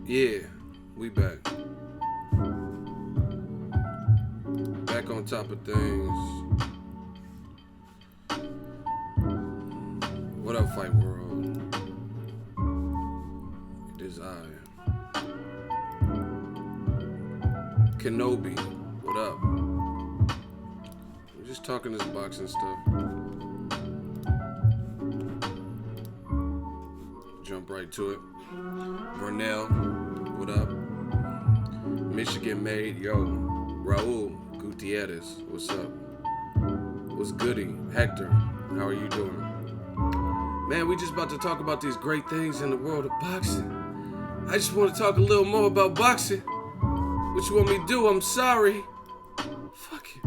Yeah, we back. Back on top of things. What up, Fight World? It is I. Kenobi, what up? We're just talking this boxing stuff. Jump right to it. Vernell, what up? Michigan made, yo. Raul Gutierrez, what's up? What's goody? Hector, how are you doing? Man, we just about to talk about these great things in the world of boxing. I just want to talk a little more about boxing. What you want me to do? I'm sorry. Fuck you.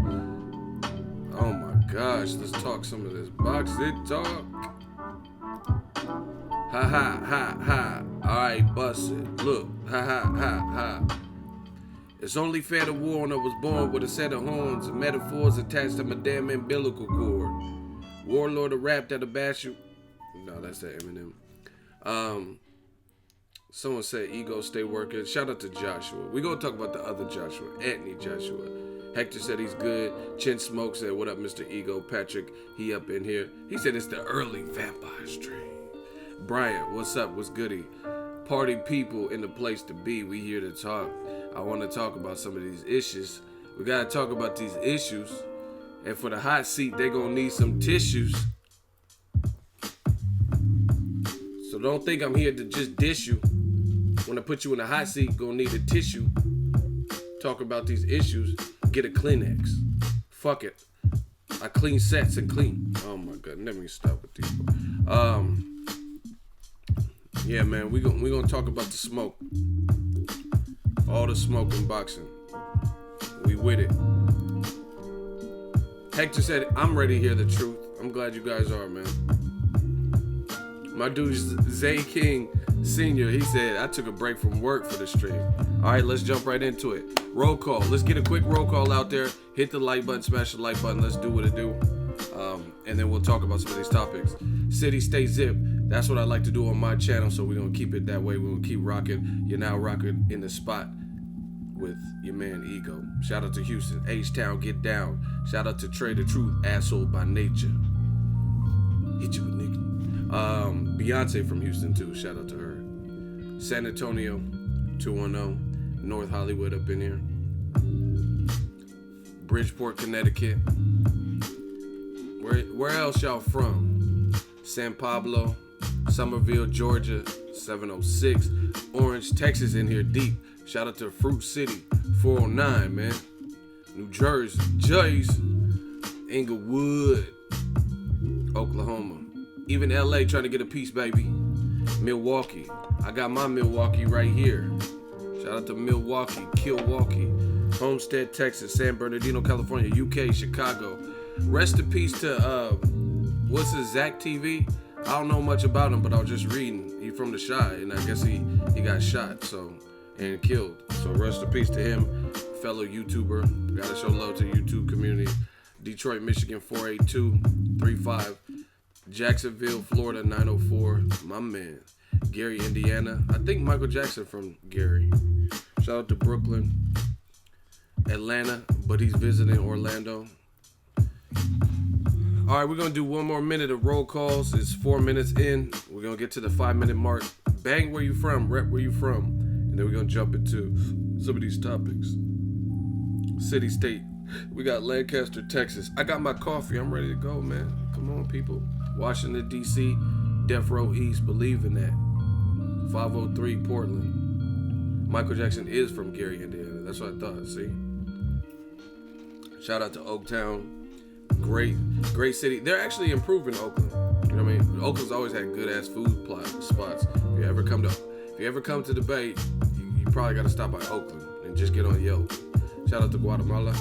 Oh my gosh, let's talk some of this boxing talk. Ha ha ha ha. Alright, bust it. Look. Ha ha ha ha. It's only fair the warner was born with a set of horns and metaphors attached to my damn umbilical cord. Warlord of rap that'll bash you. No, that's that Eminem. Someone said ego stay working. Shout out to Joshua. We gonna talk about the other Joshua, Anthony Joshua. Hector said he's good. Chin Smoke said, what up, Mr. Ego? Patrick, he up in here. He said it's the early vampire strain. Brian, what's up? What's goody? Party people in the place to be. We here to talk. I want to talk about some of these issues. We got to talk about these issues. And for the hot seat, they going to need some tissues. So don't think I'm here to just dish you. When I put you in the hot seat, going to need a tissue. Talk about these issues. Get a Kleenex. Fuck it. I clean sets and clean. Oh my God. Let me stop with these. Yeah, man, we gonna talk about the smoke. All the smoke in boxing. We with it. Hector said, I'm ready to hear the truth. I'm glad you guys are, man. My dude, Zay King Sr., he said, I took a break from work for the stream. All right, let's jump right into it. Roll call. Let's get a quick roll call out there. Hit the like button, smash the like button. Let's do what it do. And then we'll talk about some of these topics. City, stay zip. That's what I like to do on my channel, so we're going to keep it that way. We're going to keep rocking. You're now rocking in the spot with your man Ego. Shout out to Houston. H-Town, get down. Shout out to Trey the Truth, asshole by nature. Hit you with nigga. Beyonce from Houston, too. Shout out to her. San Antonio, 210. North Hollywood up in here. Bridgeport, Connecticut. Where else y'all from? San Pablo, Somerville, Georgia, 706. Orange, Texas in here deep. Shout out to Fruit City, 409, man. New Jersey, Jays, Inglewood, Oklahoma. Even LA trying to get a piece, baby. Milwaukee. I got my Milwaukee right here. Shout out to Milwaukee, Milwaukee. Homestead, Texas, San Bernardino, California, UK, Chicago. Rest in peace to, what's his, Zach TV? I don't know much about him, but I was just reading. He from the Chi, and I guess he got shot, so, and killed. So rest in peace to him, fellow YouTuber. Gotta show love to the YouTube community. Detroit, Michigan, 48235. Jacksonville, Florida, 904. My man. Gary, Indiana. I think Michael Jackson from Gary. Shout out to Brooklyn. Atlanta, but he's visiting Orlando. All right, we're going to do one more minute of roll calls. It's 4 minutes in. We're going to get to the 5-minute mark. Bang where you from, rep where you from. And then we're going to jump into some of these topics. City, state. We got Lancaster, Texas. I got my coffee. I'm ready to go, man. Come on, people. Washington, D.C., Death Row East. Believe in that. 503, Portland. Michael Jackson is from Gary, Indiana. That's what I thought, see? Shout out to Oaktown. Great city. They're actually improving Oakland. You know what I mean? Oakland's always had good ass food spots. If you ever come to the Bay, you probably got to stop by Oakland and just get on Yelp. Shout out to Guatemala.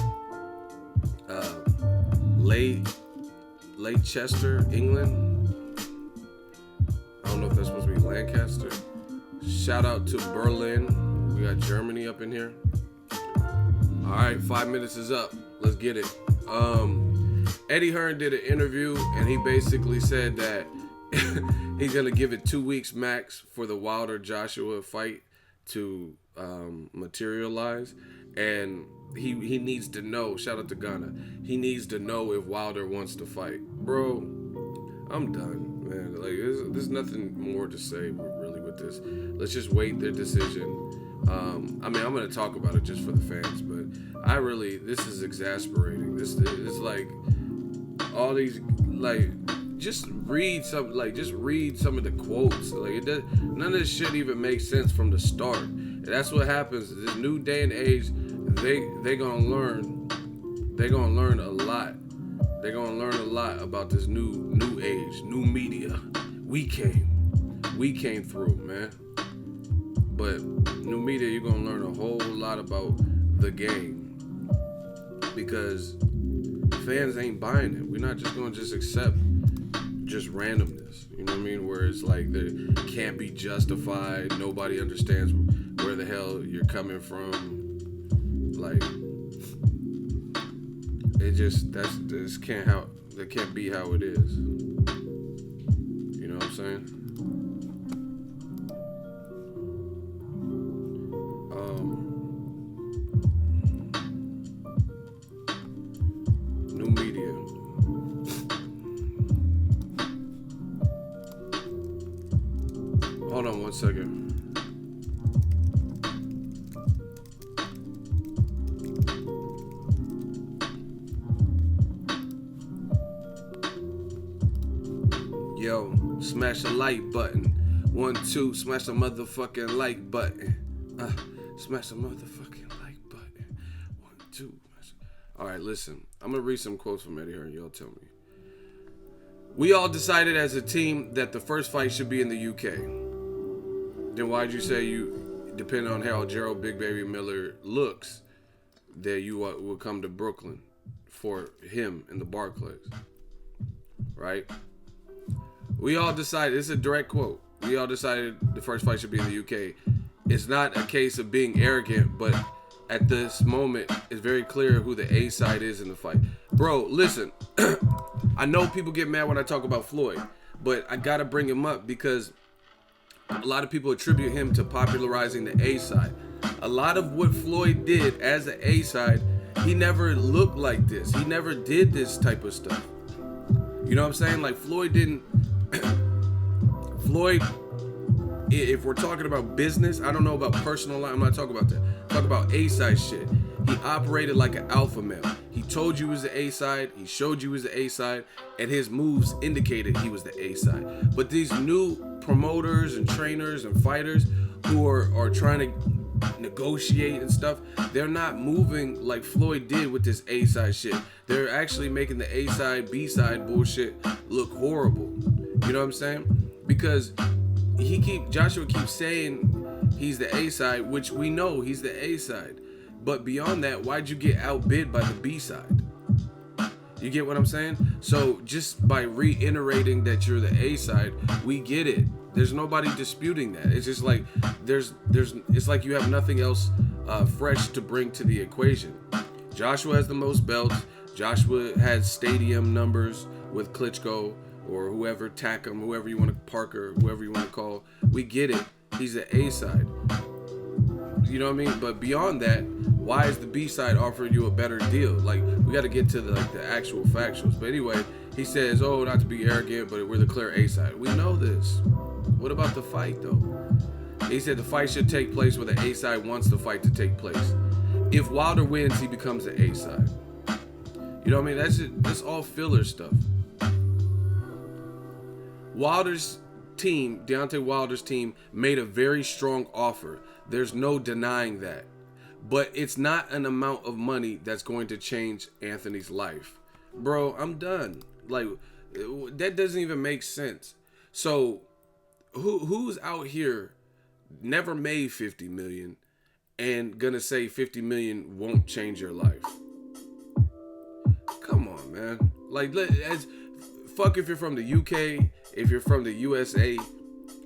Leicester, England. I don't know if that's supposed to be Lancaster. Shout out to Berlin. We got Germany up in here. All right, 5 minutes is up. Let's get it. Eddie Hearn did an interview, and he basically said that he's going to give it 2 weeks max for the Wilder-Joshua fight to materialize, and he needs to know. Shout out to Ghana. He needs to know if Wilder wants to fight, bro. I'm done, man. Like, there's nothing more to say really with this. Let's just wait their decision. I mean, I'm gonna talk about it just for the fans, but this is exasperating. This is like all these, like, just read some of the quotes. Like, none of this shit even makes sense from the start. And that's what happens. This new day and age, they gonna learn a lot. They're gonna learn a lot about this new age, new media. We came through, man. But new media, you're gonna learn a whole lot about the game, because fans ain't buying it. We're not just gonna accept just randomness. You know what I mean? Where it's like they can't be justified. Nobody understands where the hell you're coming from. Like, that can't be how it is. You know what I'm saying? New media. Hold on one second. Yo, smash the like button. 1, 2, smash the motherfucking like button. Smash the motherfucking like button. 1, 2. Alright, listen. I'm going to read some quotes from Eddie Hearn. Y'all tell me. We all decided as a team that the first fight should be in the UK. Then why'd you say you, depending on how Gerald Big Baby Miller looks, that you will come to Brooklyn for him in the Barclays? Right? We all decided, this is a direct quote, we all decided the first fight should be in the UK. It's not a case of being arrogant, but at this moment, it's very clear who the A side is in the fight. Bro, listen, I know people get mad when I talk about Floyd, but I gotta bring him up because a lot of people attribute him to popularizing the A side. A lot of what Floyd did as an A side, he never looked like this. He never did this type of stuff. You know what I'm saying? Like, Floyd didn't... Floyd, if we're talking about business, I don't know about personal life, I'm not talking about that. Talk about A-side shit. He operated like an alpha male. He told you he was the A-side, he showed you he was the A-side, and his moves indicated he was the A-side. But these new promoters and trainers and fighters who are trying to negotiate and stuff, they're not moving like Floyd did with this A-side shit. They're actually making the A-side, B-side bullshit look horrible. You know what I'm saying? Because Joshua keeps saying he's the A-side, which we know he's the A-side. But beyond that, why'd you get outbid by the B-side? You get what I'm saying? So just by reiterating that you're the A-side, we get it. There's nobody disputing that. It's just like it's like you have nothing else fresh to bring to the equation. Joshua has the most belts. Joshua has stadium numbers with Klitschko or whoever, Takam, whoever you want to, Parker, whoever you want to call. We get it. He's the A-side. You know what I mean? But beyond that, why is the B-side offering you a better deal? Like, we got to get to the actual factuals. But anyway, he says, oh, not to be arrogant, but we're the clear A-side. We know this. What about the fight, though? He said the fight should take place where the A-side wants the fight to take place. If Wilder wins, he becomes the A-side. You know what I mean? That's all filler stuff. Wilder's team, Deontay Wilder's team, made a very strong offer. There's no denying that. But it's not an amount of money that's going to change Anthony's life. Bro, I'm done. Like, that doesn't even make sense. So, who's out here never made 50 million and gonna say 50 million won't change your life? Come on, man. Like, fuck if you're from the UK, if you're from the USA,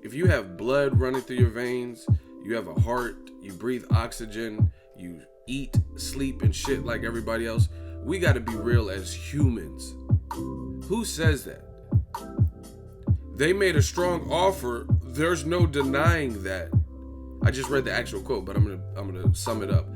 if you have blood running through your veins, you have a heart, you breathe oxygen, you eat, sleep, and shit like everybody else, we gotta be real as humans. Who says that? They made a strong offer. There's no denying that. I just read the actual quote, but I'm gonna sum it up.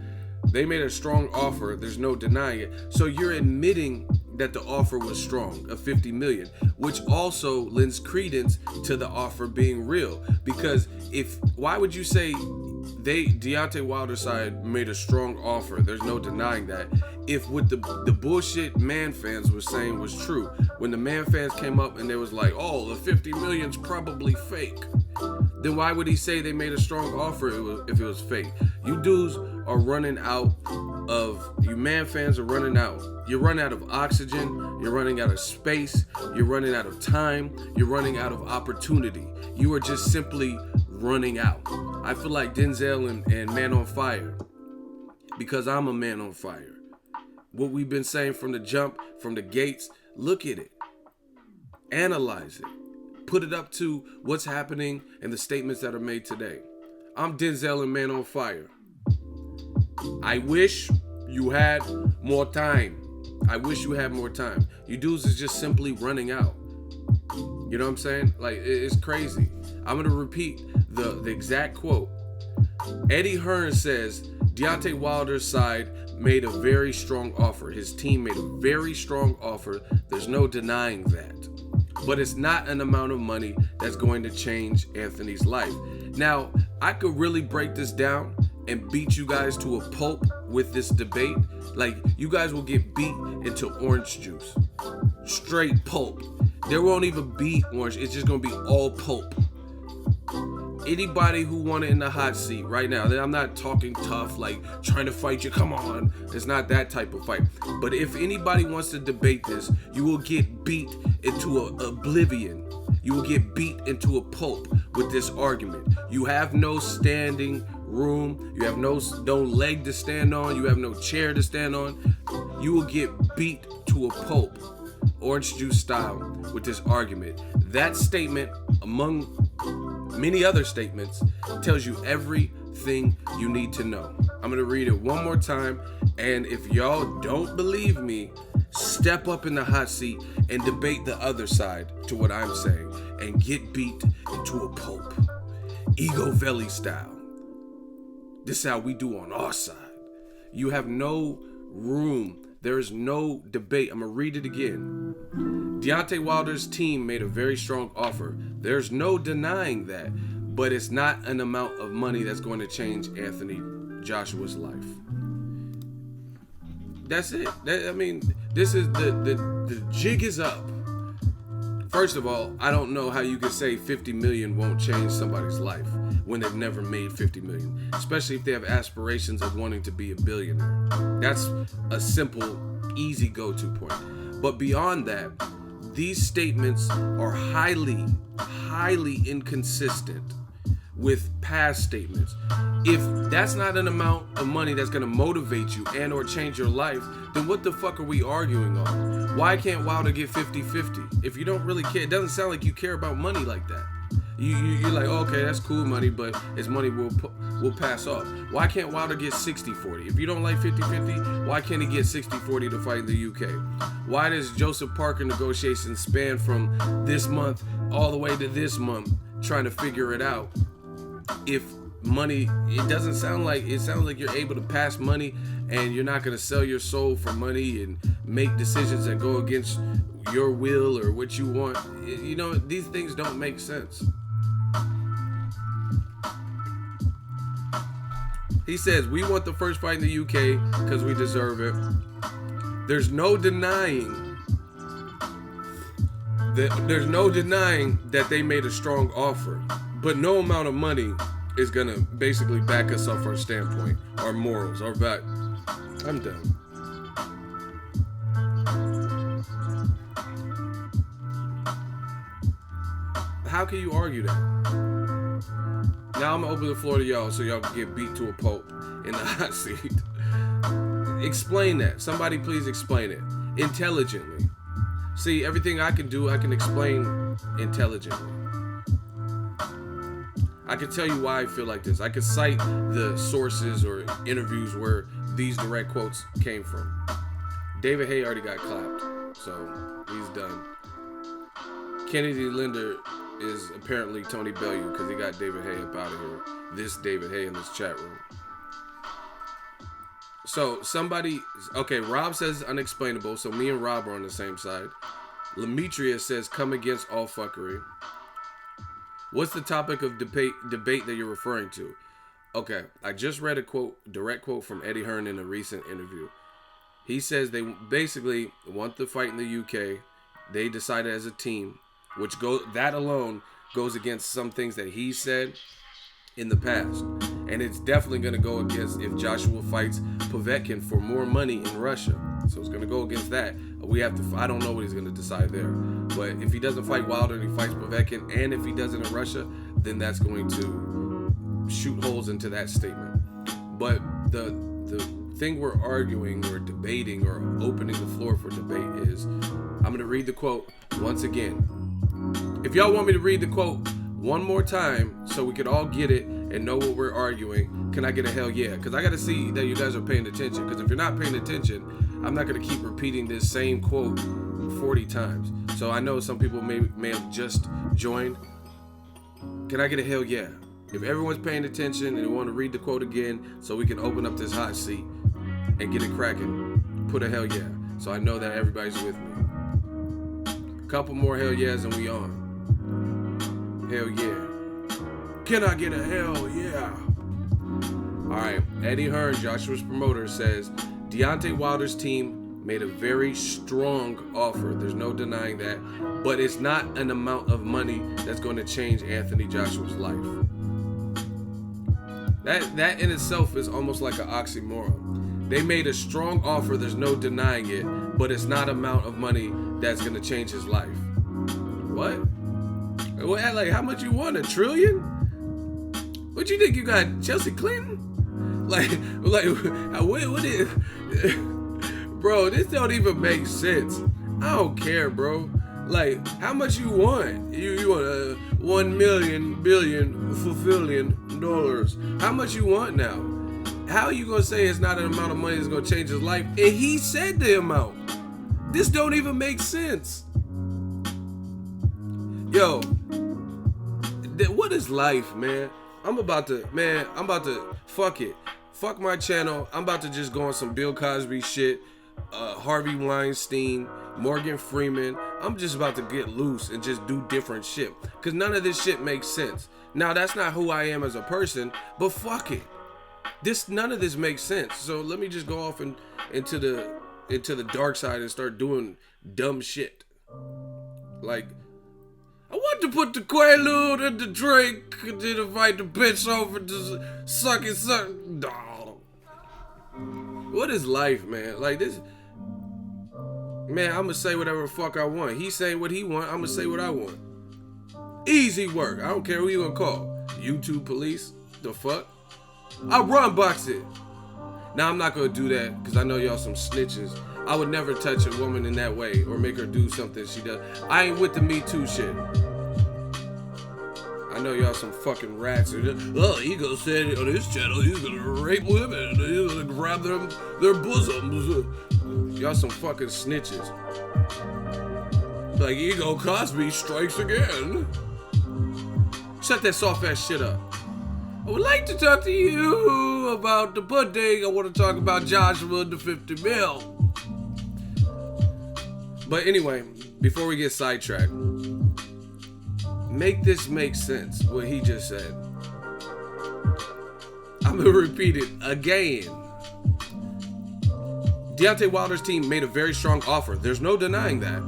They made a strong offer. There's no denying it. So you're admitting that the offer was strong of 50 million, which also lends credence to the offer being real. Because why would you say Deontay Wilder's side made a strong offer? There's no denying that. If what the bullshit man fans were saying was true, when the man fans came up and they was like, oh, the 50 million's probably fake, then why would he say they made a strong offer if it was fake? You dudes are running out you man fans are running out. You're running out of oxygen, you're running out of space, you're running out of time, you're running out of opportunity. You are just simply running out. I feel like Denzel and Man on Fire, because I'm a man on fire. What we've been saying from the jump, from the gates, look at it. Analyze it. Put it up to what's happening and the statements that are made today. I'm Denzel and Man on Fire. I wish you had more time. I wish you had more time. You dudes is just simply running out. You know what I'm saying? Like, it's crazy. I'm going to repeat the exact quote. Eddie Hearn says Deontay Wilder's side made a very strong offer. His team made a very strong offer. There's no denying that. But it's not an amount of money that's going to change Anthony's life. Now, I could really break this down and beat you guys to a pulp with this debate. Like, you guys will get beat into orange juice. Straight pulp. There won't even be orange. It's just going to be all pulp. Anybody who wanted in the hot seat right now, I'm not talking tough, like trying to fight you. Come on. It's not that type of fight. But if anybody wants to debate this, you will get beat into oblivion. You will get beat into a pulp with this argument. You have no standing room. You have no leg to stand on. You have no chair to stand on. You will get beat to a pulp, orange juice style, with this argument. That statement, among many other statements, tells you everything you need to know. I'm going to read it one more time, and if y'all don't believe me, step up in the hot seat and debate the other side to what I'm saying and get beat into a pulp. Ego Valley style. This is how we do on our side. You have no room. There is no debate. I'm going to read it again. Deontay Wilder's team made a very strong offer. There's no denying that, but it's not an amount of money that's going to change Anthony Joshua's life. That's it. This is the jig is up. First of all, I don't know how you could say 50 million won't change somebody's life when they've never made 50 million, especially if they have aspirations of wanting to be a billionaire. That's a simple, easy go-to point. But beyond that, these statements are highly, highly inconsistent with past statements. If that's not an amount of money that's going to motivate you and or change your life, then what the fuck are we arguing on? Why can't Wilder get 50-50? If you don't really care, it doesn't sound like you care about money like that. You're like, oh, okay, that's cool money, but it's money we'll pass off. Why can't Wilder get 60-40? If you don't like 50-50, why can't he get 60-40 to fight in the UK? Why does Joseph Parker negotiations span from this month all the way to this month trying to figure it out? If money, it sounds like you're able to pass money and you're not going to sell your soul for money and make decisions that go against your will or what you want. You know, these things don't make sense. He says, we want the first fight in the UK because we deserve it. There's no denying that they made a strong offer. But no amount of money is going to basically back us off our standpoint, our morals, our value. I'm done. How can you argue that? Now I'm going to open the floor to y'all so y'all can get beat to a pulp in the hot seat. Explain that. Somebody please explain it intelligently. See, everything I can do, I can explain intelligently. I can tell you why I feel like this. I can cite the sources or interviews where these direct quotes came from. David Haye already got clapped, so he's done. Kennedy Linder is apparently Tony Bellew because he got David Hay up out of here. This David Hay in this chat room. So okay, Rob says unexplainable, so me and Rob are on the same side. Lemetria says come against all fuckery. What's the topic of debate that you're referring to? Okay, I just read a direct quote from Eddie Hearn in a recent interview. He says they basically want the fight in the UK. They decided as a team, that alone goes against some things that he said in the past. And it's definitely going to go against if Joshua fights Povetkin for more money in Russia. So it's going to go against that. I don't know what he's going to decide there. But if he doesn't fight Wilder and he fights Povetkin, and if he does it in Russia, then that's going to shoot holes into that statement. But the thing we're arguing or debating or opening the floor for debate is, I'm going to read the quote once again. If y'all want me to read the quote one more time so we could all get it and know what we're arguing, can I get a hell yeah? Because I got to see that you guys are paying attention. Because if you're not paying attention, I'm not going to keep repeating this same quote 40 times. So I know some people may have just joined. Can I get a hell yeah? If everyone's paying attention and they want to read the quote again so we can open up this hot seat and get it cracking, put a hell yeah. So I know that everybody's with me. A couple more hell yeahs and we on. Hell yeah. Can I get a hell yeah? Alright, Eddie Hearn, Joshua's promoter, says Deontay Wilder's team made a very strong offer. There's no denying that. But it's not an amount of money that's going to change Anthony Joshua's life. That in itself is almost like an oxymoron. They made a strong offer, there's no denying it, but it's not amount of money that's going to change his life. What? Like, how much you want? $1 trillion? What you think you got, Chelsea Clinton? What is... Bro, this don't even make sense. I don't care, bro. Like, how much you want? You want $1 billion dollars. How much you want now? How are you gonna say it's not an amount of money that's gonna change his life? And he said the amount. This don't even make sense. Yo, what is life, man? I'm about to fuck it. Fuck my channel. I'm about to just go on some Bill Cosby shit, Harvey Weinstein, Morgan Freeman. I'm just about to get loose and just do different shit. Cause none of this shit makes sense. Now that's not who I am as a person, but fuck it. None of this makes sense. So let me just go off into the dark side and start doing dumb shit. Like, I want to put the Quaalude and the drink and then invite the bitch over to suck. No. What is life, man? Like this, man, I'm gonna say whatever the fuck I want. He saying what he want, I'm gonna say what I want. Easy work. I don't care who you gonna call. YouTube police? The fuck? I'll run box it. Now I'm not gonna do that because I know y'all some snitches. I would never touch a woman in that way or make her do something she does. I ain't with the Me Too shit. I know y'all some fucking rats. Oh, Ego said on his channel he's gonna rape women and he's gonna grab their bosoms. Y'all some fucking snitches. Like Ego Cosby strikes again. Shut that soft ass shit up. I would like to talk to you about the pudding. I want to talk about Joshua and the 50 mil. But anyway, before we get sidetracked, make this make sense, what he just said. I'm going to repeat it again. Deontay Wilder's team made a very strong offer. There's no denying that.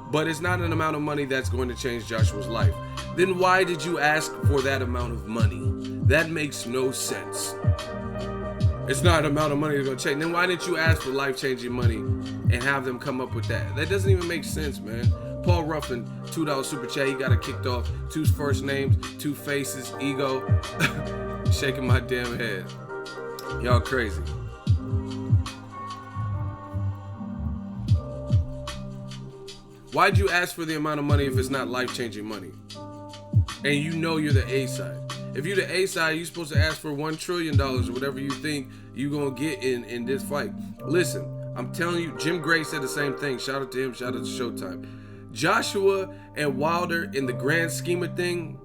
But it's not an amount of money that's going to change Joshua's life. Then why did you ask for that amount of money? That makes no sense. It's not an amount of money that's going to change. Then why didn't you ask for life-changing money and have them come up with that? That doesn't even make sense, man. Paul Ruffin, $2 super chat. He got it kicked off. 2 first names, 2 faces, Ego. Shaking my damn head. Y'all crazy. Why'd you ask for the amount of money if it's not life-changing money? And you know you're the A side. If you're the A side, you're supposed to ask for $1 trillion or whatever you think you're going to get in this fight. Listen, I'm telling you, Jim Gray said the same thing. Shout out to him. Shout out to Showtime. Joshua and Wilder, in the grand scheme of thing,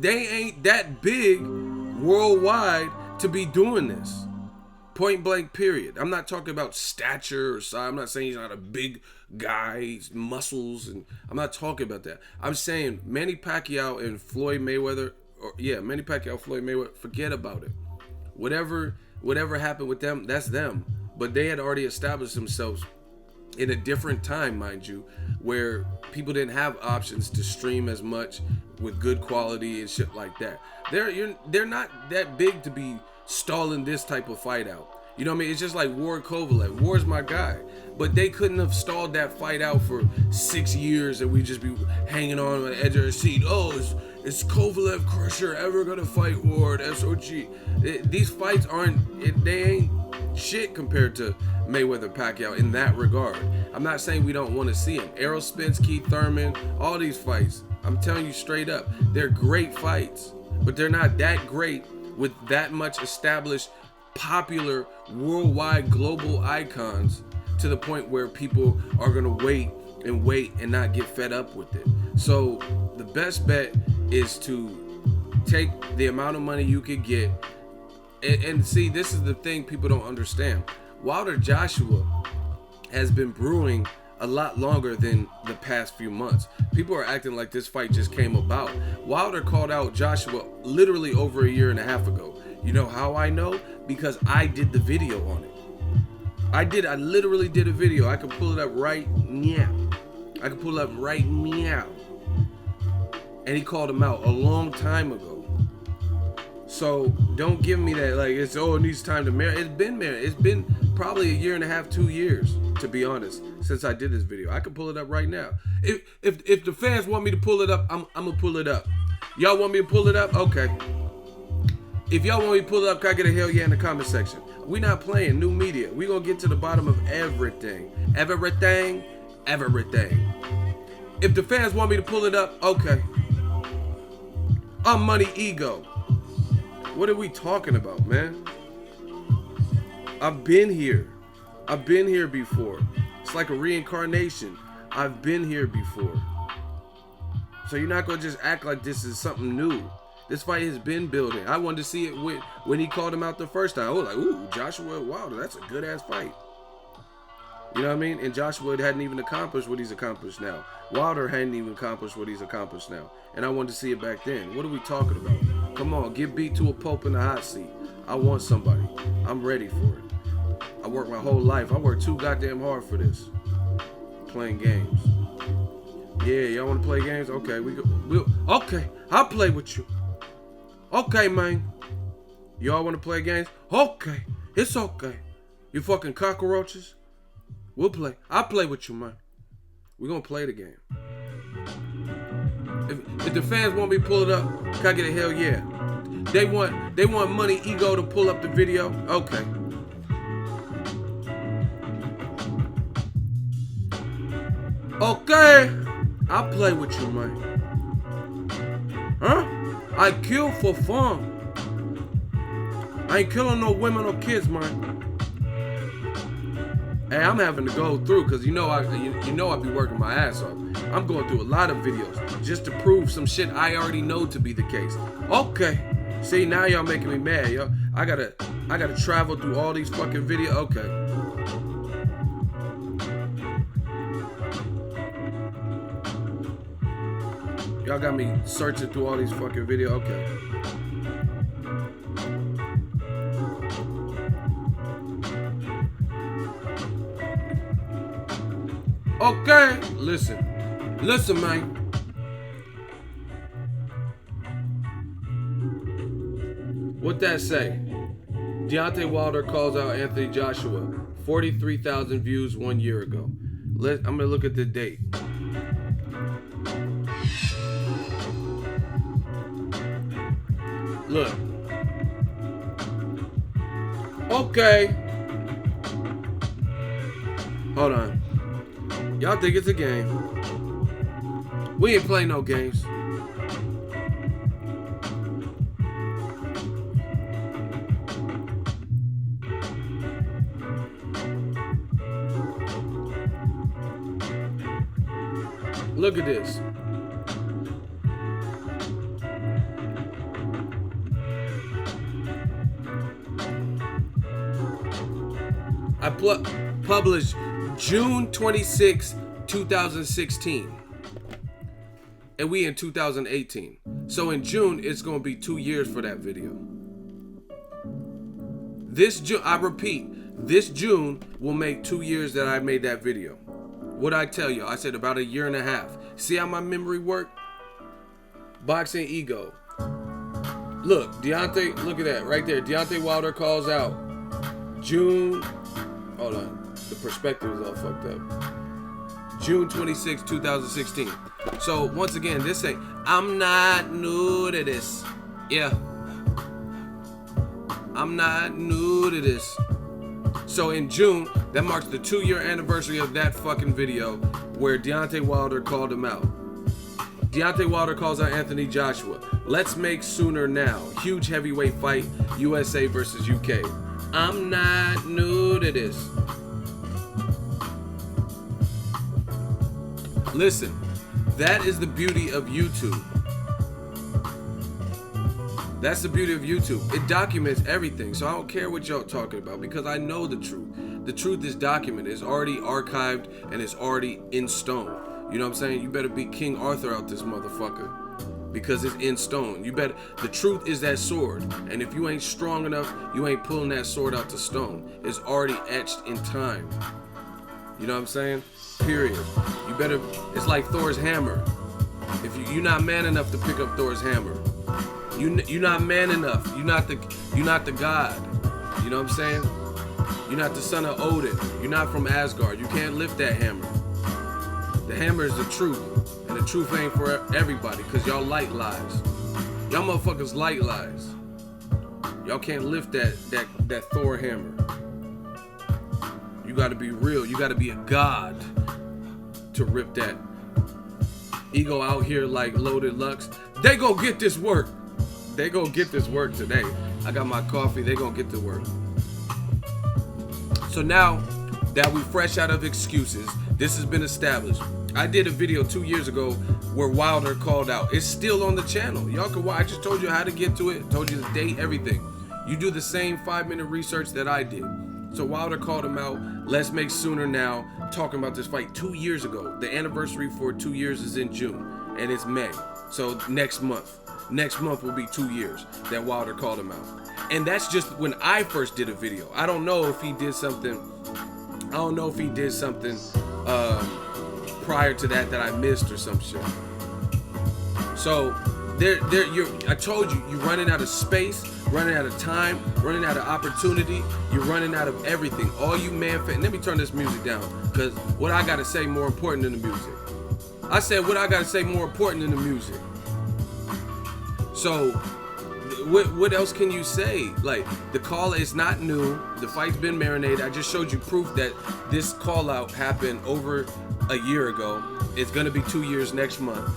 they ain't that big worldwide to be doing this. Point blank, period. I'm not talking about stature or size. I'm not saying he's not a big guy, he's muscles, and I'm not talking about that. I'm saying Manny Pacquiao and Floyd Mayweather, Manny Pacquiao, Floyd Mayweather, forget about it. Whatever happened with them, that's them. But they had already established themselves in a different time, mind you, where people didn't have options to stream as much with good quality and shit like that. They're not that big to be stalling this type of fight out. You know what I mean? It's just like Ward Kovalev. Ward's my guy. But they couldn't have stalled that fight out for 6 years and we just be hanging on the edge of their seat. Oh, is Kovalev Crusher ever gonna fight Ward? SOG. These fights they ain't shit compared to Mayweather Pacquiao in that regard. I'm not saying we don't want to see them. Errol Spence, Keith Thurman, all these fights. I'm telling you straight up, they're great fights, but they're not that great with that much established, popular, worldwide, global icons to the point where people are gonna wait and not get fed up with it. So the best bet is to take the amount of money you could get. And see, this is the thing people don't understand. Wilder Joshua has been brewing a lot longer than the past few months. People are acting like this fight just came about. Wilder called out Joshua literally over a year and a half ago. You know how I know? Because I did the video on it. I literally did a video. I can pull it up right now. And he called him out a long time ago. So don't give me that like it needs time to marinate. It's been marinated. It's been probably a year and a half, 2 years, to be honest, since I did this video. I can pull it up right now. If the fans want me to pull it up, I'm gonna pull it up. Y'all want me to pull it up? Okay. If y'all want me to pull it up, can I get a hell yeah in the comment section? We not playing new media. We gonna get to the bottom of everything. Everything. If the fans want me to pull it up, okay. I'm Money Ego. What are we talking about, man? I've been here before. It's like a reincarnation. I've been here before. So you're not gonna just act like this is something new. This fight has been building. I wanted to see it when he called him out the first time. I was like, ooh, Joshua Wilder, that's a good ass fight. You know what I mean? And Joshua hadn't even accomplished what he's accomplished now. Wilder hadn't even accomplished what he's accomplished now. And I wanted to see it back then. What are we talking about? Come on, get beat to a pulp in the hot seat. I want somebody. I'm ready for it. I worked my whole life. I worked too goddamn hard for this. Playing games. Yeah, y'all want to play games? Okay, okay, I'll play with you. Okay, man. Y'all want to play games? Okay, it's okay. You fucking cockroaches? We'll play. I'll play with you, man. We're gonna play the game. If the fans want me to pull it up, can I get a hell yeah? They want Money Ego to pull up the video? Okay. Okay. I'll play with you, man. Huh? I kill for fun. I ain't killing no women or kids, man. Hey, I'm having to go through because you know I be working my ass off. I'm going through a lot of videos just to prove some shit I already know to be the case. Okay. See, now y'all making me mad, yo. I gotta travel through all these fucking videos. Okay. Y'all got me searching through all these fucking videos. Okay. Okay, listen, man. What that say? Deontay Wilder calls out Anthony Joshua. 43,000 views 1 year ago. I'm gonna look at the date. Look. Okay. Hold on. Y'all think it's a game. We ain't playing no games. Look at this. I published June 26, 2016. And we in 2018. So in June, it's going to be 2 years for that video. This June, I repeat, this June will make 2 years that I made that video. What'd I tell you? I said about a year and a half. See how my memory worked? Boxingego. Look, Deontay, look at that right there. Deontay Wilder calls out June. Hold on. The perspective is all fucked up. June 26, 2016. So, once again, this ain't, I'm not new to this. Yeah. I'm not new to this. So, in June, that marks the 2-year anniversary of that fucking video where Deontay Wilder called him out. Deontay Wilder calls out Anthony Joshua. Let's make sooner now. Huge heavyweight fight, USA versus UK. I'm not new to this. Listen, that is the beauty of YouTube. That's the beauty of YouTube. It documents everything. So I don't care what y'all talking about because I know the truth. The truth is documented. It's already archived and it's already in stone. You know what I'm saying? You better be King Arthur out this motherfucker because it's in stone. You better. The truth is that sword. And if you ain't strong enough, you ain't pulling that sword out the stone. It's already etched in time. You know what I'm saying? Period. You better. It's like Thor's hammer. If you're not man enough to pick up Thor's hammer, you're not man enough. You're not the god. You know what I'm saying? You're not the son of Odin. You're not from Asgard. You can't lift that hammer. The hammer is the truth, and the truth ain't for everybody, cause y'all light lies. Y'all motherfuckers light lies. Y'all can't lift that Thor hammer. You gotta be real. You gotta be a god to rip that. Ego out here like Loaded Lux. They gonna get this work. They gonna get this work today. I got my coffee. They gonna get to work. So now that we fresh out of excuses, this has been established. I did a video 2 years ago where Wilder called out. It's still on the channel. Y'all can watch. I just told you how to get to it. Told you the date, everything. You do the same 5-minute research that I did. So Wilder called him out. Let's make sooner now. Talking about this fight 2 years ago. The anniversary for 2 years is in June. And it's May. So next month. Next month will be 2 years that Wilder called him out. And that's just when I first did a video. I don't know if he did something. Prior to that I missed or some shit. So I told you, you're running out of space, running out of time, running out of opportunity, you're running out of everything. All you man fans, let me turn this music down, because what I gotta say more important than the music. I said what I gotta say more important than the music. So what else can you say? Like, the call is not new. The fight's been marinated. I just showed you proof that this call out happened over a year ago. It's gonna be 2 years next month,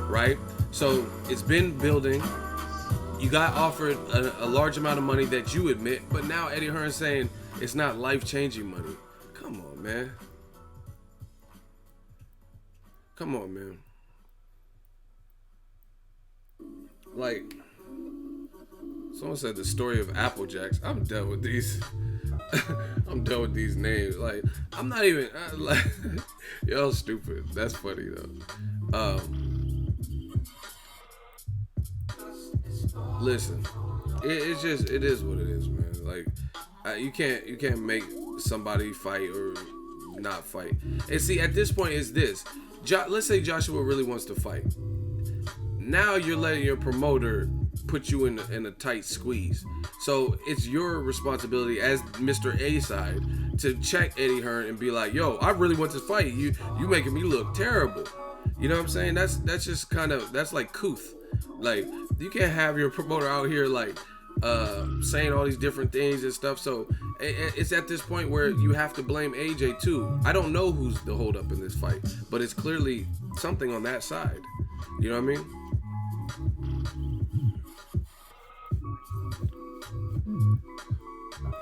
right? So it's been building. You got offered a large amount of money that you admit, but now Eddie Hearn's saying it's not life-changing money. Come on, man. Come on, man. Like, someone said the story of Apple Jacks. I'm done with these. I'm done with these names. Like, I'm not even like, y'all stupid. That's funny though. Listen, it's just, it is what it is, man. Like, you can't make somebody fight or not fight. And see, at this point, is this. Let's say Joshua really wants to fight. Now you're letting your promoter put you in a tight squeeze. So it's your responsibility as Mr. A side to check Eddie Hearn and be like, yo, I really want to fight. You making me look terrible. You know what I'm saying? That's just kind of, that's like couth. Like, you can't have your promoter out here like saying all these different things and stuff. So it's at this point where you have to blame AJ too. I don't know who's the holdup in this fight, but it's clearly something on that side. You know what I mean?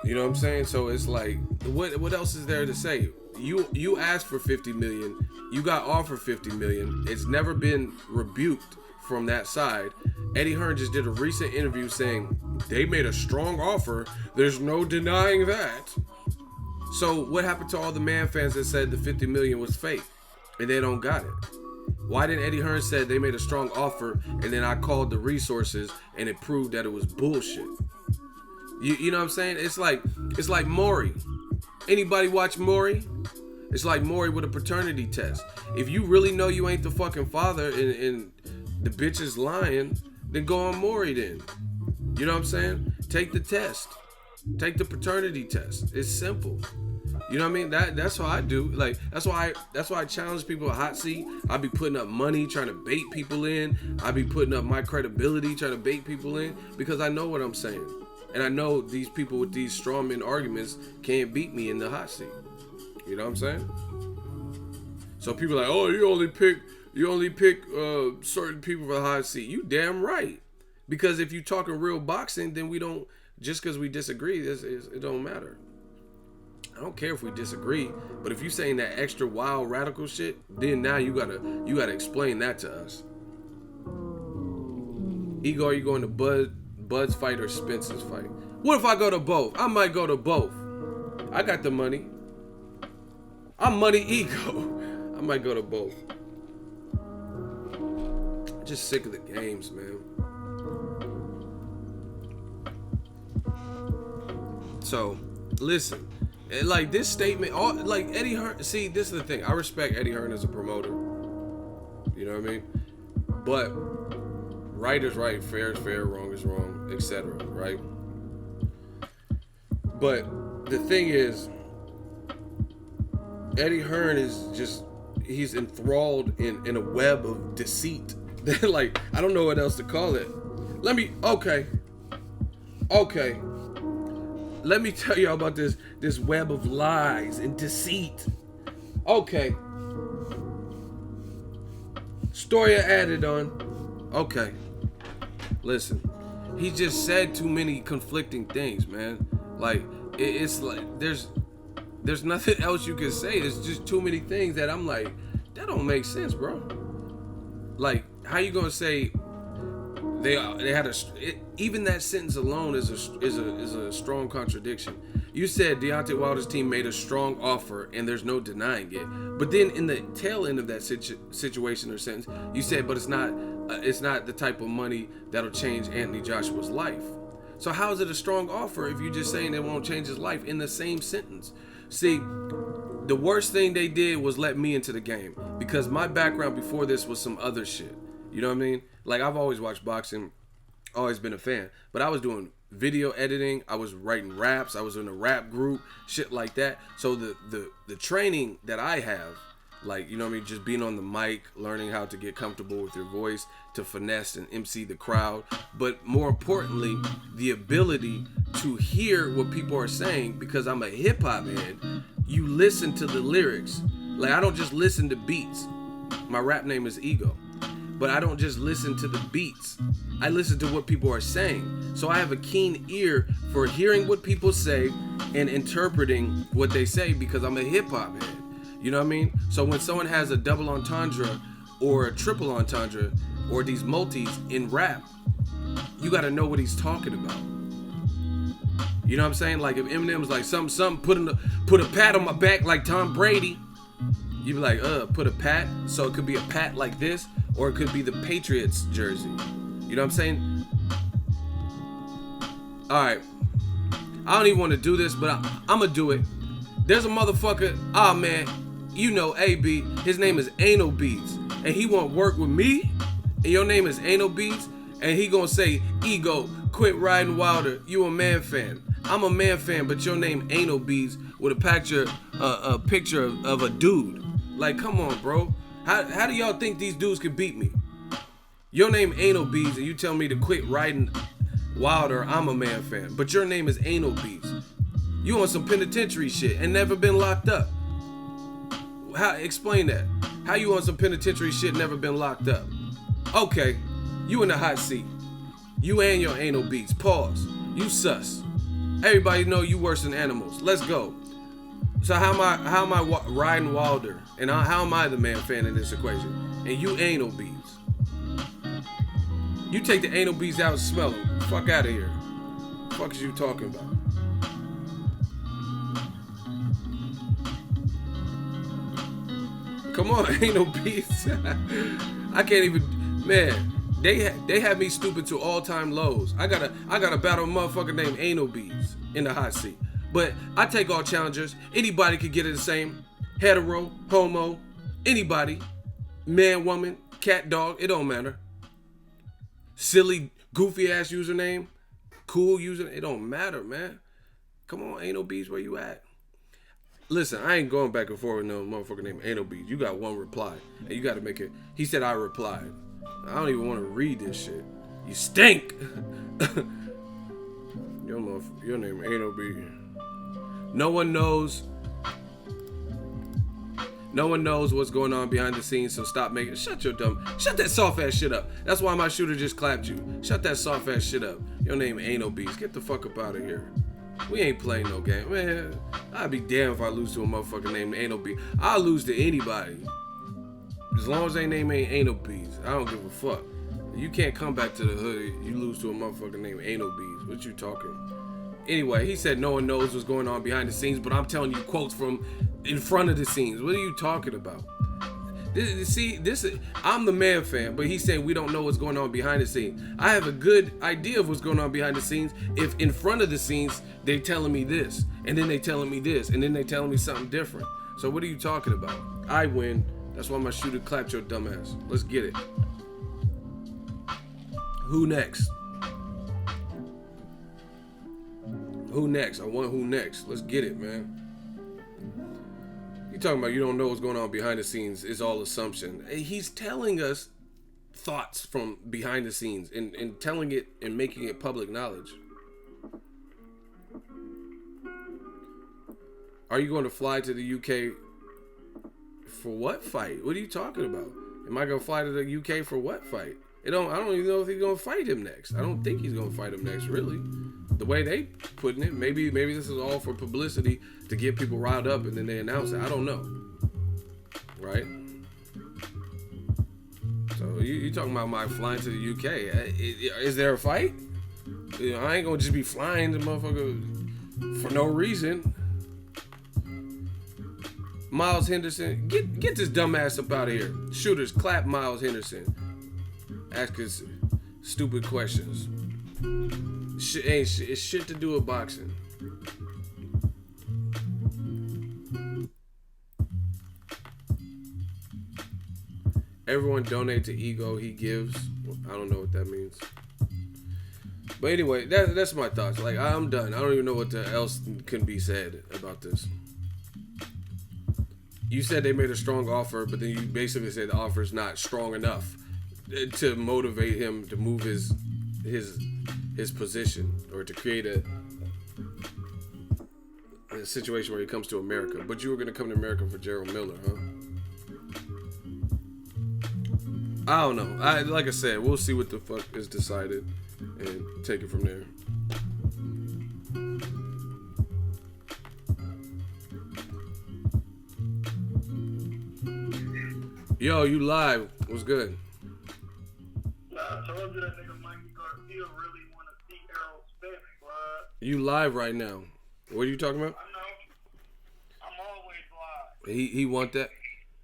You know what I'm saying? So it's like, what else is there to say? you asked for 50 million. You got offered 50 million. It's never been rebuked from that side. Eddie Hearn just did a recent interview saying they made a strong offer. There's no denying that. So what happened to all the Man fans that said the 50 million was fake and they don't got it? Why didn't Eddie Hearn say they made a strong offer and then I called the resources and it proved that it was bullshit? You know what I'm saying? It's like Maury. Anybody watch Maury? It's like Maury with a paternity test. If you really know you ain't the fucking father and the bitch is lying, then go on Maury then. You know what I'm saying? Take the test. Take the paternity test. It's simple. You know what I mean? That's how I do. Like that's why I challenge people to hot seat. I be putting up money trying to bait people in. I be putting up my credibility trying to bait people in because I know what I'm saying. And I know these people with these strawman arguments can't beat me in the hot seat. You know what I'm saying? So people are like, oh, you only pick certain people for the hot seat. You damn right. Because if you talking real boxing, then we don't, just because we disagree, it don't matter. I don't care if we disagree, but if you saying that extra wild radical shit, then now you gotta explain that to us. Ego, are you going to Bud's fight or Spencer's fight? What if I go to both? I might go to both. I got the money. I'm money ego. I might go to both. Just sick of the games, man. So, listen. Like this statement, like Eddie Hearn. See, this is the thing. I respect Eddie Hearn as a promoter. You know what I mean? But right is right, fair is fair, wrong is wrong, etc. Right? But the thing is, Eddie Hearn is he's enthralled in a web of deceit. Like, I don't know what else to call it. Okay. Let me tell y'all about this web of lies and deceit. Okay. Story added on. Okay. Listen. He just said too many conflicting things, man. Like, it's like there's nothing else you can say. It's just too many things that I'm like, that don't make sense, bro. Like, how you gonna say they had even that sentence alone is a strong contradiction. You said Deontay Wilder's team made a strong offer and there's no denying it. But then in the tail end of that situation or sentence, you said, but it's not the type of money that'll change Anthony Joshua's life. So how is it a strong offer if you're just saying it won't change his life in the same sentence? See, the worst thing they did was let me into the game because my background before this was some other shit. You know what I mean? Like, I've always watched boxing, always been a fan, but I was doing video editing, I was writing raps, I was in a rap group, shit like that. So the training that I have, like, you know what I mean, just being on the mic, learning how to get comfortable with your voice, to finesse and MC the crowd, but more importantly, the ability to hear what people are saying because I'm a hip hop head. You listen to the lyrics. Like, I don't just listen to beats. My rap name is Ego. But I don't just listen to the beats. I listen to what people are saying. So I have a keen ear for hearing what people say and interpreting what they say because I'm a hip hop head. You know what I mean? So when someone has a double entendre or a triple entendre or these multis in rap, you got to know what he's talking about. You know what I'm saying? Like, if Eminem was like something, put a pat on my back like Tom Brady, you'd be like, put a pat. So it could be a pat like this, or it could be the Patriots jersey. You know what I'm saying? All right. I don't even want to do this, but I'm going to do it. There's a motherfucker, man, you know AB, his name is Anal Beats, and he want work with me, and your name is Anal Beats, and he gonna say, Ego, quit riding Wilder, you a man fan. I'm a man fan, but your name Anal Beats with a picture of a dude. Like, come on, bro. How do y'all think these dudes can beat me? Your name Anal Beats, and you tell me to quit riding Wilder, I'm a man fan, but your name is Anal Beats. You on some penitentiary shit and never been locked up. How? Explain that. How you on some penitentiary shit, never been locked up? Okay, you in the hot seat. You and your Anal Beats. Pause. You sus. Everybody know you worse than animals. Let's go. So how am I riding Wilder? And how am I the man fan in this equation? And you anal bees. You take the anal bees out and smell them. Fuck out of here. Fuck is you talking about? Come on, anal bees. I can't even. Man, they have me stooping to all-time lows. I gotta battle a motherfucker named Anal Bees in the hot seat. But I take all challengers. Anybody could get it the same. Hetero, homo, anybody. Man, woman, cat, dog, it don't matter. Silly, goofy ass username, cool username, it don't matter, man. Come on, Anal Bees, where you at? Listen, I ain't going back and forth with no motherfucker named Anal Bees. You got one reply, and you got to make it. He said I replied. I don't even want to read this shit. You stink. Your name Anal Bees. No one knows what's going on behind the scenes, so stop making. Shut that soft ass shit up. That's why my shooter just clapped you. Shut that soft ass shit up. Your name Anal Bees. Get the fuck up out of here. We ain't playing no game, man. I'd be damned if I lose to a motherfucker named Anal Bees. I'll lose to anybody. As long as they name ain't Anal Bees, I don't give a fuck. You can't come back to the hood. You lose to a motherfucker named Anal Bees. What you talking? Anyway, he said no one knows what's going on behind the scenes, but I'm telling you quotes from in front of the scenes. What are you talking about? I'm the man fan, but he's saying we don't know what's going on behind the scenes. I have a good idea of what's going on behind the scenes if in front of the scenes they telling me this, and then they telling me this, and then they telling me something different. So what are you talking about? I win. That's why my shooter clapped your dumb ass. Let's get it. Who next? Who next? I want who next. Let's get it, man. You talking about you don't know what's going on behind the scenes is all assumption. He's telling us thoughts from behind the scenes and telling it and making it public knowledge. Are you going to fly to the UK for what fight? What are you talking about? Am I going to fly to the UK for what fight? I don't even know if he's going to fight him next. I don't think he's going to fight him next, really. The way they putting it, maybe this is all for publicity to get people riled up and then they announce it. I don't know. Right? So you talking about my flying to the UK. Is there a fight? I ain't going to just be flying to motherfucker for no reason. Miles Henderson, get this dumbass up out of here. Shooters, clap Miles Henderson. Ask us stupid questions. It's shit to do with boxing. Everyone donate to Ego he gives. I don't know what that means. But anyway, that's my thoughts. Like, I'm done. I don't even know what else can be said about this. You said they made a strong offer, but then you basically said the offer is not strong enough to motivate him to move his position or to create a situation where he comes to America. But you were going to come to America for Gerald Miller, huh? I don't know. Like I said, we'll see what the fuck is decided and take it from there. Yo, you live. What's good? I told you that nigga Mikey Garcia really want to see Errol Spence, bro. You live right now. What are you talking about? I know. I'm always live. He want that.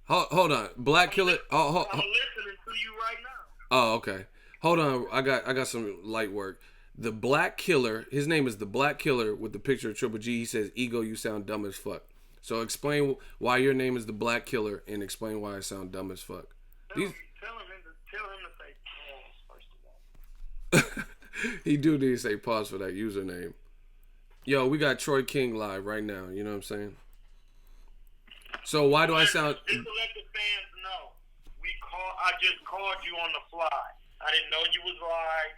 Hold on. Black Killer. I'm listening to you right now. Oh, okay. Hold on. I got some light work. The Black Killer. His name is the Black Killer with the picture of Triple G. He says, "Ego, you sound dumb as fuck." So explain why your name is the Black Killer and explain why I sound dumb as fuck. Tell him to say pause first of all. He do need to say pause for that username. Yo, we got Troy King live right now. You know what I'm saying? So why do I sound? Just to let the fans know, I just called you on the fly. I didn't know you was live.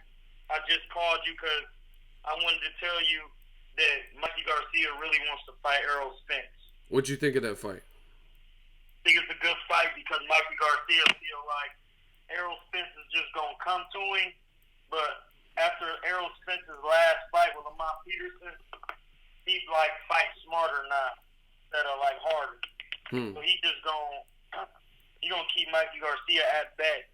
I just called you because I wanted to tell you that Mikey Garcia really wants to fight Errol Spence. What'd you think of that fight? I think it's a good fight because Mikey Garcia feel like Errol Spence is just gonna come to him, but after Errol Spence's last fight with Lamont Peterson, he's like fight smarter now instead of So he gonna keep Mikey Garcia at bay.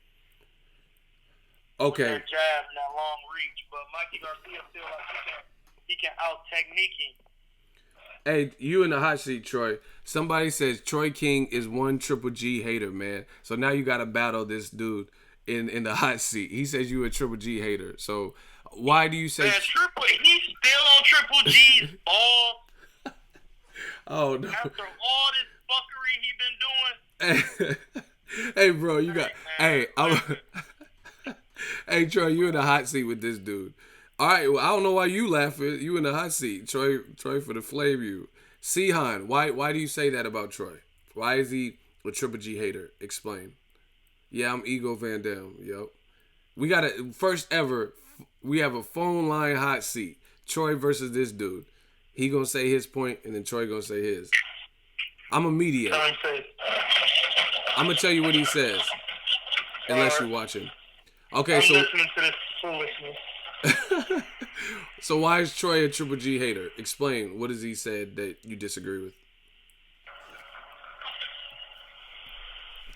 Okay. With that jab and that long reach, but Mikey Garcia feel like he can out technique him. Hey, you in the hot seat, Troy. Somebody says Troy King is one Triple G hater, man. So now you got to battle this dude in the hot seat. He says you a Triple G hater. So why do you say? Man, he's still on Triple G's ball. Oh no! After all this fuckery he been doing. Hey, bro, you got. Hey, hey, Troy, you in the hot seat with this dude. All right, well, I don't know why you laughing. You in the hot seat, Troy for the flame you. Sihan, why do you say that about Troy? Why is he a Triple G hater? Explain. Yeah, I'm Ego Van Dam. Yep. We got first ever. We have a phone line hot seat. Troy versus this dude. He gonna say his point, and then Troy gonna say his. I'm a mediator. I'm gonna tell you what he says, unless you watch him. Okay, I'm listening to this foolishness. So why is Troy a Triple G hater? Explain. What has he said that you disagree with?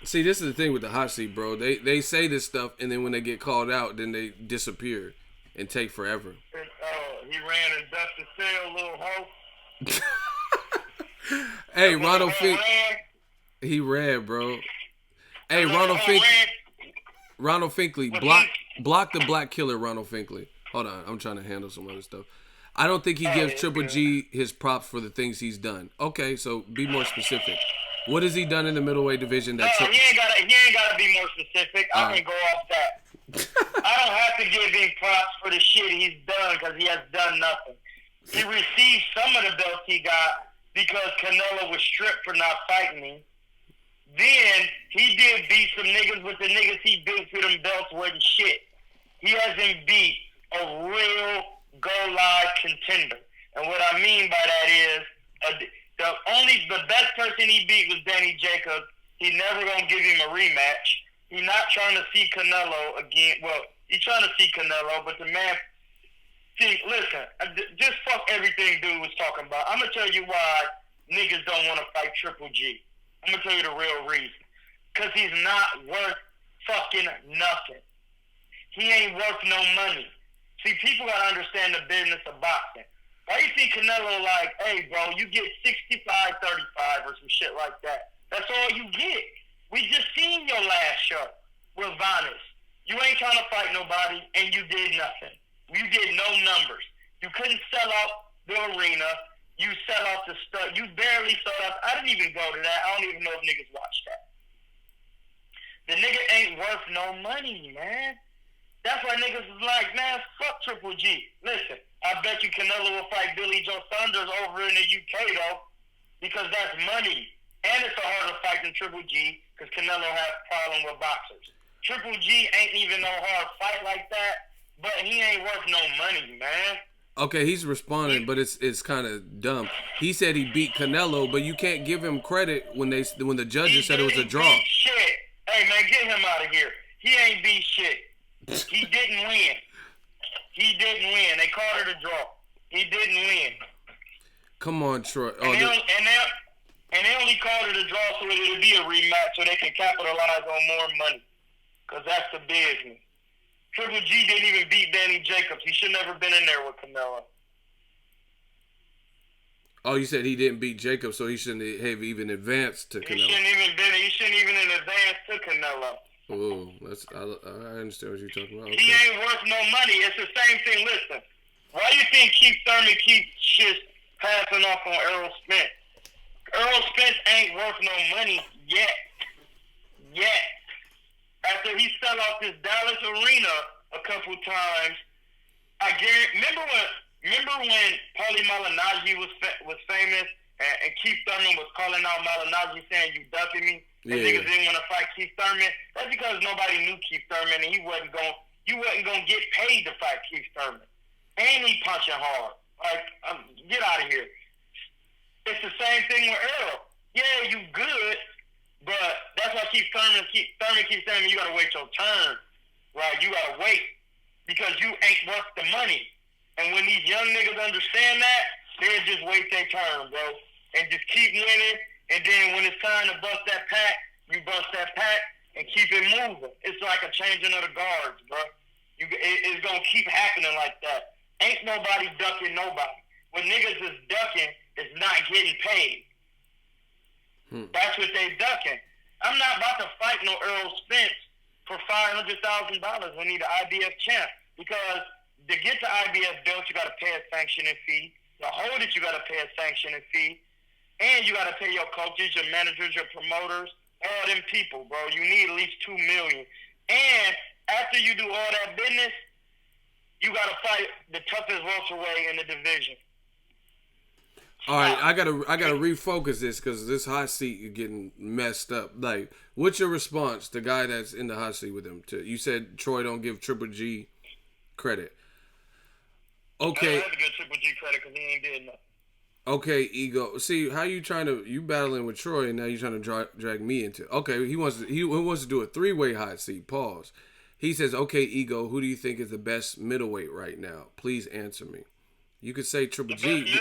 See, this is the thing with the hot seat, bro. They say this stuff, and then when they get called out, then they disappear and take forever. He ran and dusted cell, little hoe. Hey, Ronald Fink. He ran, bro. Hey, Ronald Fink. Ronald Finkley. Block the black killer, Ronald Finkley. Hold on, I'm trying to handle some other stuff. I don't think he gives Triple G his props for the things he's done. Okay, so be more specific. What has he done in the middleweight division? He ain't gotta be more specific. I can go off that. I don't have to give him props for the shit he's done because he has done nothing. He received some of the belts he got because Canelo was stripped for not fighting him. Then he did beat some niggas, but the niggas he beat for them belts wasn't shit. He hasn't beat a real go-live contender. And what I mean by that is the best person he beat was Danny Jacobs. He never gonna give him a rematch. He's not trying to see Canelo again. Well, he's trying to see Canelo, but the man. See, listen, just fuck everything dude was talking about. I'm gonna tell you why niggas don't want to fight Triple G. I'm gonna tell you the real reason. Cause he's not worth fucking nothing. He ain't worth no money. See, people gotta understand the business of boxing. Why you see Canelo like, hey, bro, you get 65-35 or some shit like that. That's all you get. We just seen your last show with Vanis. You ain't trying to fight nobody, and you did nothing. You did no numbers. You couldn't sell out the arena. You sell out the stuff. You barely sold out. I didn't even go to that. I don't even know if niggas watched that. The nigga ain't worth no money, man. That's why niggas is like, man, fuck Triple G. Listen, I bet you Canelo will fight Billy Joe Saunders over in the UK, though, because that's money. And it's a harder fight than Triple G, because Canelo has a problem with boxers. Triple G ain't even no hard fight like that, but he ain't worth no money, man. Okay, he's responding, but it's kind of dumb. He said he beat Canelo, but you can't give him credit when the judges said it was a draw. Shit. Hey, man, get him out of here. He ain't beat shit. He didn't win. He didn't win. They called it a draw. He didn't win. Come on, Troy. And they only called it a draw so it'll be a rematch so they can capitalize on more money. Because that's the business. Triple G didn't even beat Danny Jacobs. He should never been in there with Canelo. Oh, you said he didn't beat Jacobs, so he shouldn't have even advanced to Canelo. He shouldn't even advance to Canelo. Oh, I understand what you're talking about. Okay. He ain't worth no money. It's the same thing. Listen, why do you think Keith Thurman keeps shit passing off on Errol Spence? Errol Spence ain't worth no money yet. After he sell off this Dallas arena a couple times, I guarantee. Remember when Paulie Malignaggi was famous and Keith Thurman was calling out Malignaggi saying you ducking me? And niggas didn't want to fight Keith Thurman. That's because nobody knew Keith Thurman, and you wasn't gonna get paid to fight Keith Thurman. And he punching hard. Like, get out of here. It's the same thing with Earl. Yeah, you good, but that's why Thurman keeps saying you gotta wait your turn. Right? You gotta wait because you ain't worth the money. And when these young niggas understand that, they'll just wait their turn, bro, and just keep winning. And then when it's time to bust that pack, you bust that pack and keep it moving. It's like a changing of the guards, bro. It's going to keep happening like that. Ain't nobody ducking nobody. What niggas is ducking is not getting paid. That's what they ducking. I'm not about to fight no Earl Spence for $500,000 when he the IBF champ. Because to get the IBF belt, you got to pay a sanctioning fee. To hold it, you got to pay a sanctioning fee. And you got to pay your coaches, your managers, your promoters, all them people, bro. You need at least $2 million. And after you do all that business, you got to fight the toughest welterweight in the division. All right, I gotta refocus this because this hot seat you're getting messed up. Like, what's your response to the guy that's in the hot seat with him? You said Troy don't give Triple G credit. Okay. I have to give Triple G credit because he ain't did nothing. Okay, ego. See how you battling with Troy and now you trying to drag me into. Okay, he wants to do a 3-way hot seat. Pause. He says, "Okay, ego. Who do you think is the best middleweight right now? Please answer me." You could say Triple G.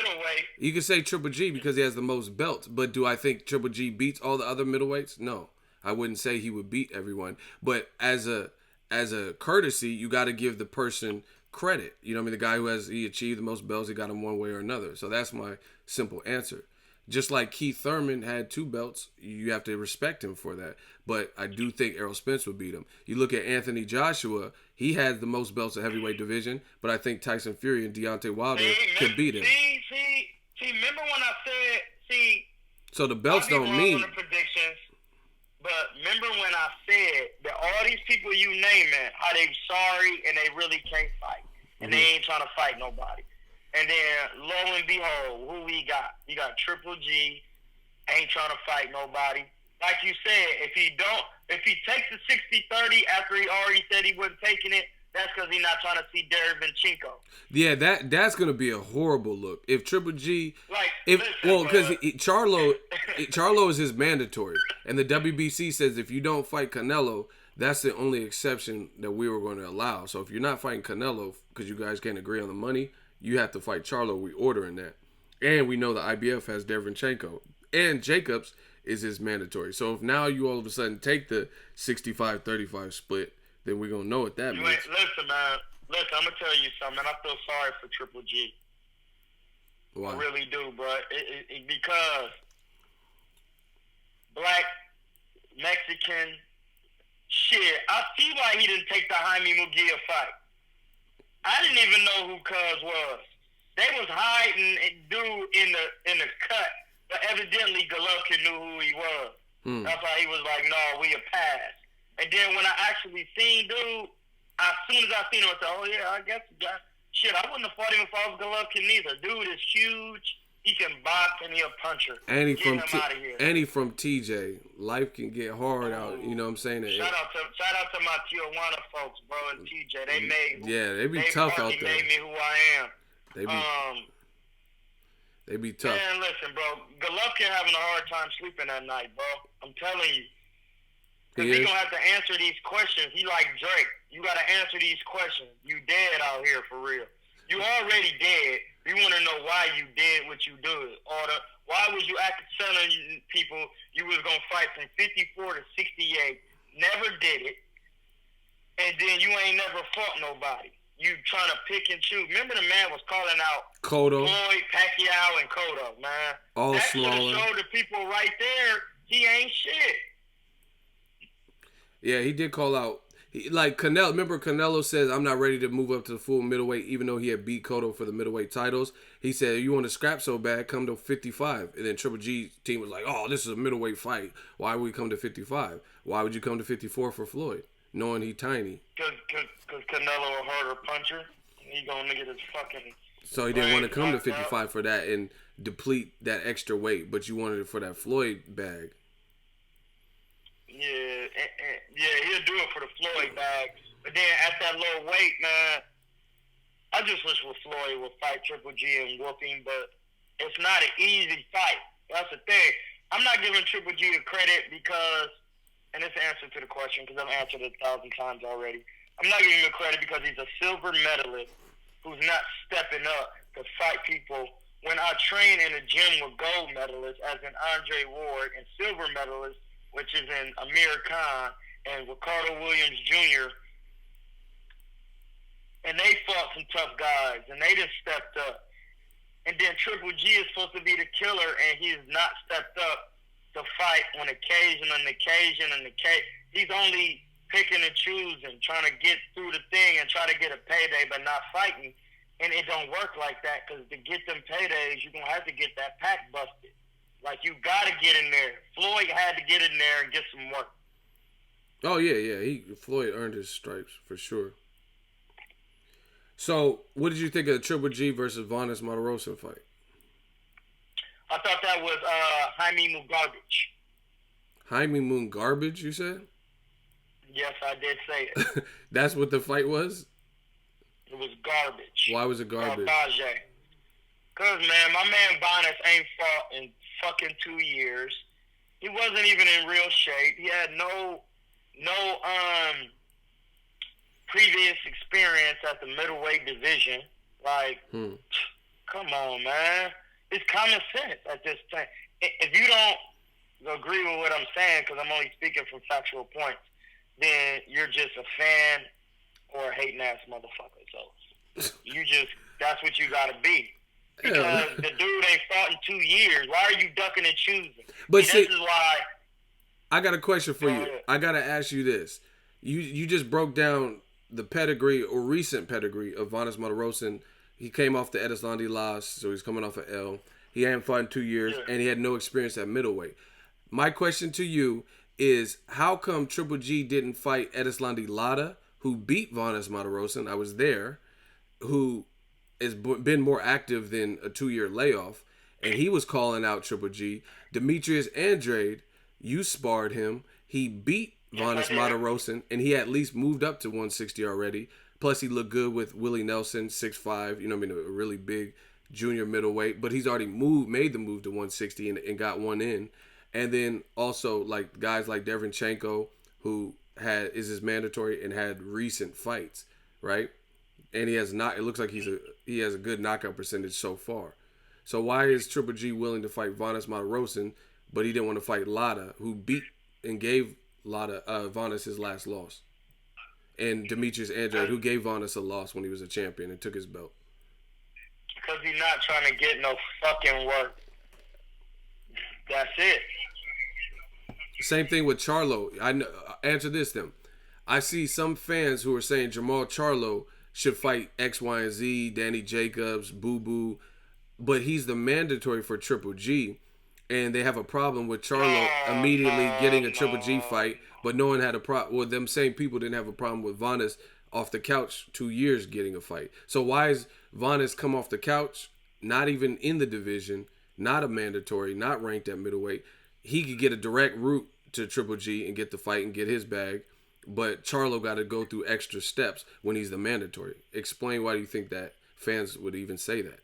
You could say Triple G because he has the most belts. But do I think Triple G beats all the other middleweights? No, I wouldn't say he would beat everyone. But as a courtesy, you got to give the person credit. You know what I mean? The guy who he achieved the most belts, he got him one way or another. So that's my simple answer. Just like Keith Thurman had 2 belts, you have to respect him for that. But I do think Errol Spence would beat him. You look at Anthony Joshua, he had the most belts in the heavyweight division, but I think Tyson Fury and Deontay Wilder could beat him. See, remember when I said, so the belts don't mean. The predictions, but remember when I said that all these people you naming, how they sorry and they really can't fight. And they ain't trying to fight nobody. And then, lo and behold, who we got? You got Triple G, ain't trying to fight nobody. Like you said, if he takes the 60-30 after he already said he wasn't taking it, that's because he's not trying to see Derevyanchenko. Yeah, that's going to be a horrible look. If Triple G... because Charlo is his mandatory. And the WBC says if you don't fight Canelo, that's the only exception that we were going to allow. So if you're not fighting Canelo because you guys can't agree on the money, you have to fight Charlo. We ordering that. And we know the IBF has Derevyanchenko. And Jacobs is his mandatory. So if now you all of a sudden take the 65-35 split, then we're going to know what that means. Listen, man. Listen, I'm going to tell you something, man. I feel sorry for Triple G. Why? I really do, bro. Because black, Mexican, shit. I see why he didn't take the Jaime Munguia fight. I didn't even know who Cuz was. They was hiding a dude in the cut, but evidently Golovkin knew who he was. That's why he was like, "No, we a pass." And then when I actually seen dude, as soon as I seen him, I said, "Oh yeah, I guess you got shit." I wouldn't have fought him if I was Golovkin neither. Dude is huge. He can box and he a puncher. And he from TJ. Life can get hard out. You know what I'm saying? Shout out to my Tijuana folks, bro, and TJ. They be tough out there. They made me who I am. They be tough. Man, listen, bro. Golovkin having a hard time sleeping at night, bro. I'm telling you. Because he gonna have to answer these questions. He like Drake. You gotta answer these questions. You dead out here for real. You already dead. We want to know why you did what you did. Why was you telling people you was going to fight from 54 to 68, never did it, and then you ain't never fought nobody. You trying to pick and choose. Remember the man was calling out Cotto, Floyd, Pacquiao, and Cotto, man. All that should have smaller. showed the people right there he ain't shit. Yeah, he did call out. Like Canelo, remember Canelo says, "I'm not ready to move up to the full middleweight," even though he had beat Cotto for the middleweight titles. He said, "You want to scrap so bad, come to 55." And then Triple G's team was like, "Oh, this is a middleweight fight. Why would we come to 55? Why would you come to 54 for Floyd, knowing he tiny?" Because Canelo a harder puncher. He gonna get his fucking. So he didn't want to come to 55 for that and deplete that extra weight, but you wanted it for that Floyd bag. Yeah, he'll do it for the Floyd bag. But then at that low weight, man, I just wish Floyd would fight Triple G and whoop him, but it's not an easy fight. That's the thing. I'm not giving Triple G a credit because, and it's the answer to the question because I've answered it 1,000 times already. I'm not giving him credit because he's a silver medalist who's not stepping up to fight people when I train in the gym with gold medalists, as in Andre Ward, and silver medalists, which is in Amir Khan and Ricardo Williams Jr., and they fought some tough guys, and they just stepped up. And then Triple G is supposed to be the killer, and he's not stepped up to fight on occasion. He's only picking and choosing, trying to get through the thing and try to get a payday, but not fighting. And it don't work like that, because to get them paydays, you're going to have to get that pack busted. Like, you got to get in there. Floyd had to get in there and get some work. Oh, yeah. Floyd earned his stripes, for sure. So, what did you think of the Triple G versus Vanes Martirosyan fight? I thought that was Jaime Munguia. Jaime Munguia, you said? Yes, I did say it. That's what the fight was? It was garbage. Why was it garbage? Because, man, my man Vanes ain't fought in fucking 2 years. He wasn't even in real shape. He had no previous experience at the middleweight division. Like, come on, man. It's common sense at this time. If you don't agree with what I'm saying, because I'm only speaking from factual points, then you're just a fan or a hating ass motherfucker. So that's what you gotta be. Because the dude ain't fought in 2 years. Why are you ducking and choosing? But this is why. I got a question for you. I gotta ask you this. You just broke down the pedigree or recent pedigree of Vanes Martirosyan. He came off the Edeslandi loss, so he's coming off an L. He hadn't fought in 2 years, and he had no experience at middleweight. My question to you is, how come Triple G didn't fight Edeslandi Lara, who beat Vanes Martirosyan? I was there, who has been more active than a 2-year layoff, and he was calling out Triple G. Demetrius Andrade, you sparred him. He beat Vanes Martirosyan, and he at least moved up to 160 already. Plus, he looked good with Willie Nelson, 6'5", a really big junior middleweight. But he's already made the move to 160 and got one in. And then also, like, guys like Derevyanchenko, who is his mandatory and had recent fights, right? And it looks like he has a good knockout percentage so far. So why is Triple G willing to fight Vanes Martirosyan, but he didn't want to fight Lara, who beat and gave Vanes his last loss? And Demetrius Andrade, who gave Vanes a loss when he was a champion and took his belt. Because he's not trying to get no fucking work. That's it. Same thing with Charlo. Answer this then. I see some fans who are saying Jamal Charlo should fight X, Y, and Z, Danny Jacobs, Boo Boo, but he's the mandatory for Triple G, and they have a problem with Charlo immediately getting a Triple G fight, but no one had a problem. Well, them same people didn't have a problem with Vanes off the couch 2 years getting a fight. So why is Vanes come off the couch, not even in the division, not a mandatory, not ranked at middleweight? He could get a direct route to Triple G and get the fight and get his bag, but Charlo got to go through extra steps when he's the mandatory. Explain why you think that fans would even say that.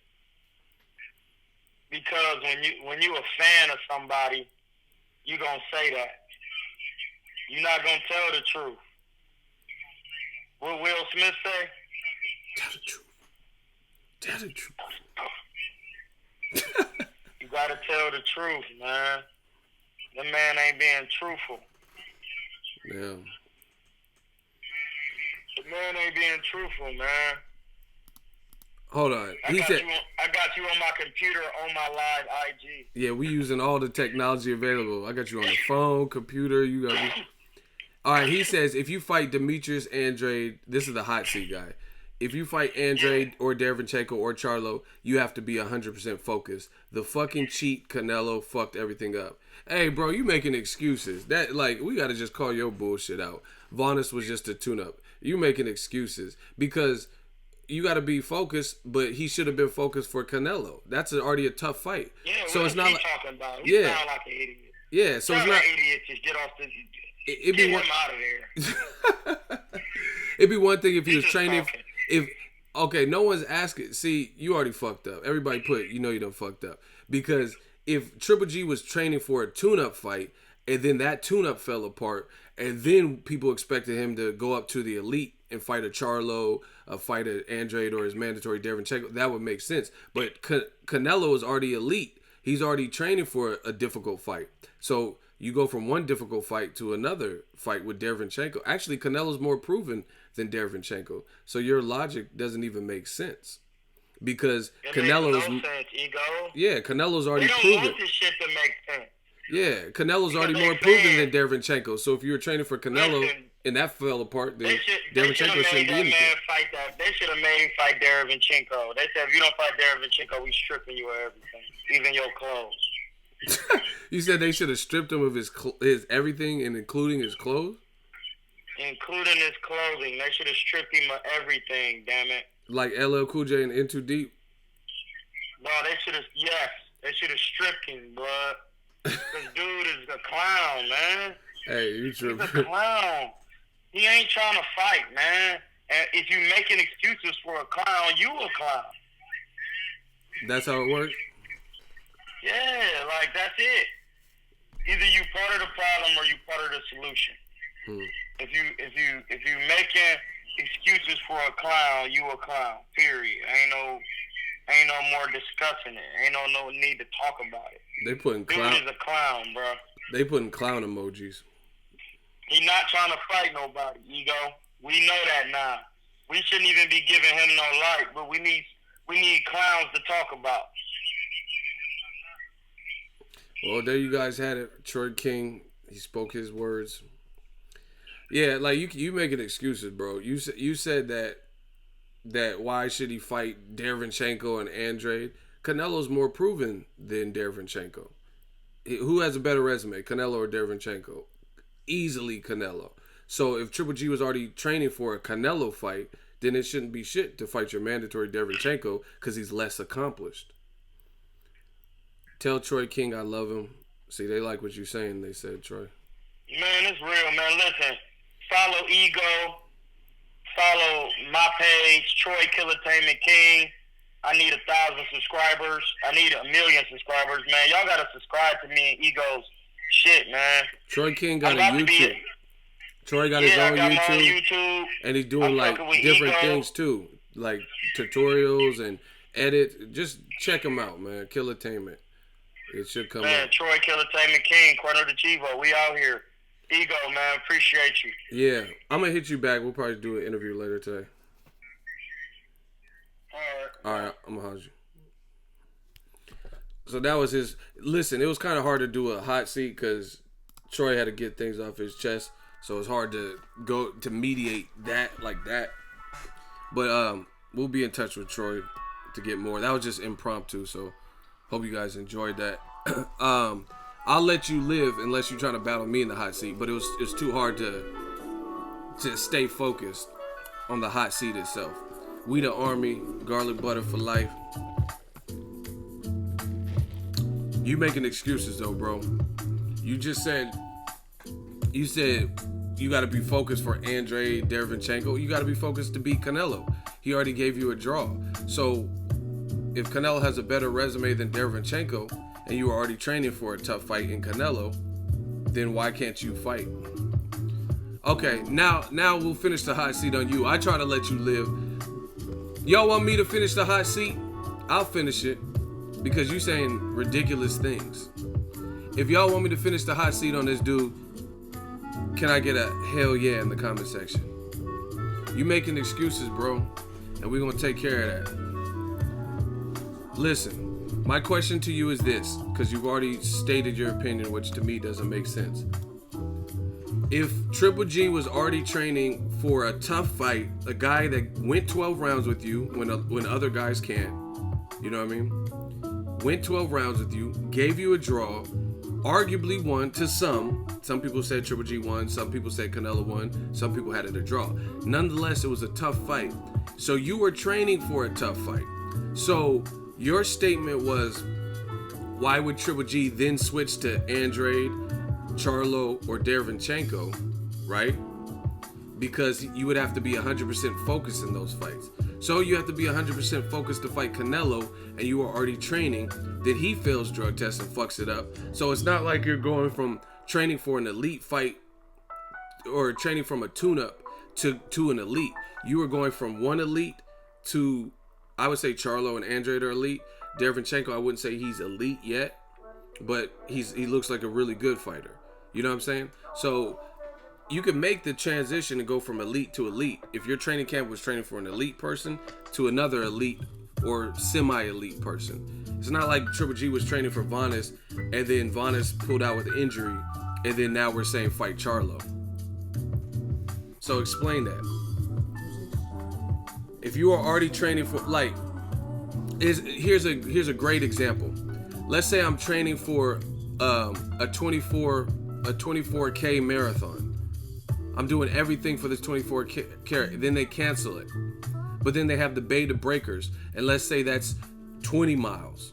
Because when you a fan of somebody, you gonna say that. You're not gonna tell the truth. What Will Smith say? Tell the truth. Tell the truth. You gotta tell the truth, man. The man ain't being truthful. Yeah. The man ain't being truthful, man. Hold on. I got you on my computer on my live IG. Yeah, we using all the technology available. I got you on the phone, computer. You got me. All right. He says if you fight Demetrius Andrade, this is the hot seat guy. If you fight Andrade or Derevyanchenko or Charlo, you have to be 100% focused. The fucking cheat Canelo fucked everything up. Hey, bro, you making excuses. We got to just call your bullshit out. Vanes was just a tune-up. You making excuses because you got to be focused, but he should have been focused for Canelo. That's already a tough fight. Yeah, so it's not like talking about. He sound like an idiot. Yeah, so it's not an idiot. Just get off the. Get him out of there. It'd be one thing if he was training. Okay, no one's asking. See, you already fucked up. Everybody you done fucked up because if Triple G was training for a tune-up fight and then that tune-up fell apart and then people expected him to go up to the elite and fight a Charlo, fight an Andrade, or his mandatory Derevchenko, that would make sense. But Canelo is already elite. He's already training for a difficult fight. So you go from one difficult fight to another fight with Derevchenko. Actually, Canelo's more proven than Derevchenko. So your logic doesn't even make sense. Because Canelo's... no sense, Ego. Yeah, Canelo's already proven. proven. They don't want this shit to make sense. Yeah, Canelo's already more proven than Derevchenko. So if you were training for Canelo and that fell apart, then Derevchenko shouldn't be anything. They should have made him fight Derevchenko. They said, if you don't fight Derevchenko, we stripping you of everything, even your clothes. You said they should have stripped him of his everything, and including his clothes? Including his clothing. They should have stripped him of everything, damn it. Like LL Cool J and In Too Deep? No, they should have, yes. They should have stripped him, bro. This dude is a clown, man. Hey, you tripping. He's a clown. He ain't trying to fight, man. And if you making excuses for a clown, you a clown. That's how it works? Yeah, like that's it. Either you part of the problem or you part of the solution. If you making excuses for a clown, you a clown. Period. Ain't no more discussing it. Ain't no need to talk about it. They putting clown. Dude is a clown, bro. They putting clown emojis. He not trying to fight nobody, Ego. We know that now. We shouldn't even be giving him no light, but we need clowns to talk about. Well, there you guys had it. Troy King, he spoke his words. Yeah, like you making excuses, bro. You said that why should he fight Derevchenko and Andrade? Canelo's more proven than Derevchenko. Who has a better resume, Canelo or Derevchenko? Easily Canelo. So if Triple G was already training for a Canelo fight, then it shouldn't be shit to fight your mandatory Derevchenko because he's less accomplished. Tell Troy King I love him. See, they like what you're saying, they said, Troy. Man, it's real, man. Listen, follow Ego. Follow my page, Troy Killertainment King. I need 1,000 subscribers. I need 1 million subscribers, man. Y'all gotta subscribe to me and Ego's shit, man. Troy King got a YouTube. Troy got his own YouTube, and he's doing like different things too, like tutorials and edit. Just check him out, man. Killertainment. It should come out. Troy Killertainment King, Corner de Chivo. We out here. Ego, man. Appreciate you. Yeah, I'm gonna hit you back. We'll probably do an interview later today. All right, I'm gonna hold you. So that was his. Listen, it was kind of hard to do a hot seat because Troy had to get things off his chest, so it's hard to go to mediate that like that. But we'll be in touch with Troy to get more. That was just impromptu, so hope you guys enjoyed that. I'll let you live unless you're trying to battle me in the hot seat, but it's too hard to stay focused on the hot seat itself. We the Army, garlic butter for life. You making excuses though, bro. You said you got to be focused for Andrade, Derevchenko. You got to be focused to beat Canelo. He already gave you a draw. So if Canelo has a better resume than Derevchenko and you are already training for a tough fight in Canelo, then why can't you fight? Okay, now we'll finish the hot seat on you. I try to let you live. Y'all want me to finish the hot seat? I'll finish it because you saying ridiculous things. If y'all want me to finish the hot seat on this dude, can I get a hell yeah in the comment section? You making excuses, bro, and we're gonna take care of that. Listen, my question to you is this, because you've already stated your opinion, which to me doesn't make sense. If Triple G was already training for a tough fight, a guy that went 12 rounds with you when other guys can't, you know what I mean? Went 12 rounds with you, gave you a draw, arguably won to some. Some people said Triple G won, some people said Canelo won, some people had it a draw. Nonetheless, it was a tough fight. So you were training for a tough fight. So your statement was, why would Triple G then switch to Andrade, Charlo, or Derevchenko, right? Because you would have to be 100% focused in those fights. So you have to be 100% focused to fight Canelo, and you are already training. Then he fails drug tests and fucks it up. So it's not like you're going from training for an elite fight or training from a tune-up to an elite. You were going from one elite to, I would say Charlo and Andrade are elite. Derevchenko, I wouldn't say he's elite yet, but he looks like a really good fighter. You know what I'm saying? So you can make the transition and go from elite to elite. If your training camp was training for an elite person to another elite or semi-elite person. It's not like Triple G was training for Vanes and then Vanes pulled out with an injury and then now we're saying fight Charlo. So explain that. If you are already training for, like, here's a great example. Let's say I'm training for a 24K marathon. I'm doing everything for this 24K. Then they cancel it. But then they have the beta breakers. And let's say that's 20 miles.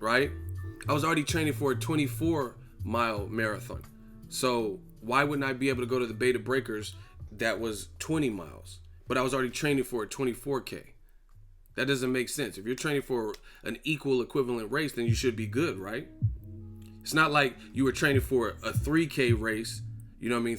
Right? I was already training for a 24-mile marathon. So why wouldn't I be able to go to the beta breakers that was 20 miles? But I was already training for a 24K. That doesn't make sense. If you're training for an equal equivalent race, then you should be good, right? It's not like you were training for a 3K race, you know what I mean?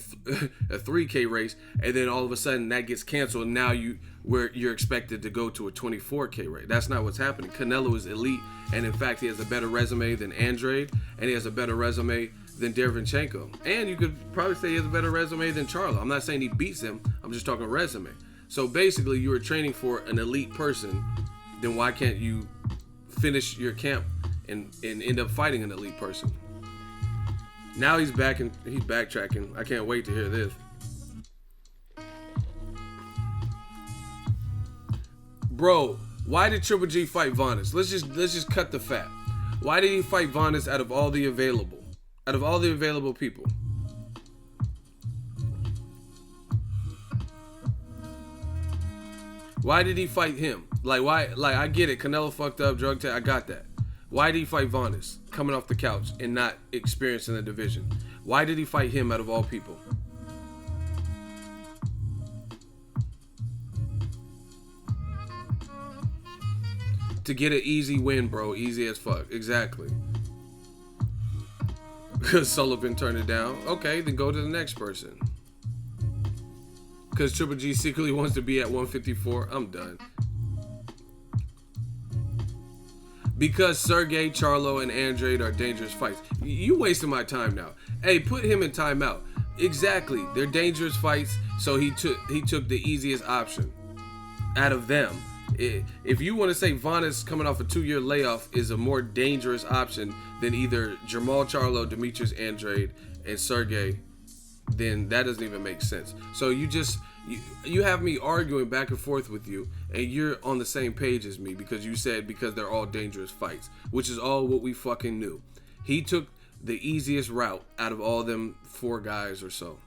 A 3K race, and then all of a sudden that gets canceled, and now you're expected to go to a 24K race. That's not what's happening. Canelo is elite, and in fact, he has a better resume than Andrade, and he has a better resume than Derevchenko. And you could probably say he has a better resume than Charlo. I'm not saying he beats him. I'm just talking resume. So basically, you were training for an elite person, then why can't you finish your camp and end up fighting an elite person? Now he's back and he's backtracking. I can't wait to hear this. Bro, why did Triple G fight Vanes? Let's just cut the fat. Why did he fight Vanes out of all the available people? Why did he fight him? Why? I get it. Canelo fucked up, drug test. I got that. Why did he fight Vanes coming off the couch and not experiencing the division? Why did he fight him out of all people? To get an easy win, bro. Easy as fuck. Exactly. Because Sullivan turned it down. Okay, then go to the next person. Because Triple G secretly wants to be at 154. I'm done. Because Sergey, Charlo, and Andrade are dangerous fights. You wasting my time now. Hey, put him in timeout. Exactly. They're dangerous fights, so he took the easiest option out of them. If you want to say Vanes coming off a 2-year layoff is a more dangerous option than either Jermall Charlo, Demetrius Andrade, and Sergey, then that doesn't even make sense. So you have me arguing back and forth with you, and you're on the same page as me because you said because they're all dangerous fights, which is all what we fucking knew. He took the easiest route out of all them 4 guys or so.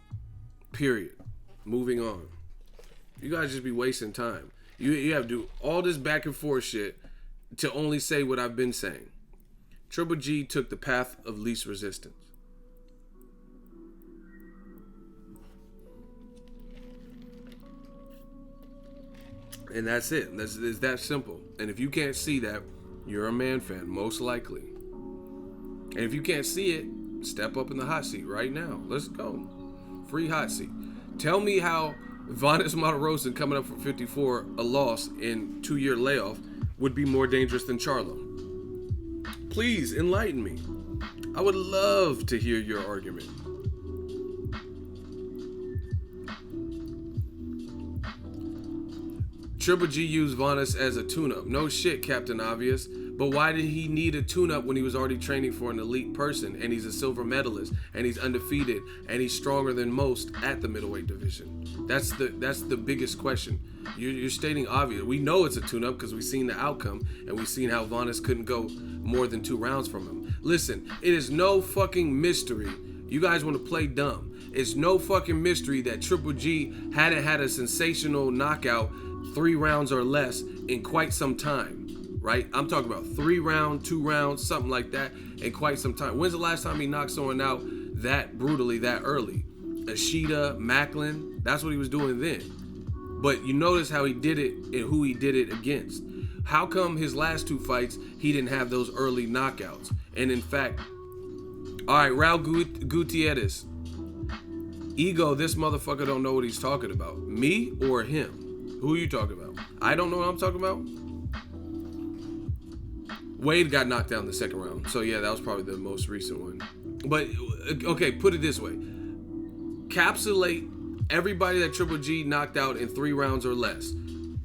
Period. Moving on. You guys just be wasting time. You have to do all this back and forth shit to only say what I've been saying. Triple G took the path of least resistance. And that's it. It's that simple. And if you can't see that, you're a man fan, most likely. And if you can't see it, step up in the hot seat right now. Let's go. Free hot seat. Tell me how Vanes Martirosyan coming up for 54, a loss in 2-year layoff, would be more dangerous than Charlo. Please enlighten me. I would love to hear your argument. Triple G used Vanes as a tune-up. No shit, Captain Obvious. But why did he need a tune-up when he was already training for an elite person and he's a silver medalist and he's undefeated and he's stronger than most at the middleweight division? That's the biggest question. You're stating obvious. We know it's a tune-up because we've seen the outcome and we've seen how Vanes couldn't go more than 2 rounds from him. Listen, it is no fucking mystery. You guys want to play dumb. It's no fucking mystery that Triple G hadn't had a sensational knockout 3 rounds or less in quite some time. Right? I'm talking about 3 rounds, 2 rounds, something like that in quite some time. When's the last time he knocked someone out that brutally, that early? Ashita, Macklin, that's what he was doing then. But you notice how he did it and who he did it against. How come his last 2 fights, he didn't have those early knockouts? And in fact, all right, Raul Gutierrez. Ego, this motherfucker don't know what he's talking about. Me or him? Who are you talking about? I don't know what I'm talking about. Wade got knocked out in the second round. So, yeah, that was probably the most recent one. But, okay, put it this way. Capsulate everybody that Triple G knocked out in 3 rounds or less.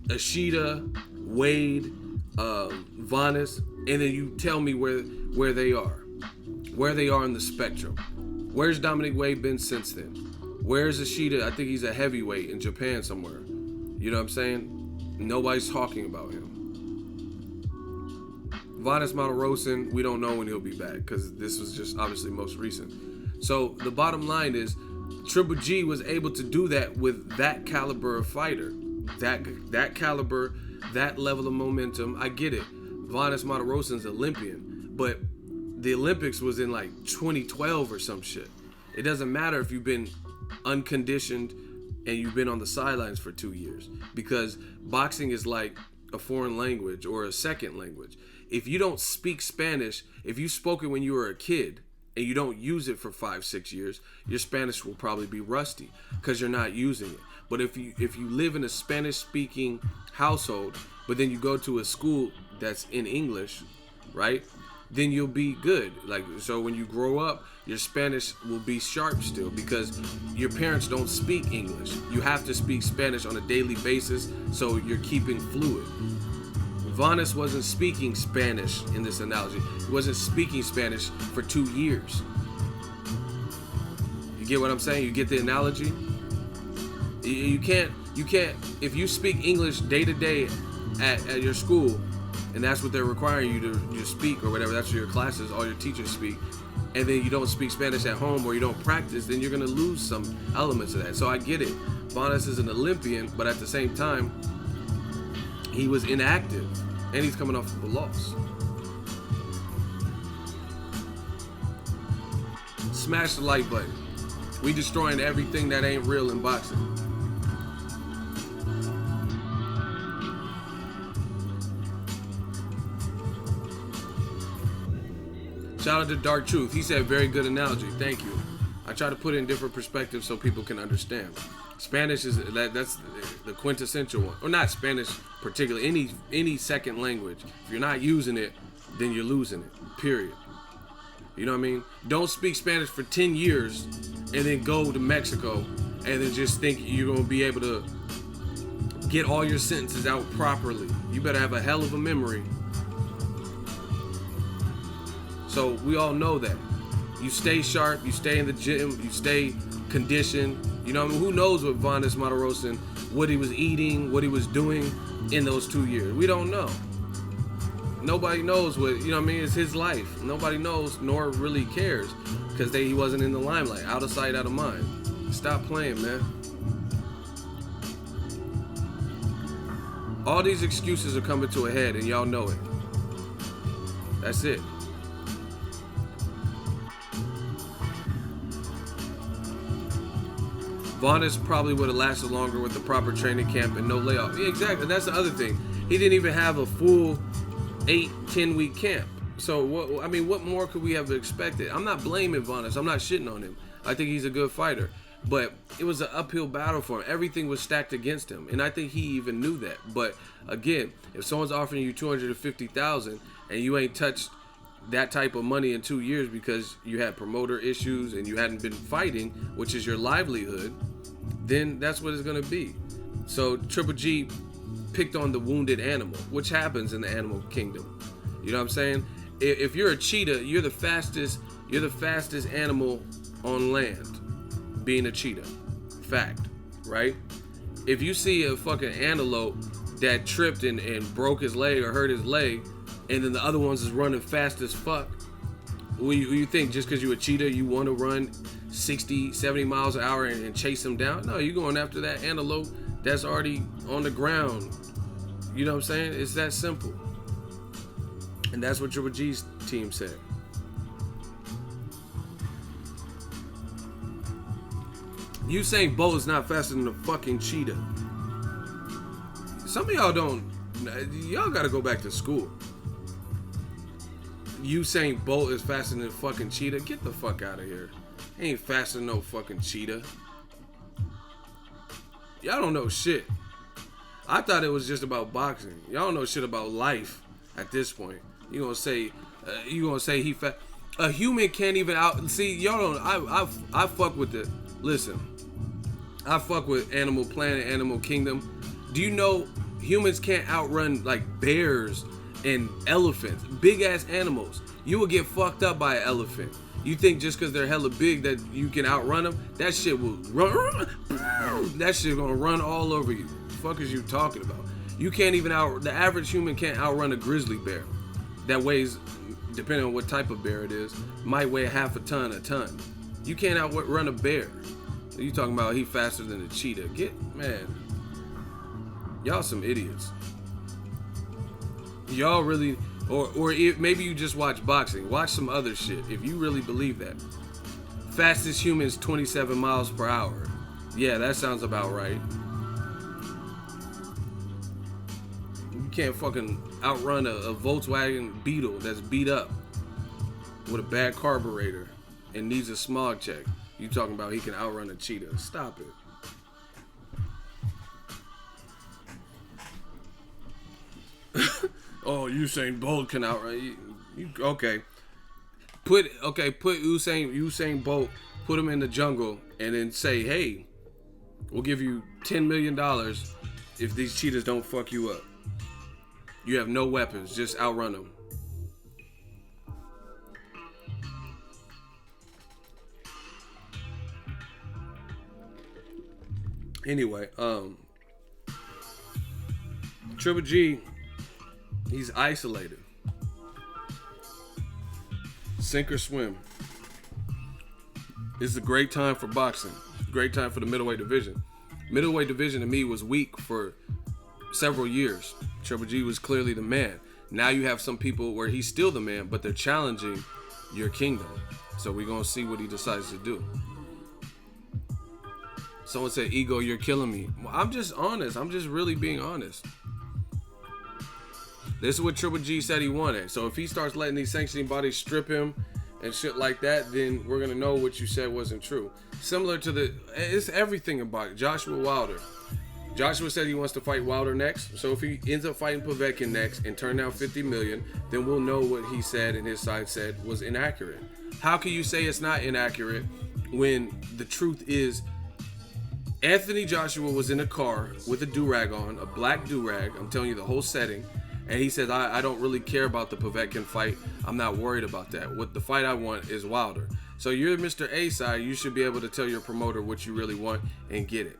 Ishida, Wade, Vanes, and then you tell me where they are. Where they are in the spectrum. Where's Dominic Wade been since then? Where's Ishida? I think he's a heavyweight in Japan somewhere. You know what I'm saying? Nobody's talking about him. Vanes Martirosyan, we don't know when he'll be back because this was just obviously most recent. So the bottom line is Triple G was able to do that with that caliber of fighter. That caliber, that level of momentum. I get it. Vanes Martirosyan's Olympian, but the Olympics was in like 2012 or some shit. It doesn't matter if you've been unconditioned and you've been on the sidelines for 2 years, because boxing is like a foreign language or a second language. If you don't speak Spanish, if you spoke it when you were a kid and you don't use it for 5-6 years, your Spanish will probably be rusty because you're not using it. But if you live in a Spanish-speaking household, but then you go to a school that's in English, right? Then you'll be good. Like, so when you grow up, your Spanish will be sharp still because your parents don't speak English. You have to speak Spanish on a daily basis, so you're keeping fluid. Vanes wasn't speaking Spanish in this analogy. He wasn't speaking Spanish for 2 years. You get what I'm saying? You get the analogy? You can't, if you speak English day to day at your school, and that's what they're requiring you to speak or whatever, that's what your classes, all your teachers speak, and then you don't speak Spanish at home or you don't practice, then you're going to lose some elements of that. So I get it. Vanes is an Olympian, but at the same time, he was inactive, and he's coming off of a loss. Smash the like button. We destroying everything that ain't real in boxing. Shout out to Dark Truth. He said very good analogy. Thank you. I try to put it in different perspectives so people can understand. Spanish is that's the quintessential one, or not Spanish particularly. Any second language. If you're not using it, then you're losing it. Period. You know what I mean? Don't speak Spanish for 10 years and then go to Mexico and then just think you're gonna be able to get all your sentences out properly. You better have a hell of a memory. So we all know that. You stay sharp, you stay in the gym, you stay conditioned. You know what I mean? Who knows what Vanes Martirosyan, what he was eating, what he was doing in those 2 years? We don't know. Nobody knows what, you know what I mean? It's his life. Nobody knows nor really cares because he wasn't in the limelight. Out of sight, out of mind. Stop playing, man. All these excuses are coming to a head and y'all know it. That's it. Vanes probably would have lasted longer with the proper training camp and no layoff. Yeah, exactly. And that's the other thing. He didn't even have a full 8-10 week camp. So what more could we have expected? I'm not blaming Vanes. I'm not shitting on him. I think he's a good fighter. But it was an uphill battle for him. Everything was stacked against him. And I think he even knew that. But again, if someone's offering you $250,000 and you ain't touched that type of money in 2 years because you had promoter issues and you hadn't been fighting, which is your livelihood, then that's what it's going to be. So Triple G picked on the wounded animal, which happens in the animal kingdom. You know what I'm saying? If you're a cheetah, you're the fastest animal on land, being a cheetah. Fact, right? If you see a fucking antelope that tripped and broke his leg or hurt his leg, and then the other ones is running fast as fuck, what you think just because you're a cheetah, you want to run 60, 70 miles an hour and chase them down? No, you're going after that antelope that's already on the ground. You know what I'm saying? It's that simple. And that's what Triple G's team said. Usain Bolt is not faster than a fucking cheetah. Some of y'all gotta go back to school. Usain Bolt is faster than a fucking cheetah? Get the fuck out of here. He ain't faster than no fucking cheetah. Y'all don't know shit. I thought it was just about boxing. Y'all don't know shit about life at this point. You gonna say he fat? A human can't even out. See, y'all don't. I fuck with the. Listen, I fuck with Animal Planet, Animal Kingdom. Do you know humans can't outrun like bears and elephants, big ass animals? You will get fucked up by an elephant. You think just because they're hella big that you can outrun them? That shit will run. That shit gonna run all over you. The fuck is you talking about? You can't even the average human can't outrun a grizzly bear. That weighs, depending on what type of bear it is, might weigh half a ton. You can't outrun a bear. You talking about he faster than a cheetah? Man. Y'all some idiots. Y'all really, or maybe you just watch boxing. Watch some other shit if you really believe that. Fastest human's 27 miles per hour. Yeah, that sounds about right. You can't fucking outrun a Volkswagen Beetle that's beat up with a bad carburetor and needs a smog check. You talking about he can outrun a cheetah? Stop it. Oh, Usain Bolt can outrun you. Okay. Put Usain Bolt, put him in the jungle, and then say, hey, we'll give you $10 million if these cheetahs don't fuck you up. You have no weapons, just outrun them. Anyway, Triple G, he's isolated. Sink or swim. It's a great time for boxing. Great time for the middleweight division. Middleweight division to me was weak for several years. Triple G was clearly the man. Now you have some people where he's still the man, but they're challenging your kingdom. So we're going to see what he decides to do. Someone said, Ego, you're killing me. Well, I'm just honest. I'm just really being honest. This is what Triple G said he wanted. So if he starts letting these sanctioning bodies strip him and shit like that, then we're going to know what you said wasn't true. Similar to it's everything about Joshua Wilder. Joshua said he wants to fight Wilder next. So if he ends up fighting Povetkin next and turn down $50 million, then we'll know what he said and his side said was inaccurate. How can you say it's not inaccurate when the truth is Anthony Joshua was in a car with a do-rag on, a black do-rag. I'm telling you the whole setting. And he said, I don't really care about the Povetkin fight. I'm not worried about that. What the fight I want is Wilder. So you're Mr. A side. You should be able to tell your promoter what you really want and get it.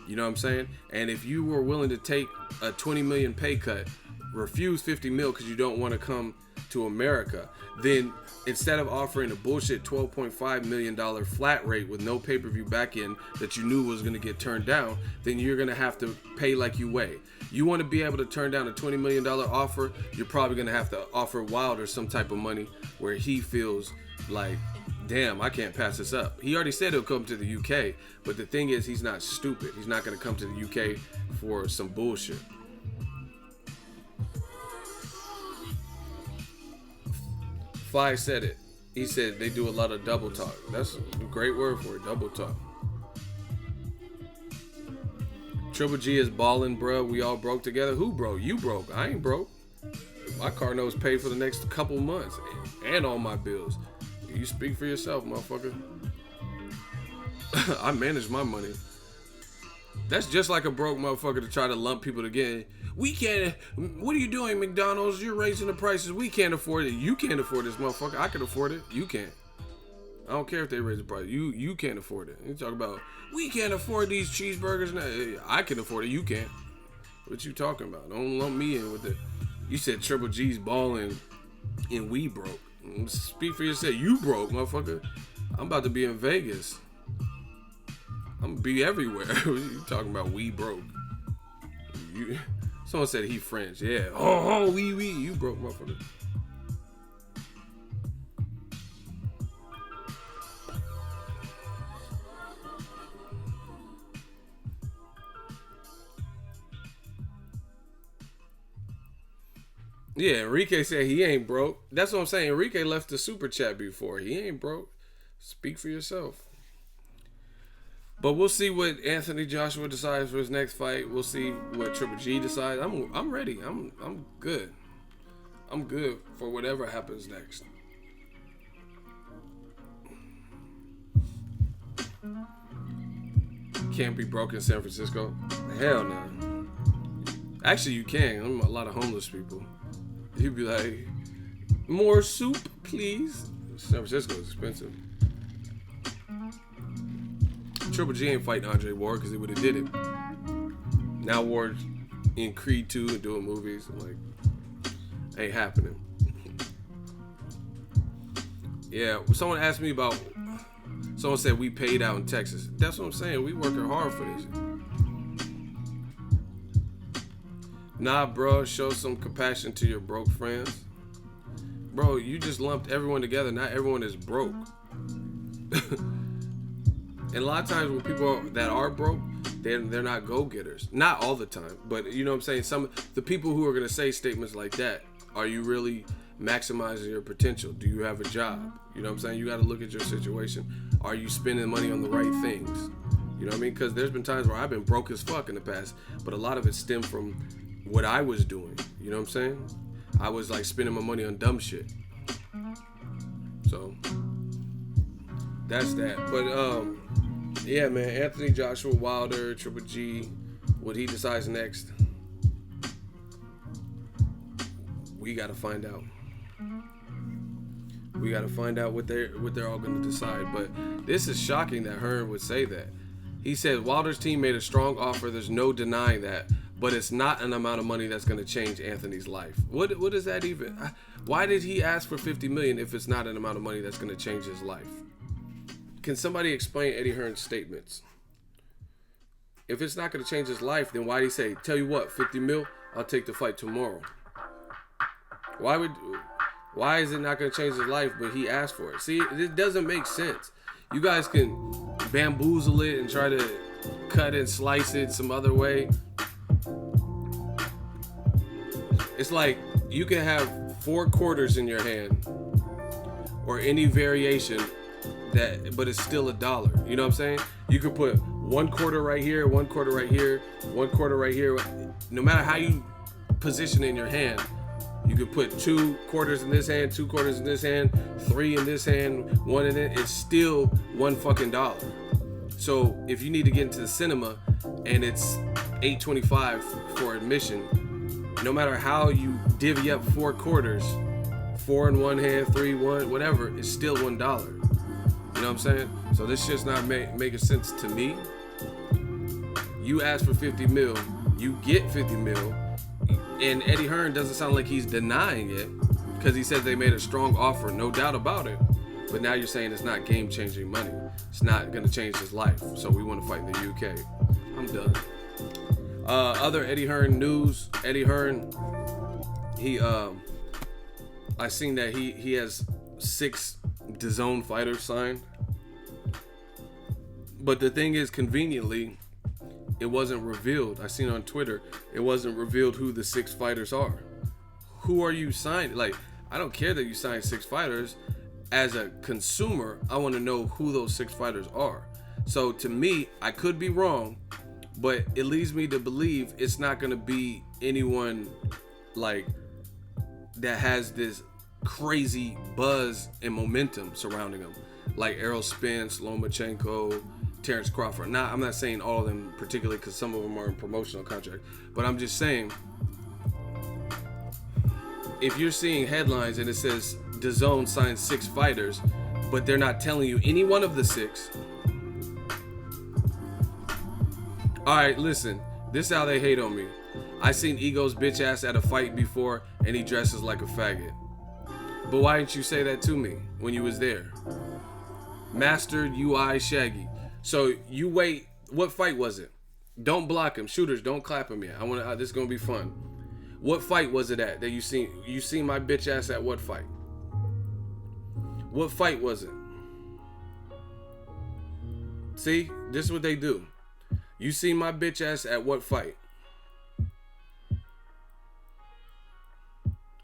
You know what I'm saying? And if you were willing to take a $20 million pay cut, refuse $50 million because you don't want to come to America, then instead of offering a bullshit $12.5 million flat rate with no pay-per-view back in that you knew was going to get turned down, then you're going to have to pay like you weigh. You want to be able to turn down a $20 million offer, you're probably going to have to offer Wilder some type of money where he feels like, damn, I can't pass this up. He already said he'll come to the UK, but the thing is, he's not stupid. He's not going to come to the UK for some bullshit. Fly said it. He said they do a lot of double talk. That's a great word for it, double talk. Triple G is balling, bruh. We all broke together. Who broke? You broke. I ain't broke. My car note's paid for the next couple months and all my bills. You speak for yourself, motherfucker. I manage my money. That's just like a broke motherfucker to try to lump people together. We can't. What are you doing, McDonald's? You're raising the prices. We can't afford it. You can't afford this, motherfucker. I can afford it. You can't. I don't care if they raise the price. You can't afford it. You talk about we can't afford these cheeseburgers. Now. I can afford it. You can't. What you talking about? Don't lump me in with it. You said Triple G's balling and we broke. Speak for yourself. You broke, motherfucker. I'm about to be in Vegas. I'm gonna be everywhere. You talking about we broke? Someone said he French. Yeah. Oh, we. You broke, motherfucker. Yeah, Enrique said he ain't broke. That's what I'm saying. Enrique left the super chat before. He ain't broke. Speak for yourself. But we'll see what Anthony Joshua decides for his next fight. We'll see what Triple G decides. I'm ready. I'm good. I'm good for whatever happens next. Can't be broke in San Francisco. Hell no. Actually, you can. I'm a lot of homeless people. You'd be like, more soup, please. San Francisco is expensive. Triple G ain't fighting Andre Ward because he would have did it. Now Ward's in Creed 2 and doing movies. I'm like, ain't happening. Yeah, someone asked me about. Someone said we paid out in Texas. That's what I'm saying. We working hard for this. Nah, bro. Show some compassion to your broke friends. Bro, you just lumped everyone together. Not everyone is broke. And a lot of times when people that are broke, they're not go-getters. Not all the time, but you know what I'm saying? Some the people who are going to say statements like that, are you really maximizing your potential? Do you have a job? You know what I'm saying? You got to look at your situation. Are you spending money on the right things? You know what I mean? Because there's been times where I've been broke as fuck in the past, but a lot of it stemmed from what I was doing. You know what I'm saying? I was like spending my money on dumb shit. So that's that. But yeah, man, Anthony Joshua Wilder, Triple G, what he decides next, we gotta find out. We gotta find out what they're all gonna decide. But this is shocking that Hearn would say that. He said Wilder's team made a strong offer. There's no denying that, but it's not an amount of money that's gonna change Anthony's life. What is that even? Why did he ask for $50 million if it's not an amount of money that's gonna change his life? Can somebody explain Eddie Hearn's statements? If it's not going to change his life, then why did he say, tell you what, 50 mil, I'll take the fight tomorrow? Why is it not going to change his life, but he asked for it? See, it doesn't make sense. You guys can bamboozle it and try to cut and slice it some other way. It's like you can have 4 quarters in your hand or any variation but it's still $1. You know what I'm saying? You could put 1 quarter right here, 1 quarter right here, 1 quarter right here. No matter how you position it in your hand, you could put 2 quarters in this hand, 2 quarters in this hand, 3 in this hand, 1 in it. It's still $1 fucking dollar. So if you need to get into the cinema and it's $8.25 for admission, no matter how you divvy up 4 quarters, 4 in one hand, 3, 1, whatever, it's still $1. You know what I'm saying? So this shit's not making sense to me. You ask for 50 mil, you get 50 mil, and Eddie Hearn doesn't sound like he's denying it because he said they made a strong offer, no doubt about it. But now you're saying it's not game-changing money. It's not going to change his life. So we want to fight in the UK. I'm done. Other Eddie Hearn news. Eddie Hearn, I seen that he has 6 DAZN fighters signed. But the thing is, conveniently, it wasn't revealed. I seen on Twitter, it wasn't revealed who the 6 fighters are. Who are you signing? Like, I don't care that you signed 6 fighters. As a consumer, I want to know who those 6 fighters are. So to me, I could be wrong, but it leads me to believe it's not going to be anyone like that has this crazy buzz and momentum surrounding them, like Errol Spence, Lomachenko, Terrence Crawford. Now, I'm not saying all of them particularly because some of them are in promotional contract, but I'm just saying if you're seeing headlines and it says DAZN signed 6 fighters, but they're not telling you any one of the 6. All right, listen, this is how they hate on me. I seen Ego's bitch ass at a fight before and he dresses like a faggot. But why didn't you say that to me when you was there? Master UI Shaggy. So you wait. What fight was it? Don't block him. Shooters, don't clap him yet. This is gonna be fun. What fight was it at that you seen? You seen my bitch ass at what fight? What fight was it? See, this is what they do. You seen my bitch ass at what fight?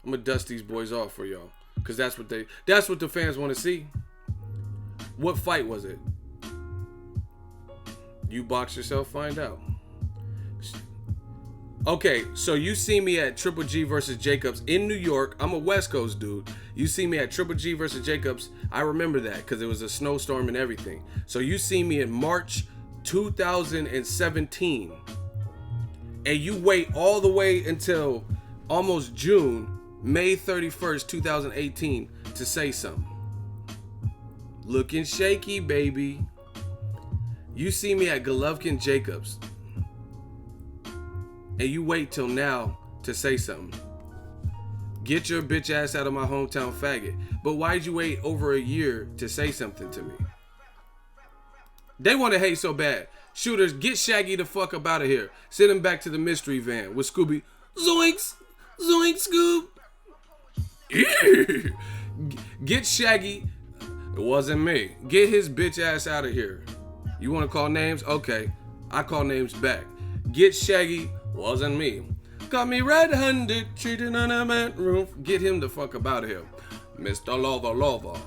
I'm gonna dust these boys off for y'all. Cause that's what the fans want to see. What fight was it? You box yourself, find out. Okay, so you see me at Triple G versus Jacobs in New York. I'm a West Coast dude. You see me at Triple G versus Jacobs. I remember that because it was a snowstorm and everything. So you see me in March 2017. And you wait all the way until almost June, May 31st, 2018 to say something. Looking shaky, baby. You see me at Golovkin Jacobs. And you wait till now to say something. Get your bitch ass out of my hometown, faggot. But why'd you wait over a year to say something to me? They want to hate so bad. Shooters, get Shaggy the fuck up out of here. Send him back to the mystery van with Scooby. Zoinks! Zoinks, Scoob! Get Shaggy. It wasn't me. Get his bitch ass out of here. You want to call names? Okay. I call names back. Get Shaggy. Wasn't me. Got me red-handed, cheating on a bedroom. Get him the fuck up out of here. Mr. Lover.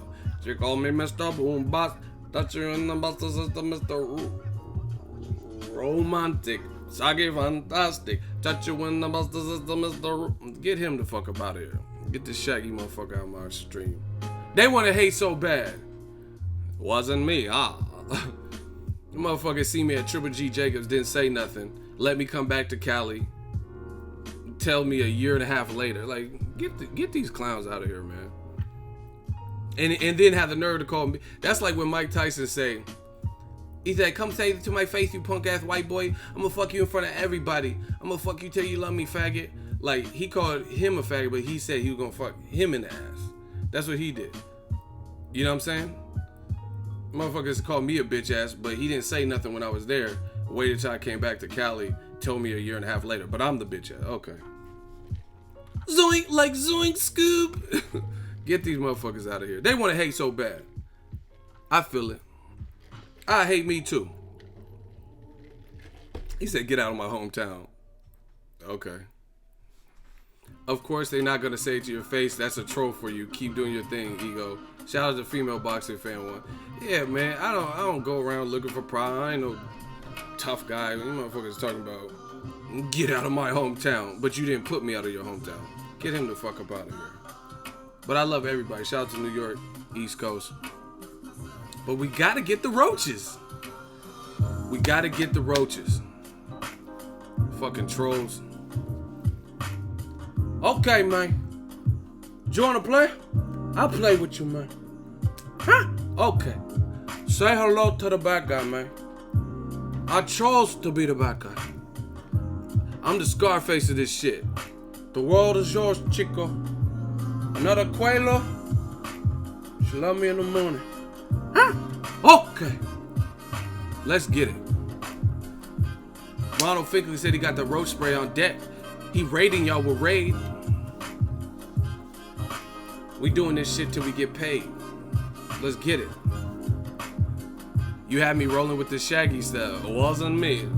She call me Mr. Boombox. Touch you in the buster system, Mr. Romantic. Saggy fantastic. Touch you in the buster system, Mr. Get him the fuck up out of here. Get this Shaggy motherfucker out of my stream. They want to hate so bad. Wasn't me. The motherfuckers see me at Triple G Jacobs, didn't say nothing. Let me come back to Cali. Tell me a year and a half later. Like, get these clowns out of here, man. And then have the nerve to call me. That's like when Mike Tyson say, he said, come say it to my face, you punk ass white boy. I'm gonna fuck you in front of everybody. I'm gonna fuck you till you love me, faggot. Like, he called him a faggot, but he said he was gonna fuck him in the ass. That's what he did. You know what I'm saying? Motherfuckers called me a bitch ass, but he didn't say nothing when I was there. Waited till I came back to Cali, told me a year and a half later, but I'm the bitch ass. Okay. Zoink, like Zoink, Scoob. Get these motherfuckers out of here. They want to hate so bad. I feel it. I hate me too. He said, get out of my hometown. Okay. Of course, they're not going to say it to your face. That's a troll for you. Keep doing your thing, ego. Shout out to Female Boxing Fan 1. Yeah, man, I don't go around looking for pride. I ain't no tough guy. You motherfuckers talking about get out of my hometown, but you didn't put me out of your hometown. Get him the fuck up out of here. But I love everybody. Shout out to New York, East Coast. But we gotta get the roaches. We gotta get the roaches. Fucking trolls. Okay, man. Do you wanna play? I'll play with you, man. Huh? Okay. Say hello to the bad guy, man. I chose to be the bad guy. I'm the Scarface of this shit. The world is yours, chico. Another Quelo. She love me in the morning. Huh? Okay. Let's get it. Ronald Finkley said he got the roach spray on deck. He raiding y'all with raid. We doing this shit till we get paid. Let's get it. You had me rolling with the Shaggy stuff. It wasn't me.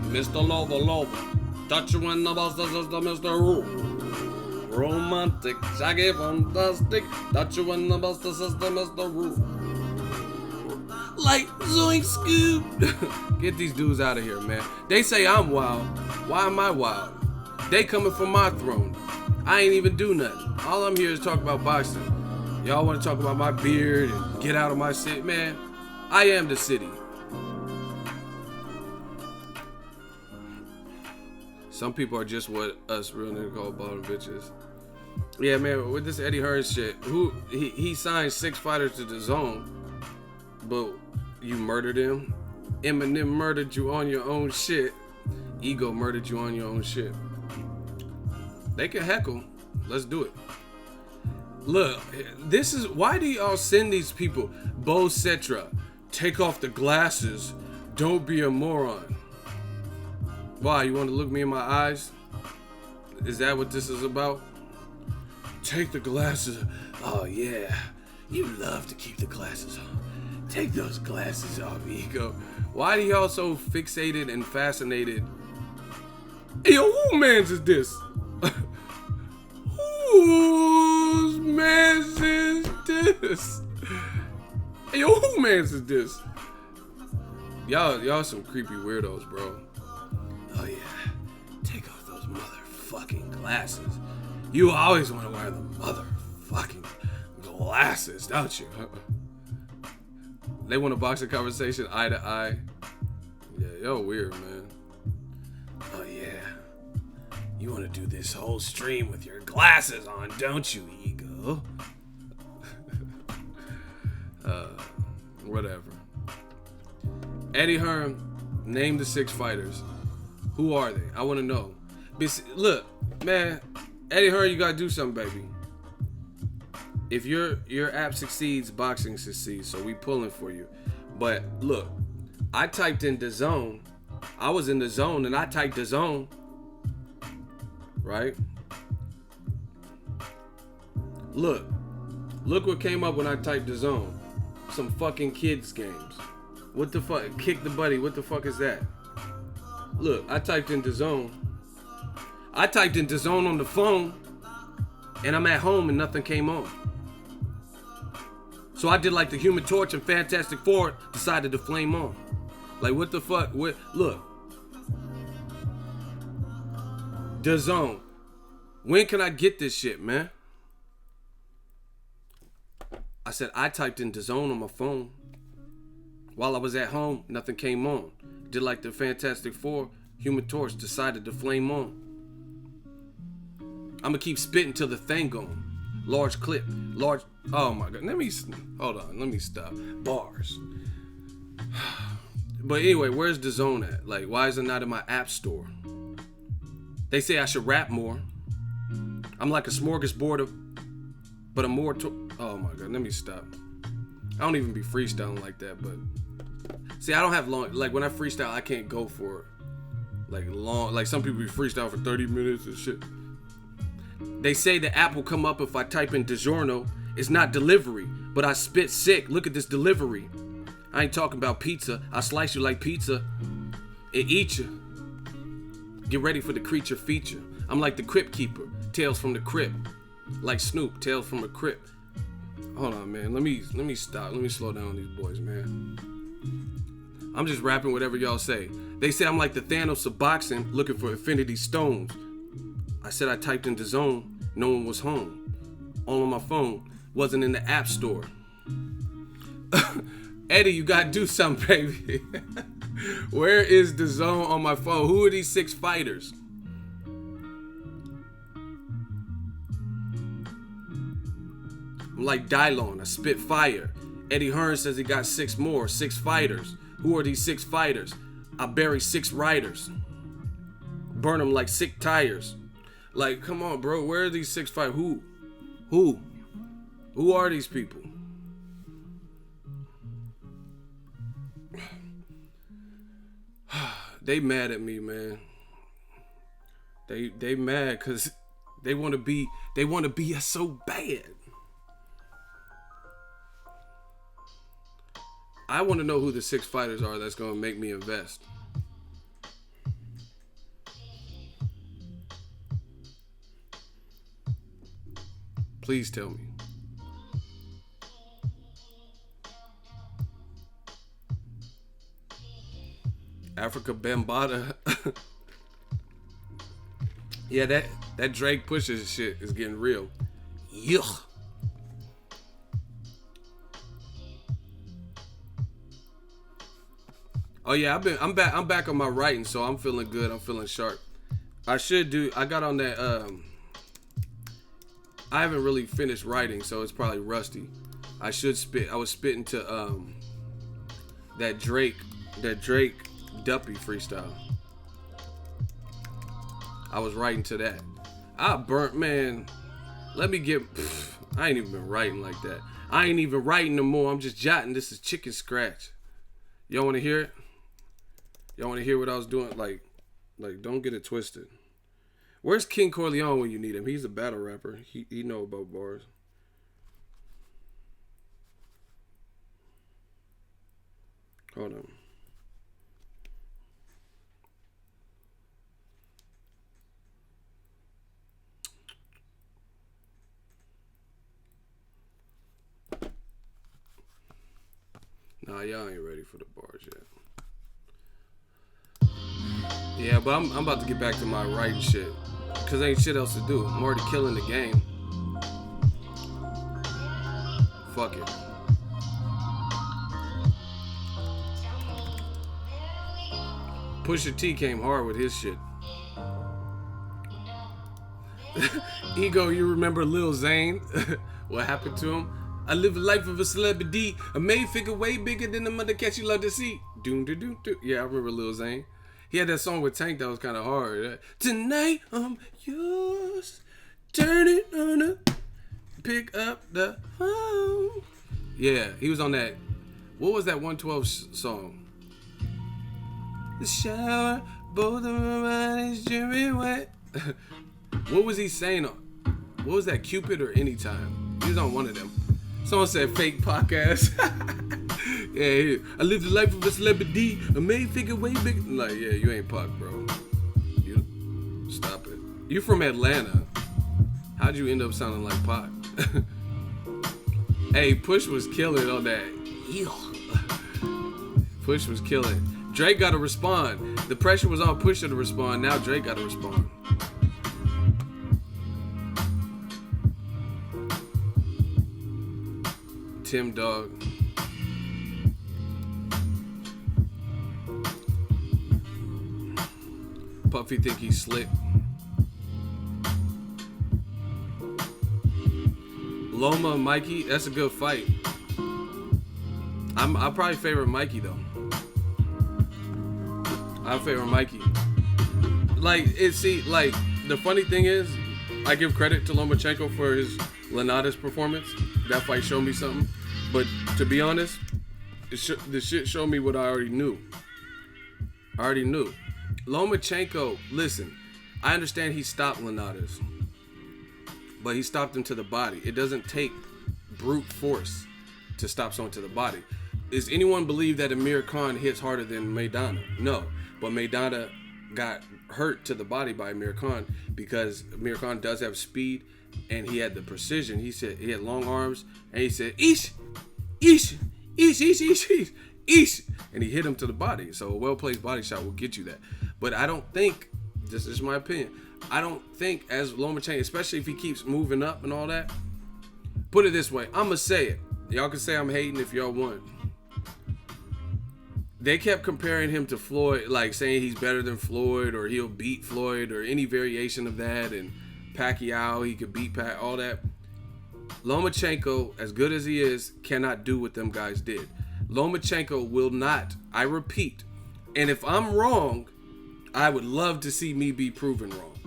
Mr. Lover. Touch you in the buster system, Mr. Romantic. Shaggy fantastic. Touch you in the buster system, Mr. Like Zoink Scoob. Get these dudes out of here, man. They say I'm wild. Why am I wild? They coming from my throne. I ain't even do nothing. All I'm here is talk about boxing. Y'all want to talk about my beard and get out of my city, man. I am the city. Some people are just what us real niggas call bottom bitches. Yeah, man, with this Eddie Hearn shit, he signed 6 fighters to the zone, but you murdered him. Eminem murdered you on your own shit. Ego murdered you on your own shit. They can heckle. Let's do it. Look, this is why do y'all send these people? Bo Cetra, take off the glasses. Don't be a moron. Why, you want to look me in my eyes? Is that what this is about? Take the glasses. Oh yeah, you love to keep the glasses on. Take those glasses off, Ego. Why do y'all so fixated and fascinated? Hey, yo, who mans is this? Whose mans is this? Hey, yo, who mans is this? Y'all some creepy weirdos, bro. Oh yeah, take off those motherfucking glasses. You always want to wear the motherfucking glasses, don't you? They want to box a conversation eye to eye. Yeah, yo, weird, man. Oh yeah, you want to do this whole stream with your glasses on, don't you, ego? Whatever. Eddie Hearn, name the 6 fighters. Who are they? I want to know. Look, man, Eddie Hearn, you gotta do something, baby. If your app succeeds, boxing succeeds. So we pulling for you. But look, I typed in DAZN. I was in the zone and I typed DAZN. Right? Look what came up when I typed DAZN. Some fucking kids games. What the fuck? Kick the buddy. What the fuck is that? Look, I typed in DAZN. I typed in DAZN on the phone, and I'm at home and nothing came on. So I did like the Human Torch and Fantastic Four, decided to flame on. Like what the fuck? Look, DAZN. When can I get this shit, man? I said I typed in DAZN on my phone. While I was at home, nothing came on. Did like the Fantastic Four, Human Torch, decided to flame on. I'ma keep spitting till the thing gone. Large clip, large. Oh my god. Hold on. Let me stop. Bars. But anyway, where's DAZN at? Like, why is it not in my app store? They say I should rap more. I'm like a smorgasbord but I'm more. Oh my god. Let me stop. I don't even be freestyling like that, but see, I don't have long. Like when I freestyle, I can't go for like long. Like some people be freestyle for 30 minutes and shit. They say the app will come up if I type in DiGiorno. It's not delivery, but I spit sick. Look at this delivery. I ain't talking about pizza. I slice you like pizza. It eat you. Get ready for the creature feature. I'm like the Crypt Keeper. Tales from the Crypt. Like Snoop. Tales from a Crypt. Hold on, man. Let me stop. Let me slow down on these boys, man. I'm just rapping whatever y'all say. They say I'm like the Thanos of boxing, looking for Infinity Stones. I said I typed in DAZN. No one was home. All on my phone. Wasn't in the app store. Eddie, you gotta do something, baby. Where is DAZN on my phone? Who are these 6 fighters? I'm like Dylon. I spit fire. Eddie Hearn says he got 6 more. 6 fighters. Who are these 6 fighters? I bury 6 riders. Burn them like sick tires. Like, come on, bro. Where are these 6 fighters? Who are these people? They mad at me, man. They mad because they want to be us so bad. I want to know who the 6 fighters are that's going to make me invest. Please tell me. Africa Bambaataa. Yeah, that Drake pushes shit is getting real. Yuck. Oh yeah, I'm back on my writing, so I'm feeling good. I'm feeling sharp. I got on that I haven't really finished writing, so it's probably rusty. I was spitting to that Drake Duppy freestyle. I was writing to that. I burnt, man. I ain't even been writing like that. I ain't even writing no more. I'm just jotting. This is chicken scratch. Y'all want to hear it? Y'all want to hear what I was doing? Like, don't get it twisted. Where's King Corleone when you need him? He's a battle rapper. He know about bars. Hold on. Nah, y'all ain't ready for the bars yet. Yeah, but I'm about to get back to my writing shit. Because ain't shit else to do. I'm already killing the game. Fuck it. Pusha T came hard with his shit. Ego, you remember Lil Zane? What happened to him? I live a life of a celebrity. A made figure way bigger than the mother cat you love to see. Doom, doom, doom, doom. Yeah, I remember Lil Zane. He had that song with Tank that was kind of hard. Tonight I'm yours. Turn it on up. Pick up the phone. Yeah, he was on that. What was that 112 song? The shower, both of my bodies dripping wet. What was he saying on? What was that, Cupid or Anytime? He was on one of them. Someone said fake podcast. Yeah, I live the life of a celebrity. A made figure way bigger. Like, yeah, you ain't Pac, bro. You stop it. You from Atlanta. How'd you end up sounding like Pac? Hey, Push was killing on that. Push was killing. Drake got to respond. The pressure was on Pusha to respond. Now Drake got to respond. Tim Dog. Puffy think he's slick. Loma and Mikey, that's a good fight. I probably favor Mikey though. I favor Mikey. Like the funny thing is, I give credit to Lomachenko for his Lenadas performance. That fight showed me something. But to be honest, the shit showed me what I already knew. Lomachenko, listen, I understand he stopped Lenadas, but he stopped him to the body. It doesn't take brute force to stop someone to the body. Does anyone believe that Amir Khan hits harder than Maidana? No, but Maidana got hurt to the body by Amir Khan because Amir Khan does have speed and he had the precision. He said he had long arms and he said, "Eesh, eesh, eesh, eesh, eesh, eesh, eesh," and he hit him to the body. So a well-placed body shot will get you that. But I don't think, this is my opinion, I don't think as Lomachenko, especially if he keeps moving up and all that, put it this way, I'm going to say it. Y'all can say I'm hating if y'all want. They kept comparing him to Floyd, like saying he's better than Floyd or he'll beat Floyd or any variation of that, and Pacquiao, he could beat all that. Lomachenko, as good as he is, cannot do what them guys did. Lomachenko will not, I repeat, and if I'm wrong, I would love to see me be proven wrong.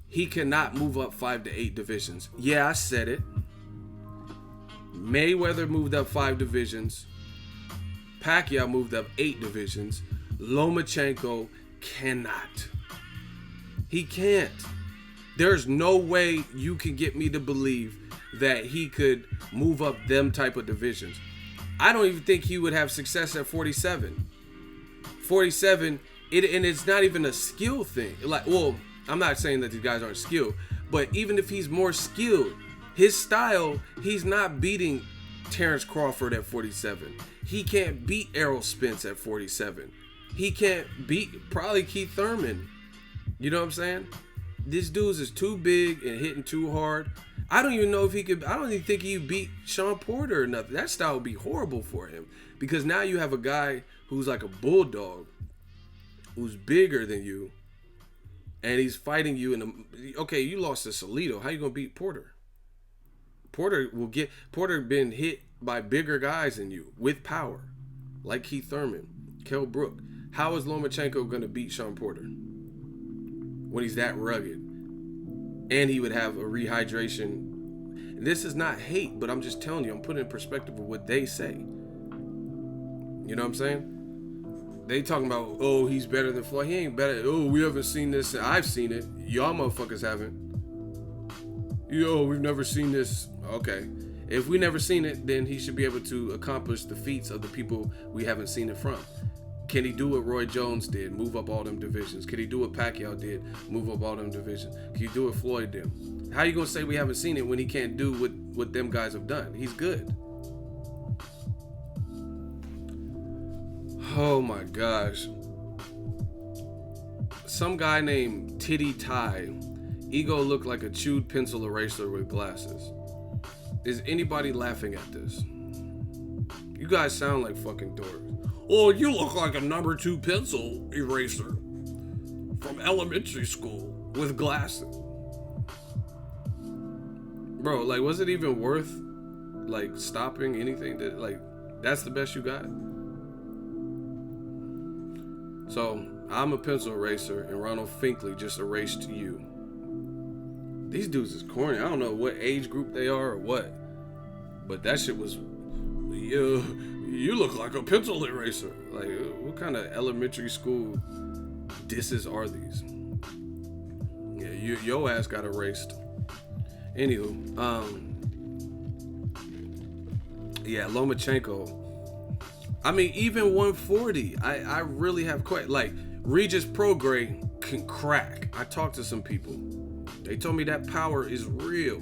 He cannot move up 5 to 8 divisions. Yeah, I said it. Mayweather moved up 5 divisions. Pacquiao moved up 8 divisions. Lomachenko cannot. He can't. There's no way you can get me to believe that he could move up them type of divisions. I don't even think he would have success at 47. 47, and it's not even a skill thing. Like, well, I'm not saying that these guys aren't skilled, but even if he's more skilled, his style, he's not beating Terrence Crawford at 47. He can't beat Errol Spence at 47. He can't beat probably Keith Thurman. You know what I'm saying? This dude is too big and hitting too hard. I don't even know if he could. I don't even think he beat Sean Porter or nothing. That style would be horrible for him because now you have a guy who's like a bulldog, who's bigger than you, and he's fighting you in the. Okay, you lost to Salido. How you gonna beat Porter? Porter been hit by bigger guys than you with power, like Keith Thurman, Kell Brook. How is Lomachenko gonna beat Sean Porter when he's that rugged? And he would have a rehydration. This is not hate, but I'm just telling you, I'm putting in perspective of what they say. You know what I'm saying? They talking about, oh, he's better than Floyd. He ain't better. Oh, we haven't seen this. I've seen it. Y'all motherfuckers haven't. Yo, we've never seen this. Okay. If we never seen it, then he should be able to accomplish the feats of the people we haven't seen it from. Can he do what Roy Jones did, move up all them divisions? Can he do what Pacquiao did, move up all them divisions? Can he do what Floyd did? How you gonna say we haven't seen it when he can't do what them guys have done? He's good. Oh my gosh. some guy named Titty Ty. Ego looked like a chewed pencil eraser with glasses. Is anybody laughing at this? You guys sound like fucking dorks. Oh, you look like a number 2 pencil eraser from elementary school with glasses. Bro, like, was it even worth, like, stopping anything? Like, that's the best you got? So, I'm a pencil eraser, and Ronald Finkley just erased you. These dudes is corny. I don't know what age group they are or what, but that shit was, you look like a pencil eraser. Like, what kind of elementary school disses are these? Yeah, your ass got erased. Anywho, yeah, Lomachenko. I mean, even 140, I really have quite, like, Regis Prograis can crack. I talked to some people. They told me that power is real.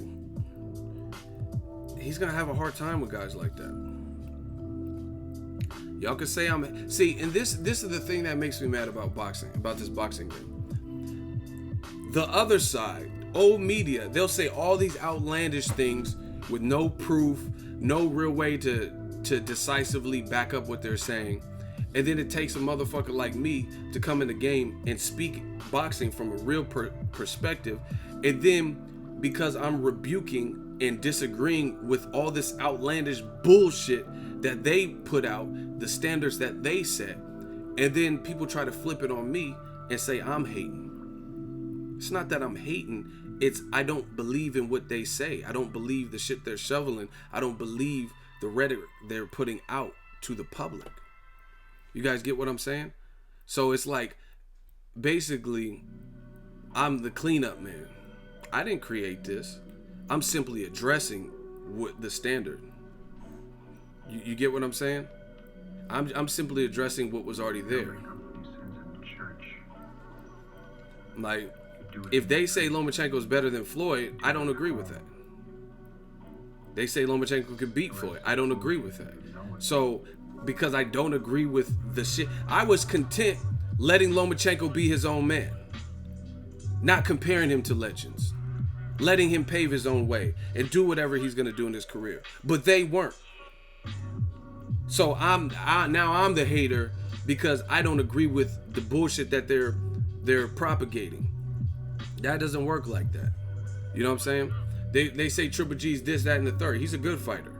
He's gonna have a hard time with guys like that. Y'all can say see, and this is the thing that makes me mad about boxing, about this boxing game. The other side, old media, they'll say all these outlandish things with no proof, no real way to decisively back up what they're saying. And then it takes a motherfucker like me to come in the game and speak boxing from a real perspective. And then because I'm rebuking and disagreeing with all this outlandish bullshit that they put out, the standards that they set, and then people try to flip it on me and say I'm hating. It's not that I'm hating. It's I don't believe in what they say. I don't believe the shit they're shoveling. I don't believe the rhetoric they're putting out to the public. You guys get what I'm saying? So it's like, basically, I'm the cleanup man. I didn't create this. I'm simply addressing what the standard. You get what I'm saying? I'm simply addressing what was already there. Like, if they say Lomachenko is better than Floyd, I don't agree with that. They say Lomachenko could beat Floyd. I don't agree with that. So, because I don't agree with the shit, I was content letting Lomachenko be his own man. Not comparing him to legends. Letting him pave his own way and do whatever he's going to do in his career. But they weren't. So now I'm the hater because I don't agree with the bullshit that they're propagating. That doesn't work like that. You know what I'm saying? They say Triple G's this, that, and the third. He's a good fighter.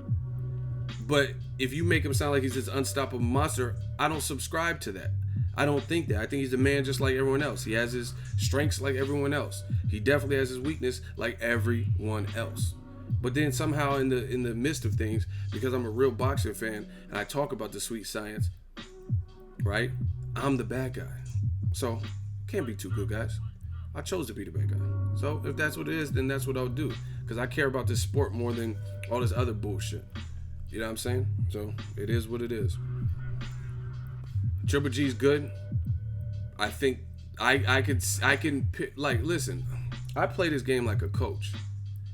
But if you make him sound like he's this unstoppable monster, I don't subscribe to that. I don't think that. I think he's a man just like everyone else. He has his strengths like everyone else. He definitely has his weakness like everyone else. But then somehow in the midst of things, because I'm a real boxing fan and I talk about the sweet science, right? I'm the bad guy. So can't be two good guys. I chose to be the bad guy. So if that's what it is, then that's what I'll do. Because I care about this sport more than all this other bullshit. You know what I'm saying? So it is what it is. Triple G's good. I think I can like, listen, I play this game like a coach.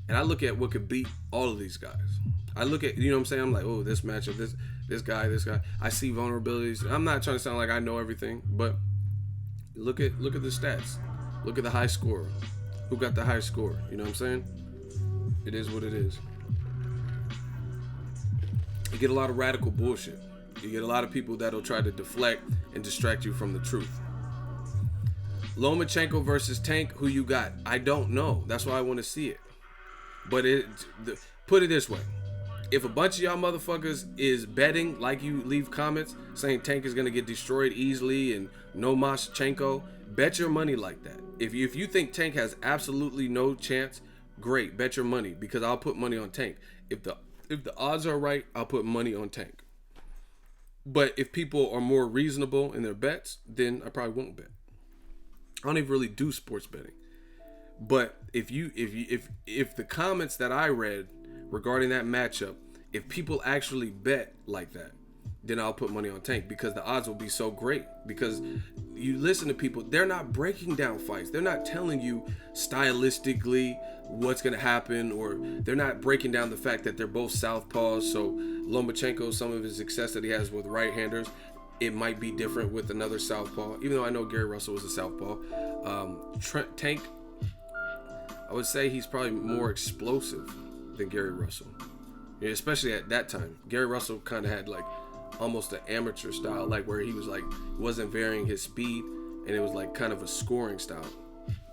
And I look at what could beat all of these guys. I look at, you know what I'm saying? I'm like, oh, this matchup, this guy. I see vulnerabilities. I'm not trying to sound like I know everything, but look at the stats. Look at the high score. Who got the high score? You know what I'm saying? It is what it is. You get a lot of radical bullshit. You get a lot of people that'll try to deflect and distract you from the truth. Lomachenko versus Tank, who you got? I don't know. That's why I want to see it. But put it this way. If a bunch of y'all motherfuckers is betting, like you leave comments saying Tank is going to get destroyed easily and no Lomachenko, bet your money like that. If you think Tank has absolutely no chance, great, bet your money, because I'll put money on Tank. If the odds are right, I'll put money on Tank. But if people are more reasonable in their bets, then I probably won't bet. I don't even really do sports betting. But if the comments that I read regarding that matchup, if people actually bet like that, then I'll put money on Tank, because the odds will be so great. Because you listen to people, they're not breaking down fights. They're not telling you stylistically what's going to happen, or they're not breaking down the fact that they're both southpaws. So Lomachenko, some of his success that he has with right-handers, it might be different with another southpaw, even though I know Gary Russell was a southpaw. Tank, I would say he's probably more explosive than Gary Russell, especially at that time. Gary Russell kind of had like almost an amateur style, like where he was like wasn't varying his speed, and it was like kind of a scoring style.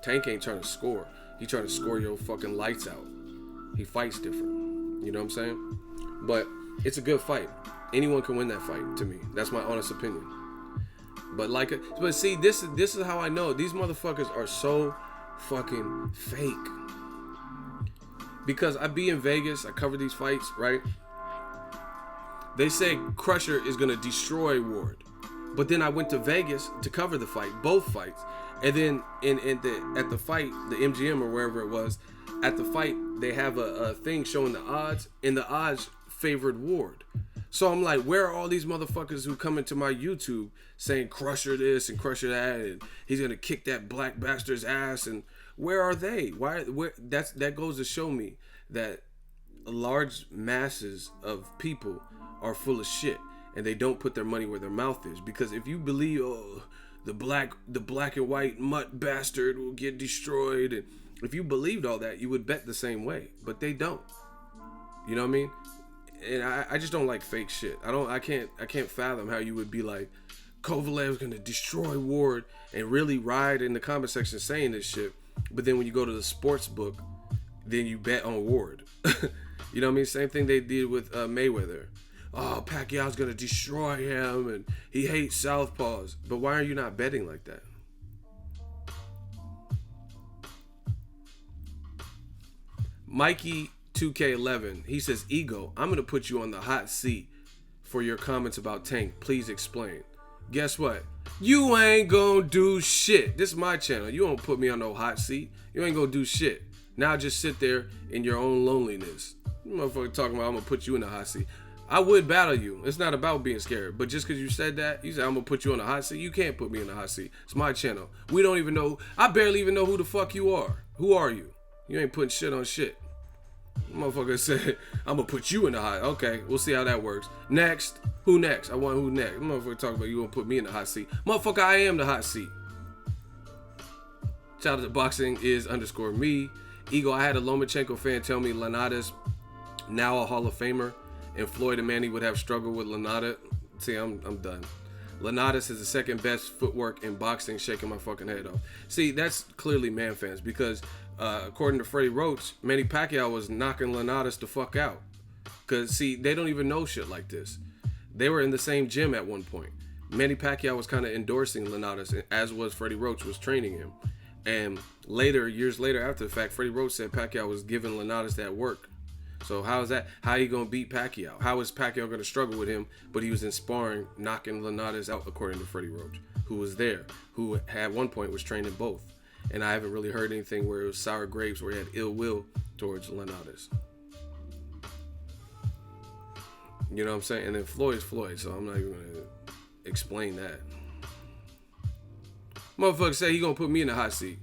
Tank ain't trying to score. He trying to score your fucking lights out. He fights different. You know what I'm saying? But it's a good fight. Anyone can win that fight, to me. That's my honest opinion. But see, this is how I know these motherfuckers are so fucking fake. Because I be in Vegas, I cover these fights, right? They say Crusher is gonna destroy Ward, but then I went to Vegas to cover the fight, both fights, and then at the fight, the MGM or wherever it was, at the fight they have a thing showing the odds, and the odds favored Ward. So I'm like, where are all these motherfuckers who come into my YouTube saying Crusher this and Crusher that, and he's gonna kick that black bastard's ass, and where are they? That goes to show me that large masses of people are full of shit, and they don't put their money where their mouth is. Because if you believe, the black and white mutt bastard will get destroyed, and if you believed all that, you would bet the same way. But they don't. You know what I mean? And I just don't like fake shit. I can't fathom how you would be like, Kovalev's gonna destroy Ward, and really ride in the comment section saying this shit, but then when you go to the sports book, then you bet on Ward. You know what I mean? Same thing they did with Mayweather. Oh, Pacquiao's gonna destroy him, and he hates southpaws. But why are you not betting like that? Mikey 2K11, he says, Ego, I'm gonna put you on the hot seat for your comments about Tank. Please explain. Guess what? You ain't gonna do shit. This is my channel. You don't put me on no hot seat. You ain't gonna do shit. Now just sit there in your own loneliness. You motherfucker talking about I'm gonna put you in the hot seat. I would battle you. It's not about being scared. But just because you said that, you said I'm gonna put you on the hot seat. You can't put me in the hot seat. It's my channel. We don't even know. I barely even know who the fuck you are. Who are you? You ain't putting shit on shit. Motherfucker said, I'm gonna put you in the hot. Okay, we'll see how that works. Next. Who next? I want who next. Motherfucker talking about you gonna put me in the hot seat. Motherfucker, I am the hot seat. Shout out to Boxing is _me. Ego, I had a Lomachenko fan tell me Lanada's now a Hall of Famer, and Floyd and Manny would have struggled with Lanada. See, I'm done. Lanadas is the second best footwork in boxing, shaking my fucking head off. See, that's clearly man fans, because according to Freddie Roach, Manny Pacquiao was knocking Lanadas the fuck out. Because, see, they don't even know shit like this. They were in the same gym at one point. Manny Pacquiao was kind of endorsing Lanadas, as was Freddie Roach was training him. And later, years later after the fact, Freddie Roach said Pacquiao was giving Lanadas that work. So how is that? How are you going to beat Pacquiao? How is Pacquiao going to struggle with him? But he was in sparring, knocking Lanadas out, according to Freddie Roach, who was there, who at one point was training both. And I haven't really heard anything where it was sour grapes, where he had ill will towards Lanadas. You know what I'm saying? And then Floyd's Floyd, so I'm not even going to explain that. Motherfucker say he going to put me in the hot seat.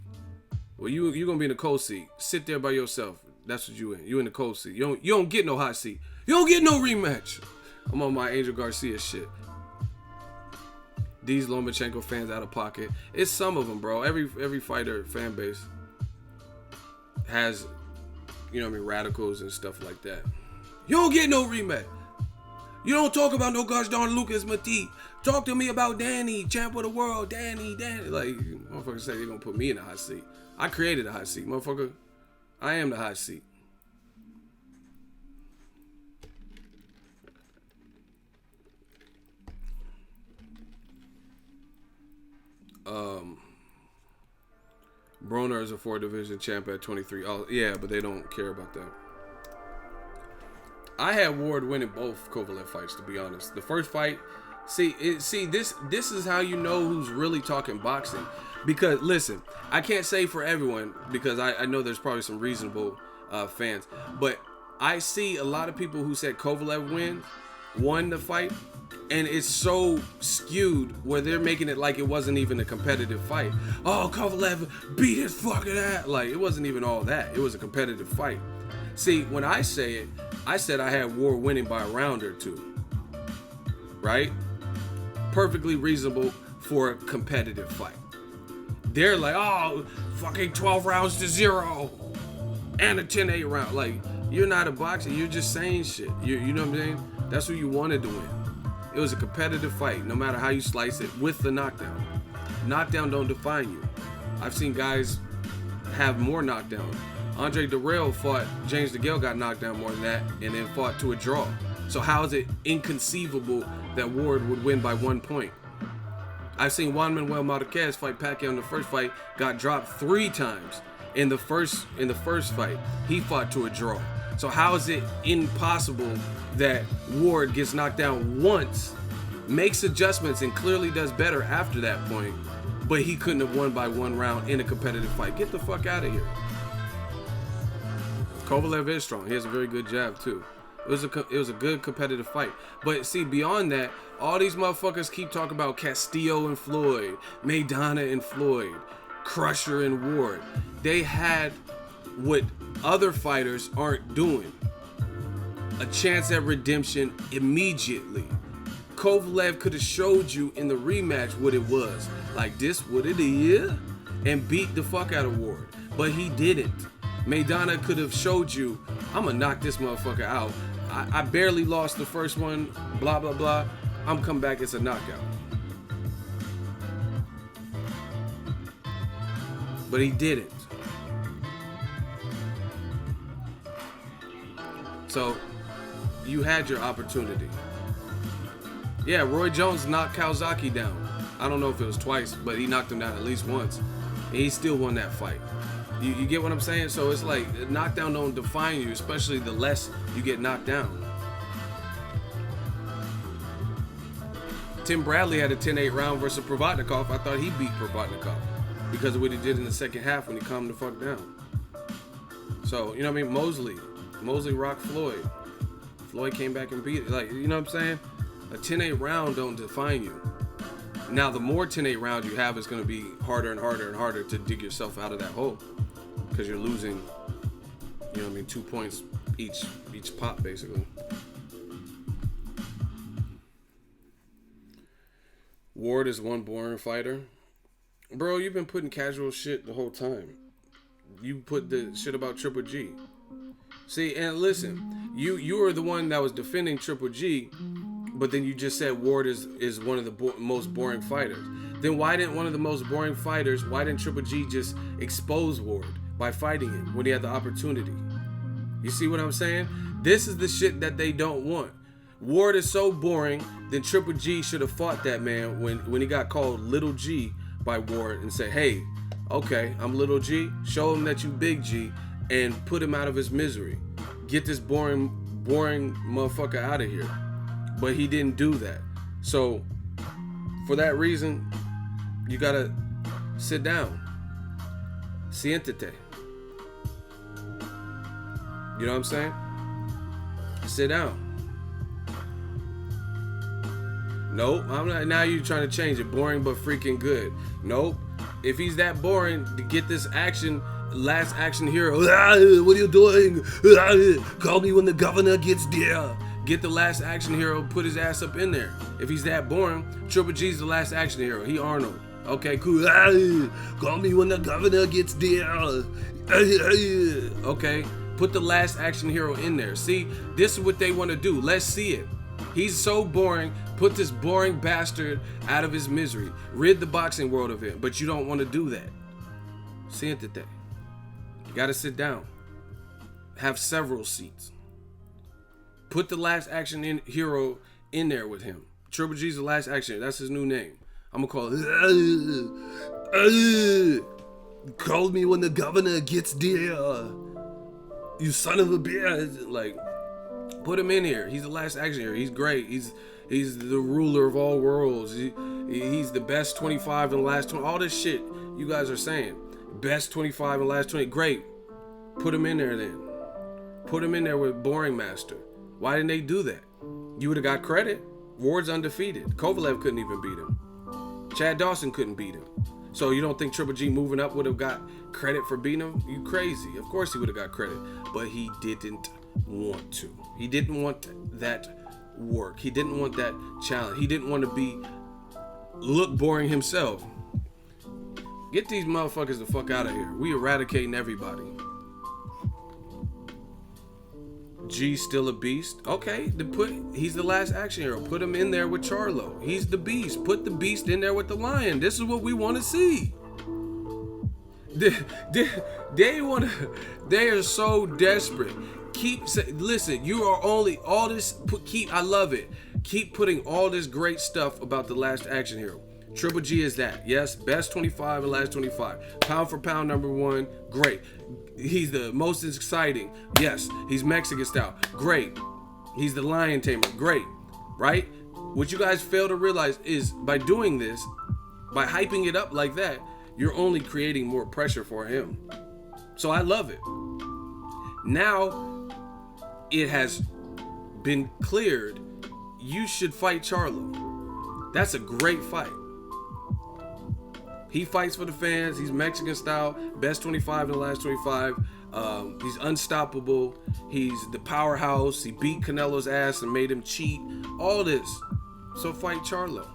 Well, you going to be in the cold seat. Sit there by yourself. That's what you in. You in the cold seat. You don't get no hot seat. You don't get no rematch. I'm on my Angel Garcia shit. These Lomachenko fans out of pocket. It's some of them, bro. Every fighter fan base has, you know what I mean, radicals and stuff like that. You don't get no rematch. You don't talk about no gosh darn Lucas Mati. Talk to me about Danny, champ of the world, Danny. Like, motherfuckers say they're gonna put me in the hot seat. I created a hot seat, motherfucker. I am the hot seat. Broner is a 4-division champ at 23. Oh, yeah, but they don't care about that. I had Ward winning both Kovalev fights, to be honest. The first fight, this is how you know who's really talking boxing. Because, listen, I can't say for everyone, because I know there's probably some reasonable fans, but I see a lot of people who said Kovalev won the fight, and it's so skewed where they're making it like it wasn't even a competitive fight. Oh, Kovalev beat his fucking ass. Like, it wasn't even all that. It was a competitive fight. See, when I say it, I said I had Ward winning by a round or two. Right? perfectly reasonable for a competitive fight. They're like, oh, fucking 12 rounds to 0 and a 10-8 round. Like, you're not a boxer. You're just saying shit. You know what I'm saying? That's what you wanted to win. It was a competitive fight, no matter how you slice it, with the knockdown. Knockdown don't define you. I've seen guys have more knockdown. Andre Dirrell fought James DeGale, got knocked down more than that, and then fought to a draw. So how is it inconceivable that Ward would win by 1 point? I've seen Juan Manuel Marquez fight Pacquiao in the first fight, got dropped 3 times in the first fight. He fought to a draw. So how is it impossible that Ward gets knocked down once, makes adjustments, and clearly does better after that point, but he couldn't have won by 1 round in a competitive fight? Get the fuck out of here. Kovalev is strong. He has a very good jab too. It was a good competitive fight. But see, beyond that, all these motherfuckers keep talking about Castillo and Floyd, Maidana and Floyd, Crusher and Ward. They had what other fighters aren't doing. A chance at redemption immediately. Kovalev could have showed you in the rematch what it was. Like, this what it is, and beat the fuck out of Ward. But he didn't. Maidana could have showed you, I'm gonna knock this motherfucker out. I barely lost the first one, blah, blah, blah. I'm come back, it's a knockout. But he didn't. So, you had your opportunity. Yeah, Roy Jones knocked Kawasaki down. I don't know if it was twice, but he knocked him down at least once. And he still won that fight. You get what I'm saying? So it's like, knockdown don't define you, especially the less you get knocked down. Tim Bradley had a 10-8 round versus Provodnikov. I thought he beat Provodnikov because of what he did in the second half when he calmed the fuck down. So, you know what I mean? Mosley rocked Floyd. Floyd came back and beat it. Like, you know what I'm saying? A 10-8 round don't define you. Now, the more 10-8 rounds you have, it's going to be harder and harder and harder to dig yourself out of that hole because you're losing, you know what I mean, 2 points each pop, basically. Ward is one boring fighter. Bro, you've been putting casual shit the whole time. You put the shit about Triple G. See, and listen, you were the one that was defending Triple G, but then you just said Ward is one of the most boring fighters. Then why didn't one of the most boring fighters, why didn't Triple G just expose Ward by fighting him when he had the opportunity? You see what I'm saying? This is the shit that they don't want. Ward is so boring, then Triple G should have fought that man when he got called Little G by Ward and said, hey, okay, I'm Little G, show him that you Big G, and put him out of his misery. Get this boring motherfucker out of here. But he didn't do that. So, for that reason, you gotta sit down. Siéntate. You know what I'm saying? Sit down. Nope, I'm not. Now you're trying to change it. Boring but freaking good. Nope. If he's that boring, to get this action, last action hero. What are you doing? Call me when the governor gets there. Get the last action hero, put his ass up in there. If he's that boring, Triple G's the last action hero. He Arnold. Okay, cool. Call me when the governor gets there. Okay, put the last action hero in there. See, this is what they want to do. Let's see it. He's so boring. Put this boring bastard out of his misery. Rid the boxing world of him. But you don't want to do that. Siéntate. You got to sit down. Have several seats. Put the last action hero in there with him. Triple G's the last action. That's his new name. I'm going to call it. Call me when the governor gets there. You son of a bitch. Like, put him in here. He's the last action hero. He's great. He's the ruler of all worlds. He's the best 25 in the last 20. All this shit you guys are saying. Best 25 in the last 20. Great. Put him in there then. Put him in there with Boring Master. Why didn't they do that? You would have got credit. Ward's undefeated. Kovalev couldn't even beat him. Chad Dawson couldn't beat him. So you don't think Triple G moving up would have got credit for beating him? You crazy. Of course he would have got credit. But he didn't want to. He didn't want that work. He didn't want that challenge. He didn't want to be look boring himself. Get these motherfuckers the fuck out of here. We eradicating everybody. G's still a beast. Okay, he's the last action hero. Put him in there with Charlo. He's the beast. Put the beast in there with the lion. This is what we want to see. They are so desperate. Listen, you are only all this. I love it. Keep putting all this great stuff about the last action hero. Triple G is that. Yes, best 25 and last 25. Pound for pound, number one. Great. He's the most exciting. Yes, he's Mexican style. Great. He's the lion tamer. Great. Right? What you guys fail to realize is by doing this, by hyping it up like that, you're only creating more pressure for him. So I love it. Now it has been cleared. You should fight Charlo. That's a great fight. He fights for the fans. He's Mexican style. Best 25 in the last 25. He's unstoppable. He's the powerhouse. He beat Canelo's ass and made him cheat. All this. So fight Charlo.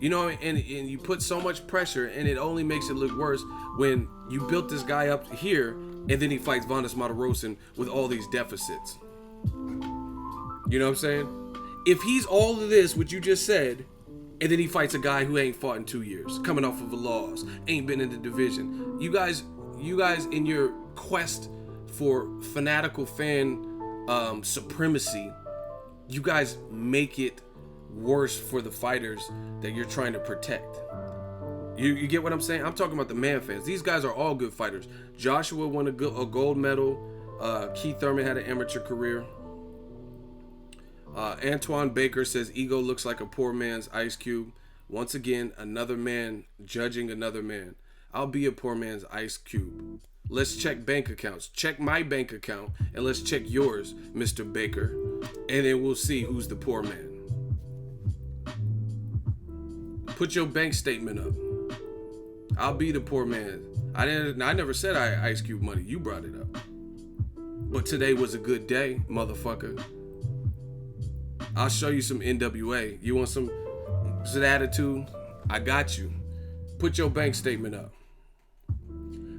You know, and you put so much pressure, and it only makes it look worse when you built this guy up here, and then he fights Vanes Martirosyan with all these deficits. You know what I'm saying? If he's all of this, what you just said, and then he fights a guy who ain't fought in 2 years, coming off of a loss, ain't been in the division. You guys in your quest for fanatical fan supremacy, you guys make it worse for the fighters that you're trying to protect. You get what I'm saying? I'm talking about the man fans. These guys are all good fighters. Joshua won a gold medal. Keith Thurman had an amateur career. Antoine Baker says Ego looks like a poor man's Ice Cube. Once again, another man judging another man. I'll be a poor man's Ice Cube. Let's check bank accounts. Check my bank account and let's check yours, Mr. Baker. And then we'll see who's the poor man. Put your bank statement up. I'll be the poor man. I never said I Ice Cube money. You brought it up. But today was a good day, motherfucker. I'll show you some NWA. You want some attitude? I got you. Put your bank statement up.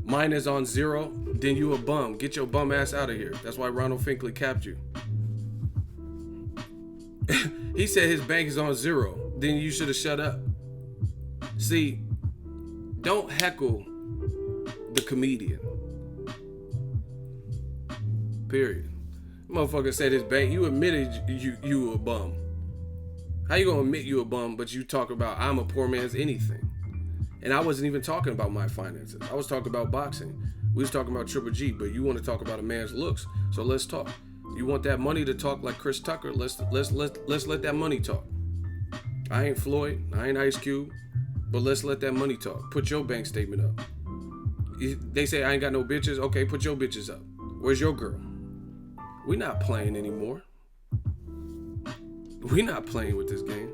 Mine is on 0, then you a bum. Get your bum ass out of here. That's why Ronald Finkley capped you. He said his bank is on 0. Then you should have shut up. See, don't heckle the comedian. Period. Motherfucker said his bank. You admitted you a bum. How you gonna admit you a bum, but you talk about I'm a poor man's anything? And I wasn't even talking about my finances. I was talking about boxing. We was talking about Triple G, but you want to talk about a man's looks. So let's talk. You want that money to talk like Chris Tucker? Let's let that money talk. I ain't Floyd. I ain't Ice Cube. But let's let that money talk. Put your bank statement up. They say I ain't got no bitches. Okay, put your bitches up. Where's your girl? We not playing anymore. We not playing with this game.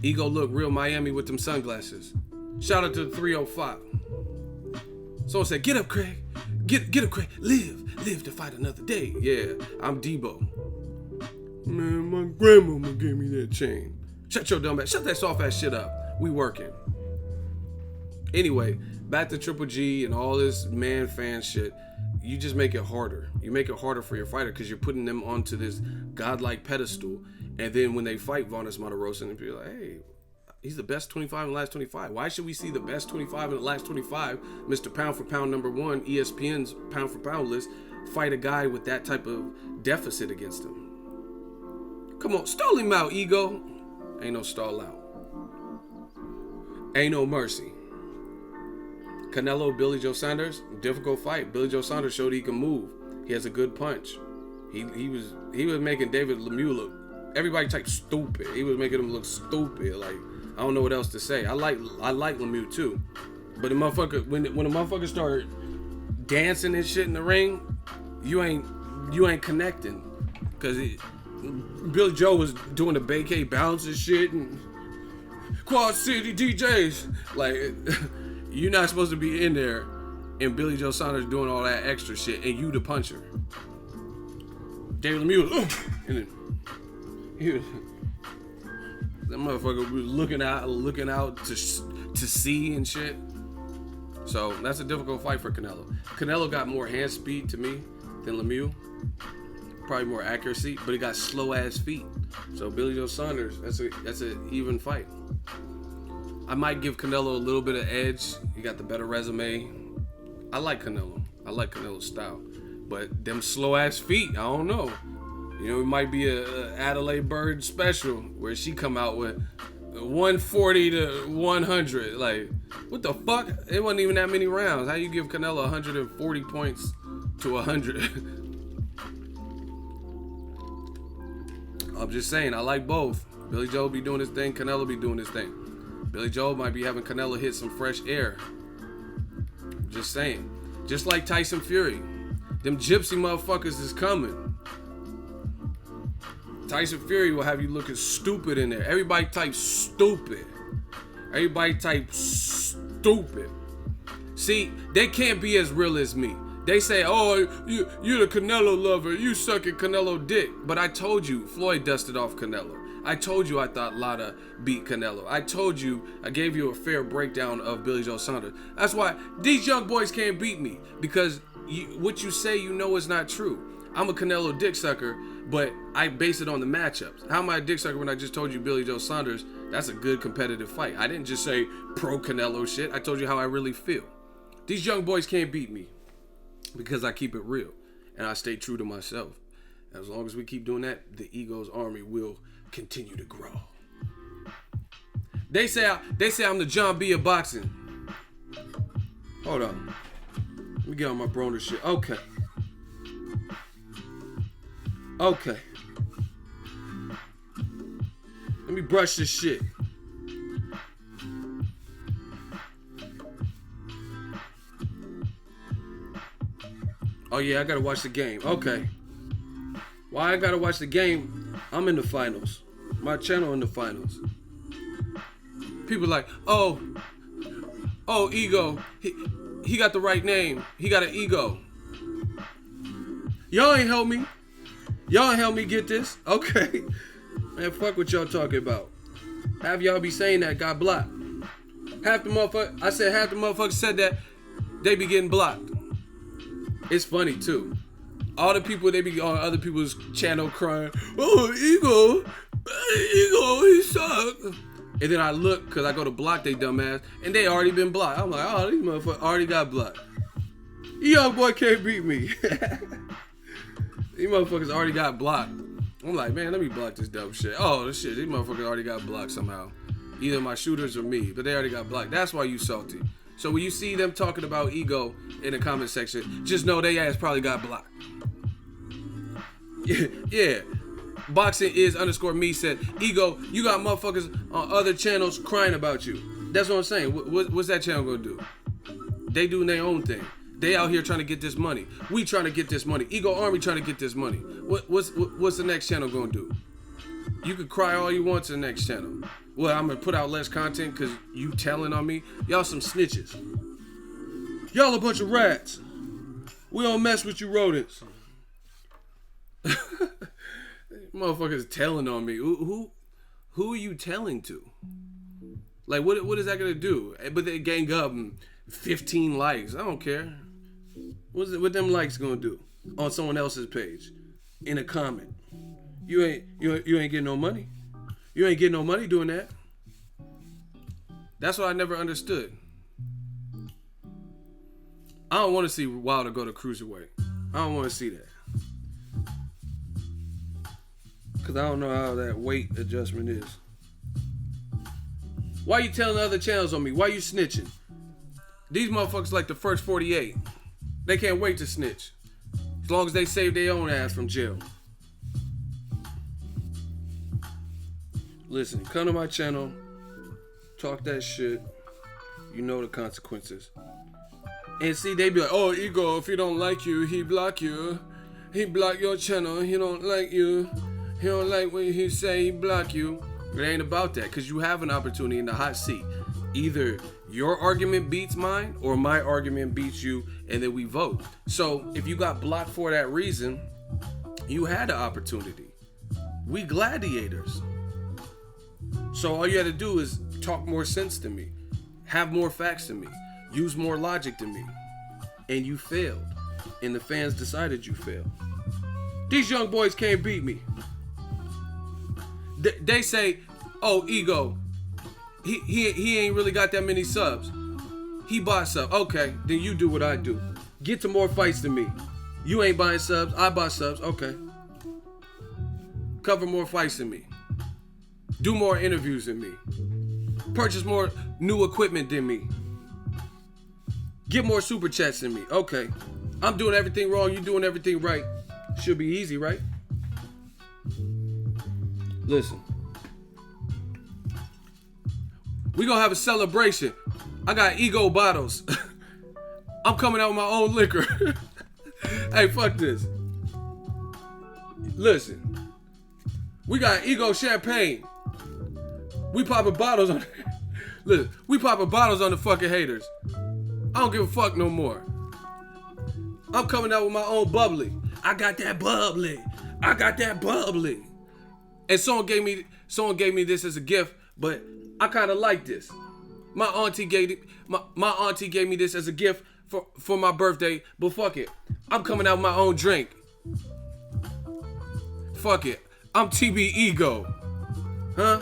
Ego look real Miami with them sunglasses. Shout out to the 305. Someone said, get up, Craig. Get up, Craig. Live to fight another day. Yeah, I'm Debo. Man, my grandmama gave me that chain. Shut your dumb ass. Shut that soft ass shit up. We working. Anyway, back to Triple G and all this man fan shit. You just make it harder. You make it harder for your fighter because you're putting them onto this godlike pedestal. And then when they fight Vanes Martirosyan, and be like, hey, he's the best 25 in the last 25. Why should we see the best 25 in the last 25, Mr. Pound for Pound number one, ESPN's Pound for Pound list, fight a guy with that type of deficit against him? Come on, stall him out, Ego. Ain't no stall out. Ain't no mercy. Canelo, Billy Joe Saunders, difficult fight. Billy Joe Saunders showed he can move. He has a good punch. He was making David Lemieux look. Everybody typed stupid. He was making him look stupid. Like, I don't know what else to say. I like Lemieux too, but the motherfucker when the motherfucker started dancing and shit in the ring, you ain't connecting, cause Billy Joe was doing the Bay-K bounce and shit and Quad City DJs. Like, you're not supposed to be in there, and Billy Joe Saunders doing all that extra shit, and you the puncher. David Lemieux was, and then That motherfucker was looking out to see and shit. So that's a difficult fight for Canelo. Canelo got more hand speed to me than Lemieux. Probably more accuracy, but he got slow ass feet. So Billy Joe Saunders, that's an even fight. I might give Canelo a little bit of edge. He got the better resume. I like Canelo. I like Canelo's style. But them slow ass feet, I don't know. You know, it might be a Adelaide Bird special where she come out with 140 to 100. Like, what the fuck? It wasn't even that many rounds. How you give Canelo 140 points to 100? I'm just saying, I like both. Billy Joe be doing his thing, Canelo be doing his thing. Billy Joe might be having Canelo hit some fresh air. Just saying. Just like Tyson Fury. Them gypsy motherfuckers is coming. Tyson Fury will have you looking stupid in there. Everybody type stupid. Everybody type stupid. See, they can't be as real as me. They say, oh, you're the Canelo lover. You sucking Canelo dick. But I told you, Floyd dusted off Canelo. I told you I thought Lara beat Canelo. I told you, I gave you a fair breakdown of Billy Joe Saunders. That's why these young boys can't beat me. Because what you say you know is not true. I'm a Canelo dick sucker, but I base it on the matchups. How am I a dick sucker when I just told you Billy Joe Saunders, that's a good competitive fight? I didn't just say pro Canelo shit. I told you how I really feel. These young boys can't beat me because I keep it real and I stay true to myself. As long as we keep doing that, the Ego's army will continue to grow. They say I'm the John B of boxing. Hold on. Let me get on my Broner shit. Okay. Let me brush this shit. Oh yeah, I gotta watch the game. Okay. Why I gotta watch the game? I'm in the finals. My channel in the finals. People like, oh, Ego. He got the right name. He got an ego. Y'all ain't help me. Y'all help me get this? Okay. Man, fuck what y'all talking about. Half y'all be saying that got blocked. Half the motherfuckers said that they be getting blocked. It's funny too. All the people, they be on other people's channel crying, oh, Ego, he suck. And then I look, because I go to block they dumbass, and they already been blocked. I'm like, oh, these motherfuckers already got blocked. Young boy can't beat me. These motherfuckers already got blocked. I'm like, man, let me block this dumb shit. Oh, this shit, these motherfuckers already got blocked somehow. Either my shooters or me, but they already got blocked. That's why you salty. So when you see them talking about Ego in the comment section, just know they ass probably got blocked. Yeah. Boxing is _me said, Ego, you got motherfuckers on other channels crying about you. That's what I'm saying. What's that channel gonna do? They doing their own thing. They out here trying to get this money. We trying to get this money. Ego Army trying to get this money. What's the next channel gonna do? You could cry all you want to the next channel. Well, I'm gonna put out less content because you telling on me. Y'all some snitches. Y'all a bunch of rats. We don't mess with you rodents. Motherfuckers telling on me. Who are you telling to? Like, what is that gonna do? But they gang up and 15 likes. I don't care. What them likes gonna do on someone else's page in a comment? You ain't getting no money. You ain't getting no money doing that. That's what I never understood. I don't want to see Wilder go to cruiserweight. I don't want to see that. Because I don't know how that weight adjustment is. Why you telling other channels on me? Why you snitching? These motherfuckers like the first 48. They can't wait to snitch. As long as they save their own ass from jail. Listen, come to my channel. Talk that shit. You know the consequences. And see, they be like, oh, Ego, if he don't like you, he block you. He block your channel. He don't like you. He don't like what he say, he block you. It ain't about that, because you have an opportunity in the hot seat. Either your argument beats mine or my argument beats you, and then we vote. So if you got blocked for that reason, you had an opportunity. We gladiators. So all you had to do is talk more sense to me, have more facts to me, use more logic to me. And you failed. And the fans decided you failed. These young boys can't beat me. They say, oh, Ego, he ain't really got that many subs. He bought subs. Okay, then you do what I do. Get to more fights than me. You ain't buying subs, I buy subs. Okay. Cover more fights than me. Do more interviews than me. Purchase more new equipment than me. Get more super chats than me. Okay. I'm doing everything wrong, you doing everything right. Should be easy, right? Listen. We gonna have a celebration. I got Ego bottles. I'm coming out with my own liquor. Hey, fuck this. Listen. We got Ego champagne. We popping bottles on Listen, we popping bottles on the fucking haters. I don't give a fuck no more. I'm coming out with my own bubbly. I got that bubbly. I got that bubbly. And someone gave me this as a gift, but I kind of like this. My auntie gave me this as a gift for my birthday, but fuck it. I'm coming out with my own drink. Fuck it. I'm TB Ego. Huh?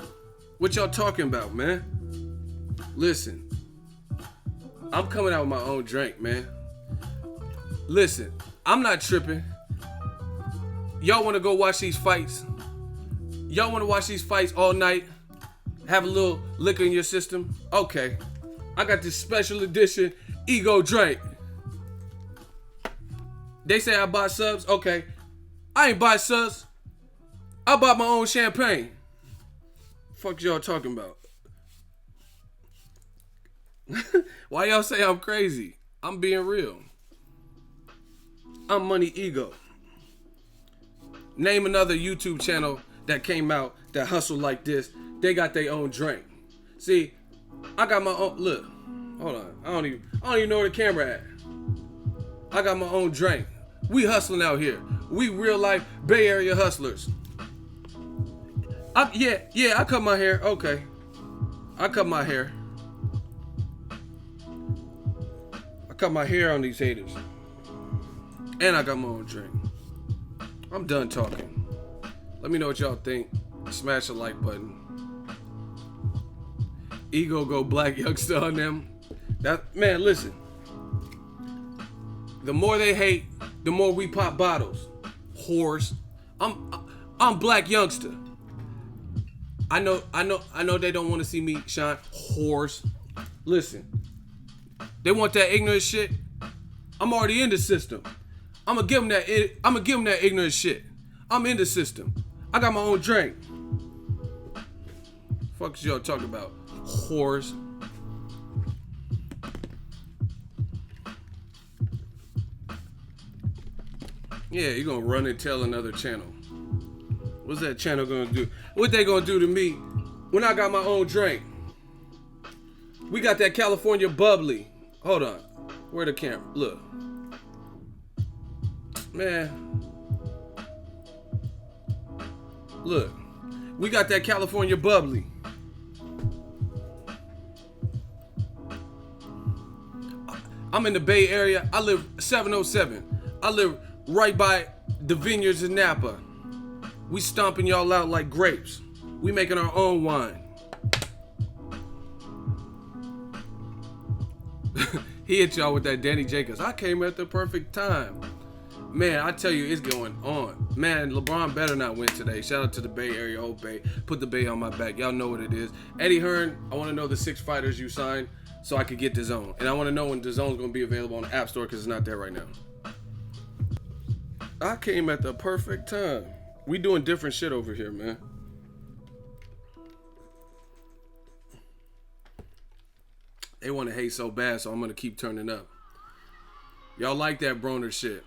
What y'all talking about, man? Listen. I'm coming out with my own drink, man. Listen, I'm not tripping. Y'all want to go watch these fights? Y'all want to watch these fights all night? Have a little liquor in your system? Okay. I got this special edition Ego drink. They say I buy subs? Okay. I ain't buy subs. I bought my own champagne. Fuck y'all talking about? Why y'all say I'm crazy? I'm being real. I'm Money Ego. Name another YouTube channel that came out that hustle like this. They got their own drink. See, I got my own. Look, hold on. I don't even know where the camera at. I got my own drink. We hustling out here. We real life Bay Area hustlers. I cut my hair. Okay, I cut my hair. I cut my hair on these haters. And I got my own drink. I'm done talking. Let me know what y'all think. Smash the like button. Ego go black youngster on them. Man, listen. The more they hate, the more we pop bottles. Whores. I'm black youngster. I know they don't want to see me shine. Whores. Listen. They want that ignorant shit. I'm already in the system. I'm gonna give them that ignorant shit. I'm in the system. I got my own drink. Fuck y'all talking about, whores. Yeah, you gonna run and tell another channel. What's that channel gonna do? What they gonna do to me when I got my own drink? We got that California bubbly. Hold on. Where the camera? Look. Man. Look. We got that California bubbly. I'm in the Bay Area. I live 707. I live right by the vineyards in Napa. We stomping y'all out like grapes. We making our own wine. He hit y'all with that Danny Jacobs. I came at the perfect time. Man, I tell you, it's going on. Man, LeBron better not win today. Shout out to the Bay Area, Old Bay. Put the Bay on my back. Y'all know what it is. Eddie Hearn, I want to know the 6 fighters you signed so I could get DAZN. And I want to know when DAZN's going to be available on the App Store because it's not there right now. I came at the perfect time. We doing different shit over here, man. They want to hate so bad, so I'm going to keep turning up. Y'all like that Broner shit.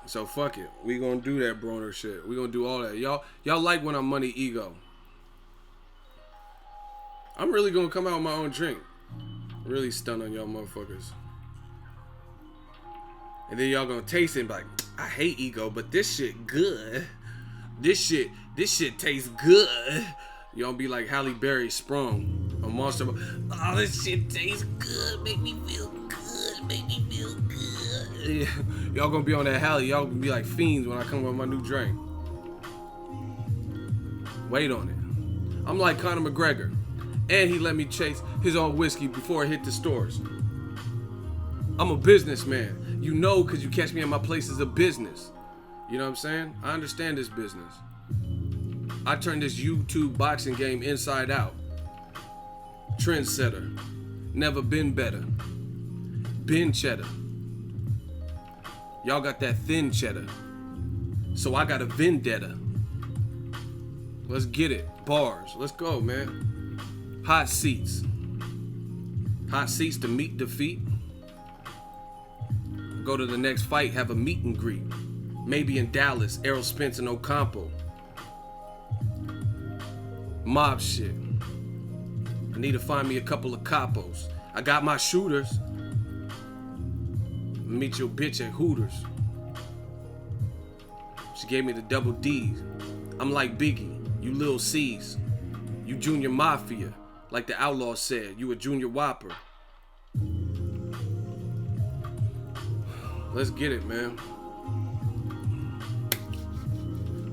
So fuck it. We going to do that Broner shit. We going to do all that. Y'all like when I'm Money Ego. I'm really going to come out with my own drink. Really stun on y'all motherfuckers. And then y'all going to taste it and be like, I hate Ego, but this shit good. This shit tastes good. You don't be like Halle Berry sprung on Monster. Oh, this shit tastes good. Make me feel good. Make me feel good. Yeah. Y'all gonna be on that Halle. Y'all gonna be like fiends when I come with my new drink. Wait on it. I'm like Conor McGregor. And he let me chase his own whiskey before it hit the stores. I'm a businessman. You know, because you catch me in my places of business. You know what I'm saying? I understand this business. I turned this YouTube boxing game inside out. Trendsetter. Never been better. Been cheddar. Y'all got that thin cheddar. So I got a vendetta. Let's get it. Bars. Let's go, man. Hot seats. Hot seats to meet defeat. Go to the next fight, have a meet and greet. Maybe in Dallas, Errol Spence and Ocampo. Mob shit. I need to find me a couple of capos. I got my shooters. Meet your bitch at Hooters. She gave me the double D's. I'm like Biggie, you Lil C's. You Junior Mafia, like the Outlaw said, you a Junior Whopper. Let's get it, man.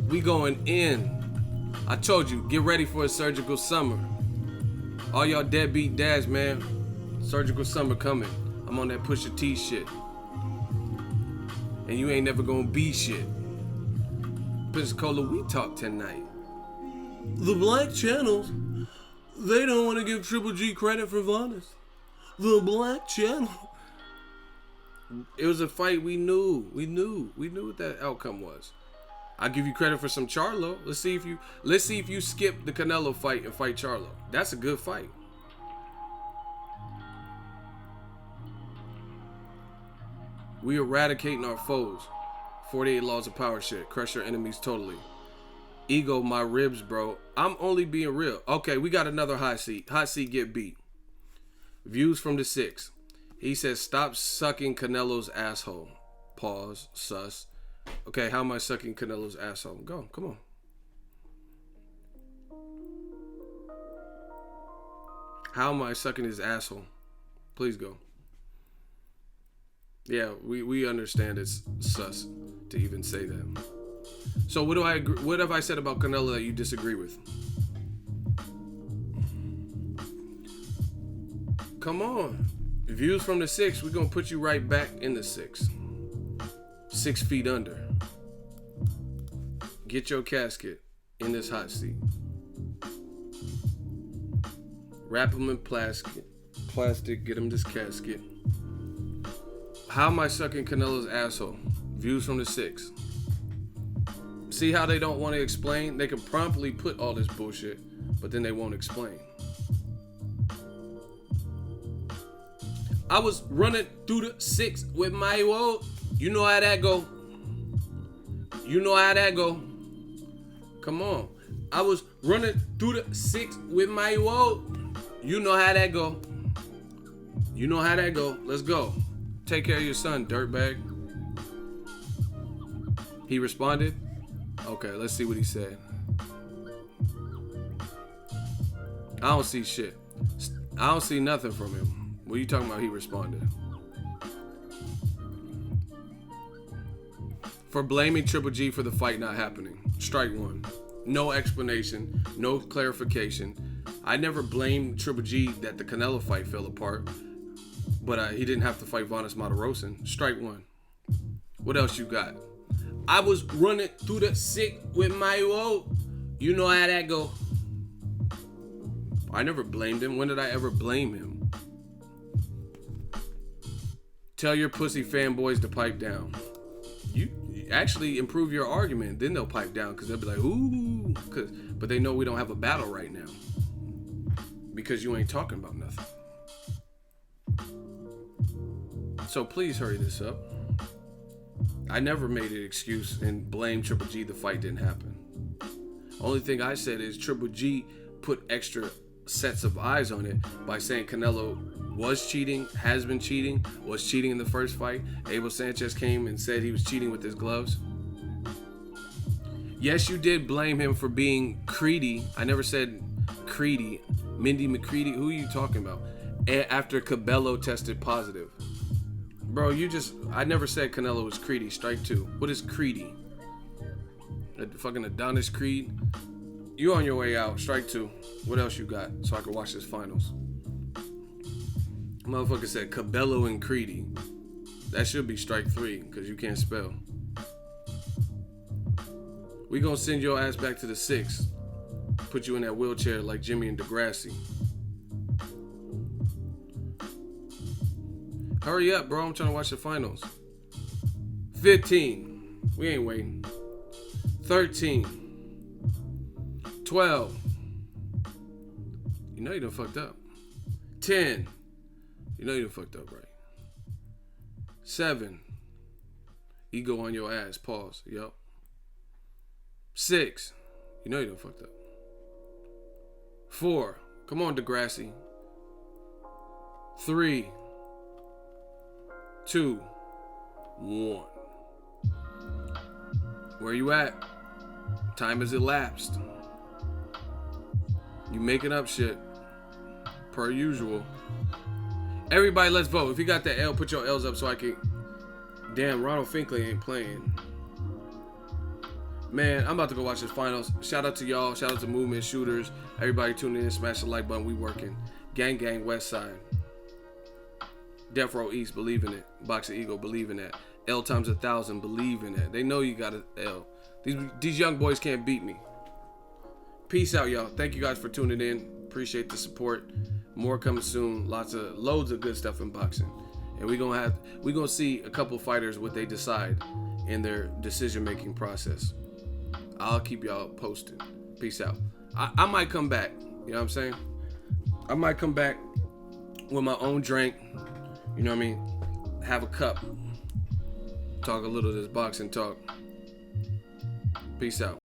We going in. I told you, get ready for a surgical summer. All y'all deadbeat dads, man. Surgical summer coming. I'm on that Pusha T shit. And you ain't never gonna be shit. Pensacola, we talk tonight. The black channels, they don't want to give Triple G credit for Vanas. The black channel. It was a fight we knew. We knew what that outcome was. I give you credit for some Charlo. Let's see if you skip the Canelo fight and fight Charlo. That's a good fight. We eradicating our foes. 48 laws of power shit. Crush your enemies totally. Ego my ribs, bro. I'm only being real. Okay, we got another hot seat. Hot seat get beat. Views from the 6. He says, stop sucking Canelo's asshole. Pause. Sus. Okay, how am I sucking Canelo's asshole? Go, come on. How am I sucking his asshole? Please go. Yeah, we understand it's sus to even say that. So what have I said about Canelo that you disagree with? Come on. Views from the 6, we're gonna put you right back in the 6. 6 feet under. Get your casket in this hot seat. Wrap him in plastic, get him this casket. How am I sucking Canelo's asshole? Views from the 6. See how they don't want to explain? They can promptly put all this bullshit, but then they won't explain. I was running through the 6 with my woe. You know how that go. You know how that go. Come on. I was running through the 6 with my woe. You know how that go. You know how that go. Let's go. Take care of your son, dirtbag. He responded. Okay, let's see what he said. I don't see shit. I don't see nothing from him. What are you talking about? He responded. For blaming Triple G for the fight not happening. Strike 1. No explanation. No clarification. I never blamed Triple G that the Canelo fight fell apart. But he didn't have to fight Vanas Matarosin. Strike 1. What else you got? I was running through the 6 with my woe. You know how that go. I never blamed him. When did I ever blame him? Tell your pussy fanboys to pipe down. You actually improve your argument. Then they'll pipe down because they'll be like, ooh. But they know we don't have a battle right now. Because you ain't talking about nothing. So please hurry this up. I never made an excuse and blamed Triple G the fight didn't happen. Only thing I said is Triple G put extra sets of eyes on it by saying Canelo was cheating, has been cheating, was cheating in the first fight. Abel Sanchez came and said he was cheating with his gloves. Yes, you did blame him for being Creedy. I never said Creedy. Mindy McCready. Who are you talking about? After Cabello tested positive. Bro, I never said Canelo was Creedy. Strike 2. What is Creedy? Fucking Adonis Creed? You on your way out. Strike 2. What else you got so I can watch this finals? Motherfucker said Cabello and Creedy. That should be strike 3 because you can't spell. We gonna send your ass back to the 6. Put you in that wheelchair like Jimmy and Degrassi. Hurry up, bro. I'm trying to watch the finals. 15. We ain't waiting. 13. 12. You know you done fucked up. 10. You know you done fucked up, right? 7. Ego on your ass. Pause. Yup. 6. You know you done fucked up. 4. Come on, Degrassi. 3. 2. 1. Where you at? Time has elapsed. You making up shit. Per usual. Everybody, let's vote. If you got that L, put your L's up so I can... Damn, Ronald Finkley ain't playing. Man, I'm about to go watch the finals. Shout out to y'all. Shout out to Movement Shooters. Everybody tuning in. Smash the like button. We working. Gang Gang West Side. Death Row East. Believe in it. Boxingego. Believe in that. L times 1,000. Believe in that. They know you got an L. These young boys can't beat me. Peace out, y'all. Thank you guys for tuning in. Appreciate the support. More coming soon. Loads of good stuff in boxing. And we're gonna see a couple fighters what they decide in their decision-making process. I'll keep y'all posted. Peace out. I might come back. You know what I'm saying? I might come back with my own drink. You know what I mean? Have a cup. Talk a little of this boxing talk. Peace out.